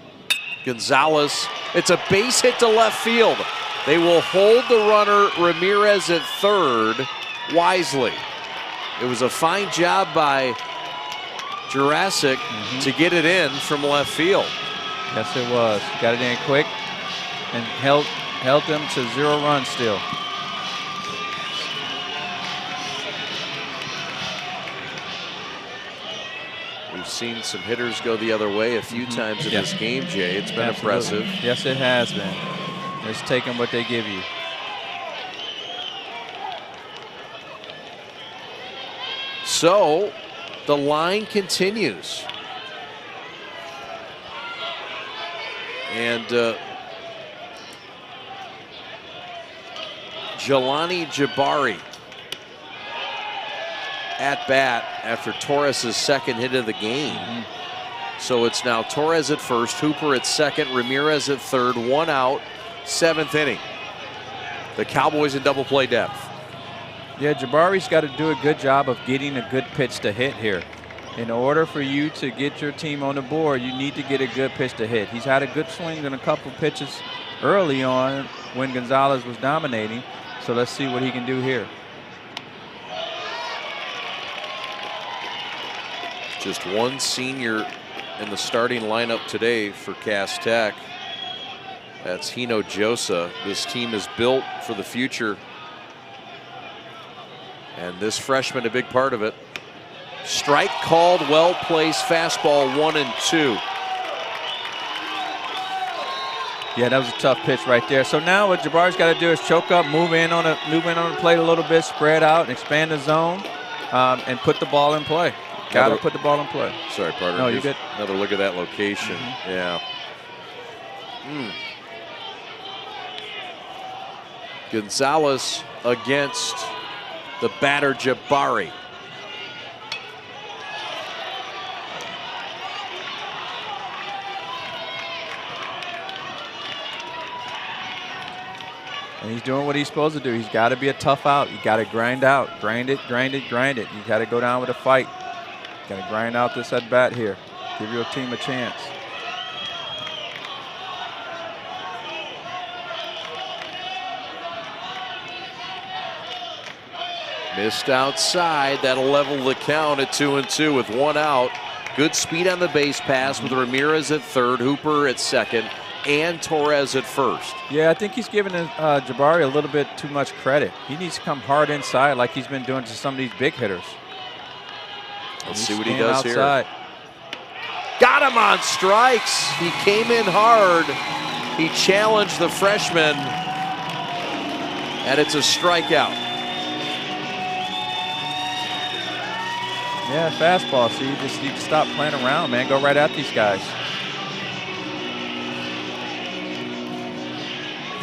Gonzalez. It's a base hit to left field. They will hold the runner Ramirez at third wisely. It was a fine job by Jurassic to get it in from left field. Yes, it was. Got it in quick and held them to 0 runs still. We've seen some hitters go the other way a few times in this game, Jay. It's been impressive. Yes, it has been. Just taking what they give you. So the line continues. And Jelani Jabari at bat after Torres' second hit of the game. So it's now Torres at first, Hooper at second, Ramirez at third, 1 out, 7th inning. The Cowboys in double play depth. Yeah, Jabari's got to do a good job of getting a good pitch to hit here. In order for you to get your team on the board, you need to get a good pitch to hit. He's had a good swing on a couple pitches early on when Gonzalez was dominating. So let's see what he can do here. Just one senior in the starting lineup today for Cass Tech. That's Hino Josa. This team is built for the future. And this freshman a big part of it. Strike called, well placed, fastball 1-2. Yeah, that was a tough pitch right there. So now what Jabari's got to do is choke up, move in on the plate a little bit, spread out, expand the zone, and put the ball in play. Got to put the ball in play. Sorry, partner. No, you good. Another look at that location. Yeah. Gonzalez against the batter Jabari. And he's doing what he's supposed to do. He's got to be a tough out. You got to grind out. Grind it, grind it, grind it. You got to go down with a fight. Got to grind out this at bat here. Give your team a chance. Missed outside. That'll level the count at 2-2 with 1 out. Good speed on the base pass with Ramirez at third, Hooper at second, and Torres at first. Yeah, I think he's giving Jabari a little bit too much credit. He needs to come hard inside like he's been doing to some of these big hitters. Let's see what he does outside. here. Got him on strikes. He came in hard. He challenged the freshman, and it's a strikeout. Yeah, fastball. See, you just need to stop playing around, man. Go right at these guys.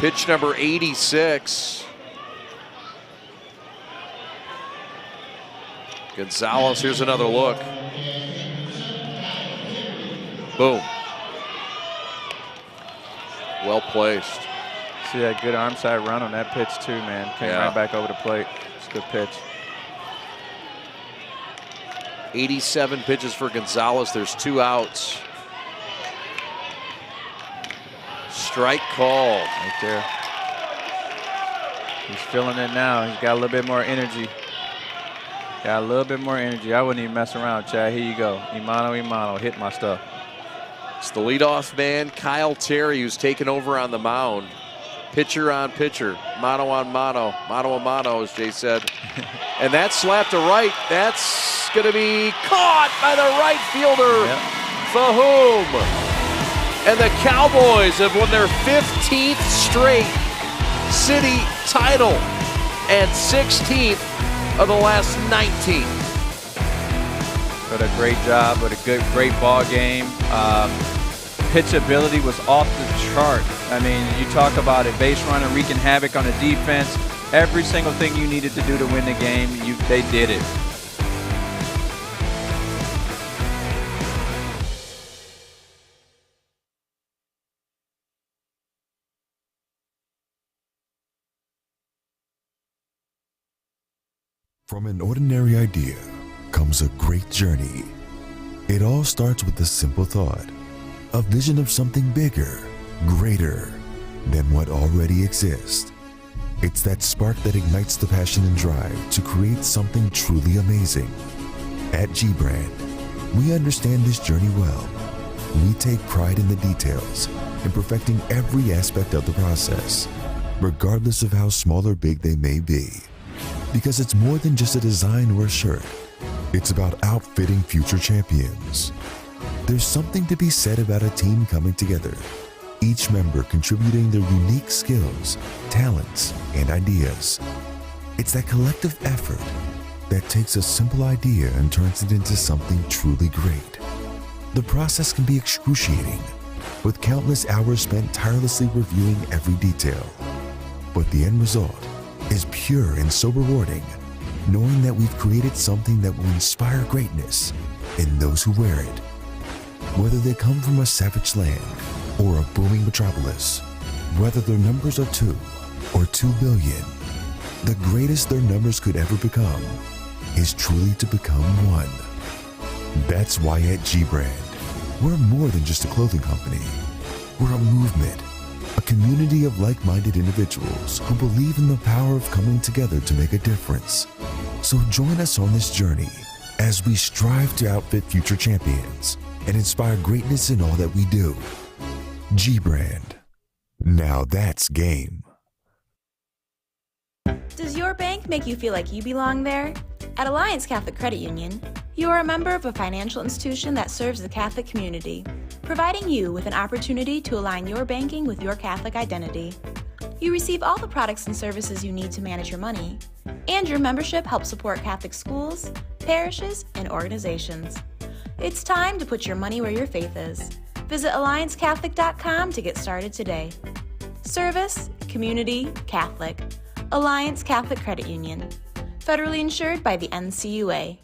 Pitch number 86. Gonzalez, here's another look. Boom. Well placed. See that good arm side run on that pitch too, man. Came right back over the plate. It's a good pitch. 87 pitches for Gonzalez. There's 2 outs. Strike call. Right there. He's feeling it now. He's got a little bit more energy. Got a little bit more energy. I wouldn't even mess around, Chad. Here you go. Imano, hit my stuff. It's the leadoff man, Kyle Terry, who's taken over on the mound. Pitcher on pitcher, mano on mano, mano a mano, as Jay said. And that slap to right, that's going to be caught by the right fielder, Fahoum. And the Cowboys have won their 15th straight city title and 16th of the last 19. But a great job, but a great ball game. Pitchability was off the chart. I mean, you talk about a base runner wreaking havoc on the defense. Every single thing you needed to do to win the game, they did it. From an ordinary idea comes a great journey. It all starts with the simple thought, a vision of something bigger, greater than what already exists. It's that spark that ignites the passion and drive to create something truly amazing. At G-Brand, we understand this journey well. We take pride in the details and perfecting every aspect of the process, regardless of how small or big they may be. Because it's more than just a design or a shirt. It's about outfitting future champions. There's something to be said about a team coming together, each member contributing their unique skills, talents, and ideas. It's that collective effort that takes a simple idea and turns it into something truly great. The process can be excruciating, with countless hours spent tirelessly reviewing every detail. But the end result is pure and so rewarding, knowing that we've created something that will inspire greatness in those who wear it. Whether they come from a savage land or a booming metropolis, whether their numbers are 2 or 2 billion, the greatest their numbers could ever become is truly to become one. That's why at G-Brand, we're more than just a clothing company. We're a movement, a community of like-minded individuals who believe in the power of coming together to make a difference. So join us on this journey as we strive to outfit future champions and inspire greatness in all that we do. G-Brand. Now that's game. Does your bank make you feel like you belong there? At Alliance Catholic Credit Union, you are a member of a financial institution that serves the Catholic community, providing you with an opportunity to align your banking with your Catholic identity. You receive all the products and services you need to manage your money, and your membership helps support Catholic schools, parishes, and organizations. It's time to put your money where your faith is. Visit AllianceCatholic.com to get started today. Service, community, Catholic. Alliance Catholic Credit Union. Federally insured by the NCUA.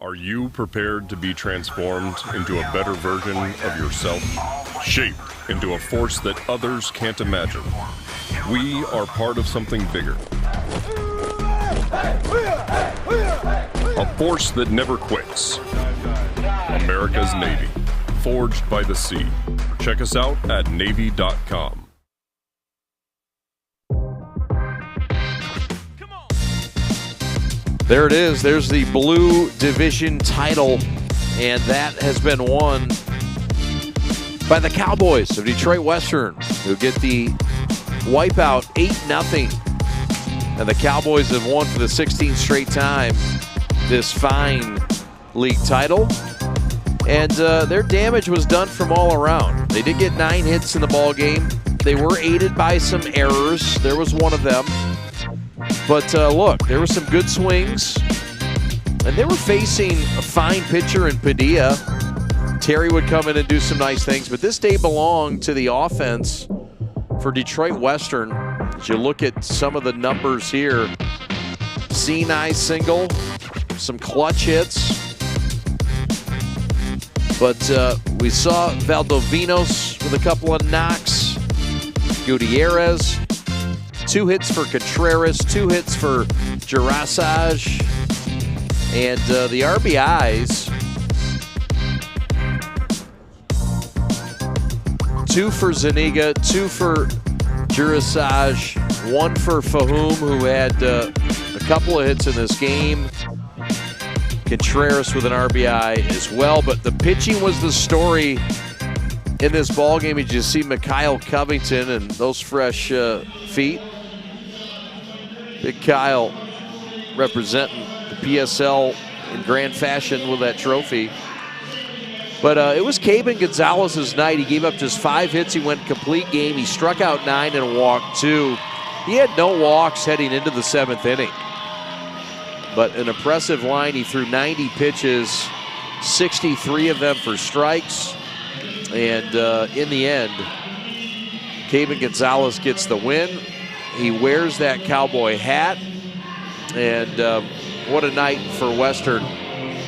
Are you prepared to be transformed into a better version of yourself? Shaped into a force that others can't imagine. We are part of something bigger. A force that never quits. America's Navy, forged by the sea. Check us out at Navy.com. There it is. There's the Blue Division title, and that has been won by the Cowboys of Detroit Western, who get the wipeout 8-0. And the Cowboys have won for the 16th straight time this fine league title. And their damage was done from all around. They did get 9 hits in the ball game. They were aided by some errors. There was one of them. But look, there were some good swings. And they were facing a fine pitcher in Padilla. Terry would come in and do some nice things. But this day belonged to the offense for Detroit Western. As you look at some of the numbers here, Sinai single, some clutch hits. But we saw Valdovinos with a couple of knocks. Gutierrez, 2 hits for Contreras, 2 hits for Jurasaj. And the RBIs, 2 for Zuniga, 2 for Jurasaj, 1 for Fahum, who had a couple of hits in this game. Contreras with an RBI as well, but the pitching was the story in this ball game. You just see Mikhail Covington and those fresh feet. Big Kyle representing the PSL in grand fashion with that trophy. But it was Caben Gonzalez's night. He gave up just 5 hits. He went complete game. He struck out 9 and walked 2. He had no walks heading into the 7th inning. But an impressive line. He threw 90 pitches, 63 of them for strikes. And in the end, Caben Gonzalez gets the win. He wears that cowboy hat. And what a night for Western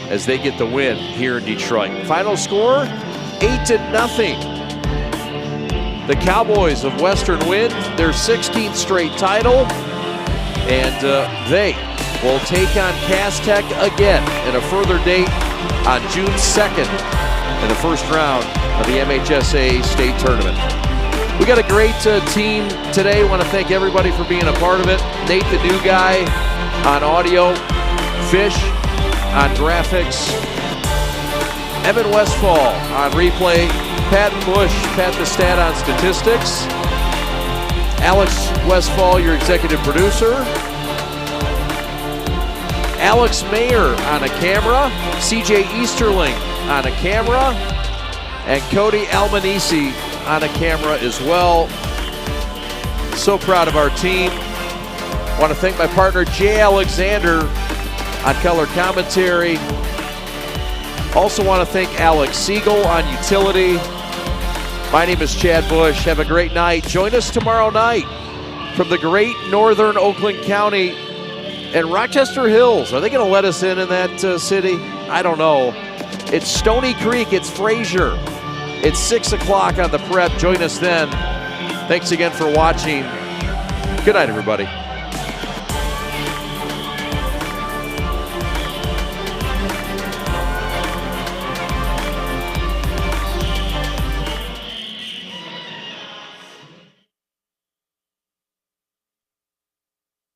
as they get the win here in Detroit. Final score, 8-0. The Cowboys of Western win their 16th straight title. And they will take on Cass Tech again in a further date on June 2nd in the first round of the MHSA State Tournament. We got a great team today. I want to thank everybody for being a part of it. Nate, the new guy, on audio. Fish on graphics. Evan Westfall on replay. Pat Bush, Pat the Stat on statistics. Alex Westfall, your executive producer. Alex Mayer on a camera, CJ Easterling on a camera, and Cody Almanisi on a camera as well. So proud of our team. Want to thank my partner Jay Alexander on color commentary. Also want to thank Alex Siegel on utility. My name is Chad Bush. Have a great night. Join us tomorrow night from the great northern Oakland County and Rochester Hills. Are they going to let us in that city? I don't know. It's Stony Creek. It's Fraser. It's 6 o'clock on the prep. Join us then. Thanks again for watching. Good night, everybody.